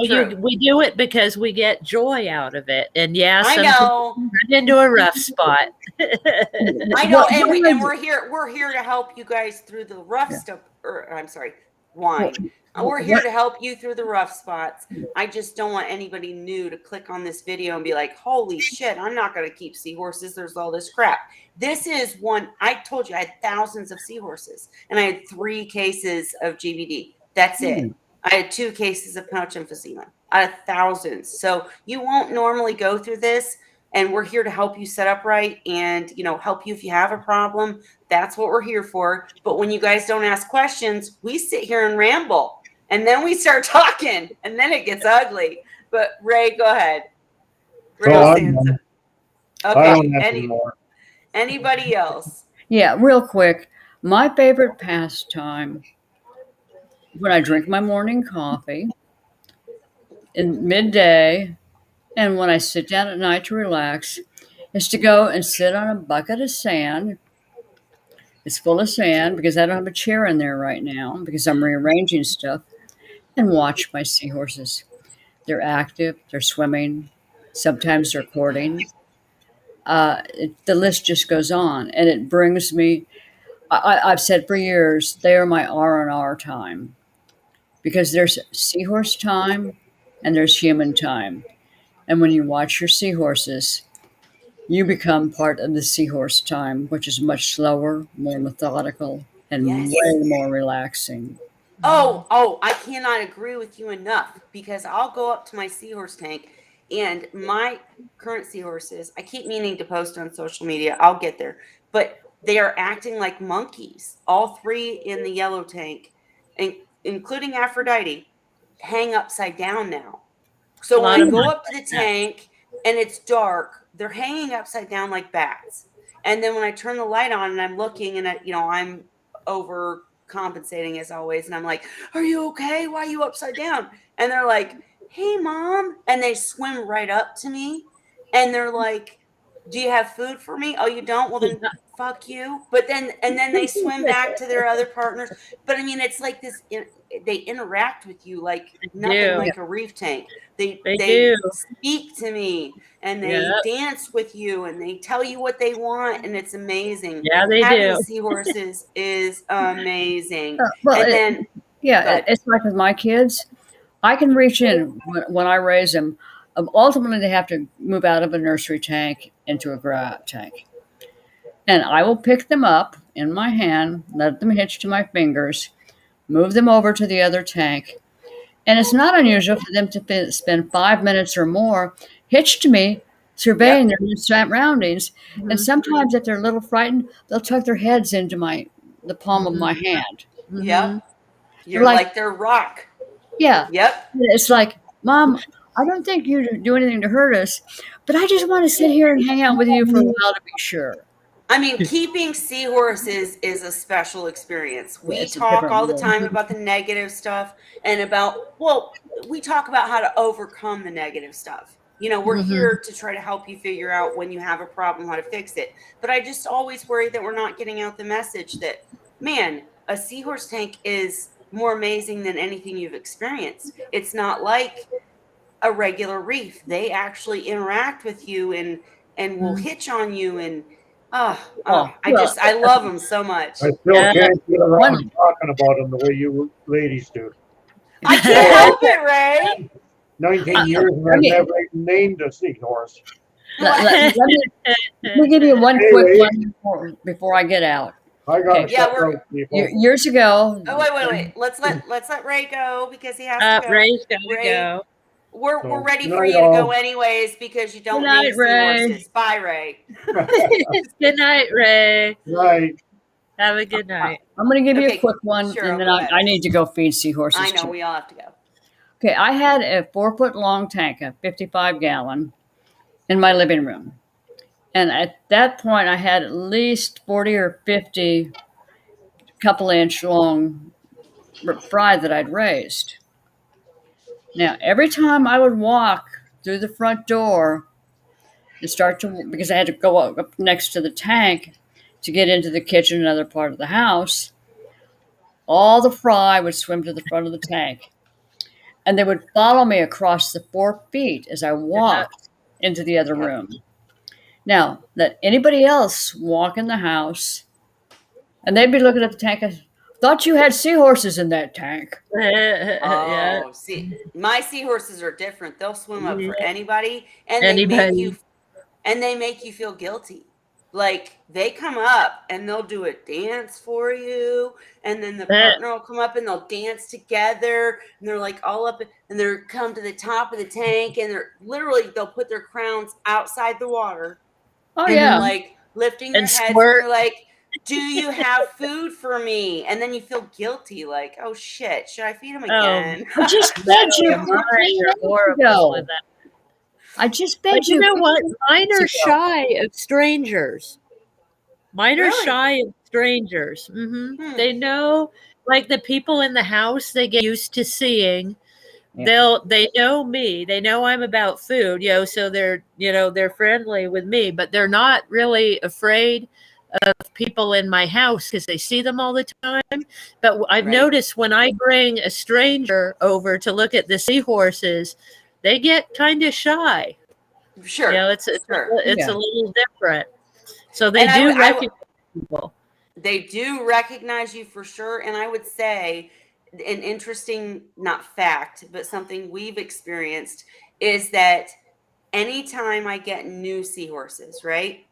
True. We do it because we get joy out of it. And yeah, I sometimes know. we run into a rough spot. I know, and we're here to help you guys through the rough Yeah. stuff. Or I'm sorry, wine. We're here to help you through the rough spots. I just don't want anybody new to click on this video and be like, holy shit, I'm not going to keep seahorses. There's all this crap. This is one. I told you I had thousands of seahorses and I had 3 cases of GVD. That's it. I had 2 cases of pouch emphysema out of thousands. So you won't normally go through this. And we're here to help you set up right and, help you if you have a problem. That's what we're here for. But when you guys don't ask questions, we sit here and ramble. And then we start talking. And then it gets ugly. But Ray, go ahead. Ray Sansa. I Okay. don't have any more. Anybody else? Yeah, real quick. My favorite pastime when I drink my morning coffee in midday and when I sit down at night to relax is to go and sit on a bucket of sand. It's full of sand because I don't have a chair in there right now because I'm rearranging stuff, and watch my seahorses. They're active, they're swimming, sometimes they're courting. The list just goes on, and it brings me. I've said for years they are my R&R time, because there's seahorse time and there's human time, and when you watch your seahorses, you become part of the seahorse time, which is much slower, more methodical, and Yes. way more relaxing. Oh, I cannot agree with you enough, because I'll go up to my seahorse tank and my current seahorses, I keep meaning to post on social media. I'll get there, but they are acting like monkeys. All 3 in the yellow tank, including Aphrodite, hang upside down now. So when I go up to the tank and it's dark, they're hanging upside down like bats. And then when I turn the light on and I'm looking and I'm overcompensating as always, and I'm like, "Are you okay? Why are you upside down?" And they're like, "Hey, Mom," and they swim right up to me, and they're like, Do you have food for me? Oh, you don't? Well, then fuck you. But then, and then they swim back to their other partners. But I mean, it's like this, they interact with you like nothing do. like a reef tank. They They do. speak to me and Yeah. they dance with you and they tell you what they want. And it's amazing. Yeah, they Having do. seahorses is amazing. Well, And then, yeah, good. it's like with my kids. I can reach in when I raise them. Ultimately, they have to move out of a nursery tank into a grow out tank. And I will pick them up in my hand, let them hitch to my fingers, move them over to the other tank. And it's not unusual for them to spend 5 minutes or more hitched to me, surveying their new surroundings. And sometimes, if they're a little frightened, they'll tuck their heads into the palm of my hand. Yep. You're Like- like their rock. Yeah. Yep. It's like, Mom, I don't think you do anything to hurt us, but I just want to sit here and hang out with you for a while to be sure. I mean, keeping seahorses is a special experience. We It's a talk different all the world. time about the negative stuff and about, well, we talk about how to overcome the negative stuff. You know, we're here to try to help you figure out when you have a problem, how to fix it. But I just always worry that we're not getting out the message that, man, a seahorse tank is more amazing than anything you've experienced. It's not like a regular reef. They actually interact with you and will hitch on you and I love them so much. I still can't get around talking about them the way you ladies do. I can't help it, Ray. 19 years and I've never even named a seahorse. Let me give you one quick one before I get out. I got Okay. Yeah, we're- people. Years ago. Oh wait. Let's let Ray go because he has to go. Ray's gotta Ray, go. We're ready good for night, you to all. go anyways because you don't Good night, need Ray. seahorses. Bye, Ray. Good night, Ray. Right. Have a good night. I'm going to give you Okay, a quick one, sure, and then go ahead. I need to go feed seahorses. I know too. we all have to go. Okay, I had a 4-foot long tank, a 55-gallon, in my living room. And at that point, I had at least 40 or 50 couple-inch long fry that I'd raised. Now, every time I would walk through the front door and because I had to go up next to the tank to get into the kitchen and other part of the house, all the fry would swim to the front of the tank. And they would follow me across the 4 feet as I walked into the other room. Now, let anybody else walk in the house, and they'd be looking at the tank. I thought you had seahorses in that tank. Yeah. Oh, see, my seahorses are different. They'll swim up for anybody, and Anybody. they make you feel guilty. Like they come up and they'll do a dance for you, and then the partner will come up and they'll dance together, and they're like all up, and they're come to the top of the tank, and they'll put their crowns outside the water, Oh, and yeah. they're like lifting their And heads, and squirt. they're like, "Do you have food for me?" And then you feel guilty, like, "Oh shit, should I feed them again?" I just fed you Mine 15 are minutes horrible ago. with that. I just fed But you you. know what? Mine are ago. shy of strangers. Mine are Really? shy of strangers. They know, like the people in the house, they get used to seeing. Yeah. They know me. They know I'm about food, so they're friendly with me, but they're not really afraid of people in my house because they see them all the time. But I've Right. noticed when I bring a stranger over to look at the seahorses, they get kind of shy. Sure, It's sure. a little different. So they And I do would- recognize people. They do recognize you for sure. And I would say an interesting, not fact, but something we've experienced is that anytime I get new seahorses, right?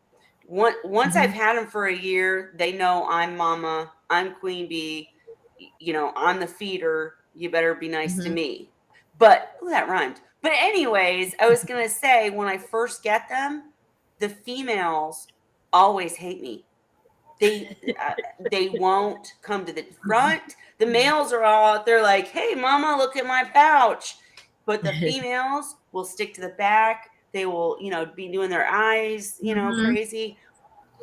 Once I've had them for a year, they know I'm mama, I'm queen bee, I'm the feeder. You better be nice to me. But that rhymed. But anyways, I was going to say when I first get them, the females always hate me. They won't come to the front. The males are all out there like, "Hey, mama, look at my pouch." But the females will stick to the back. They will, be doing their eyes, crazy.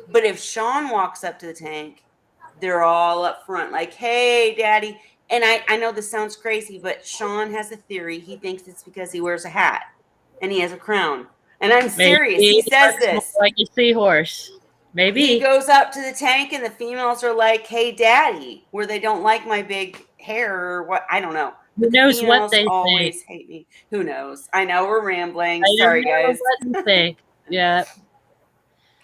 But if Sean walks up to the tank, they're all up front like, "Hey, daddy." And I know this sounds crazy, but Sean has a theory. He thinks it's because he wears a hat and he has a crown. And I'm Maybe serious. He he says looks more this. like a seahorse. He Maybe. goes up to the tank and the females are like, "Hey, daddy," where they don't like my big hair or what. I don't know. Who But the knows what females they think? always hate me. Who knows? I know we're rambling. I don't Sorry, know guys. what they think. Yeah.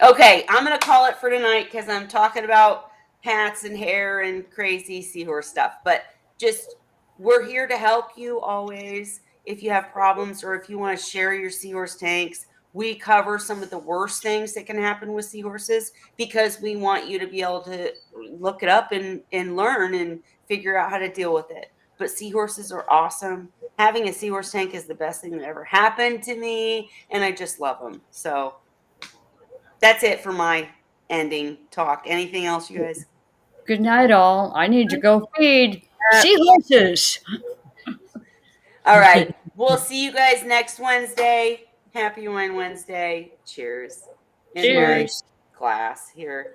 Okay, I'm going to call it for tonight because I'm talking about hats and hair and crazy seahorse stuff. But just, we're here to help you always. If you have problems or if you want to share your seahorse tanks, we cover some of the worst things that can happen with seahorses because we want you to be able to look it up and learn and figure out how to deal with it. But seahorses are awesome. Having a seahorse tank is the best thing that ever happened to me, and I just love them. So that's it for my ending talk. Anything else, you guys? Good night, all. I need to go feed Uh, seahorses. All right. We'll see you guys next Wednesday. Happy Wine Wednesday. Cheers. In my Cheers. class here.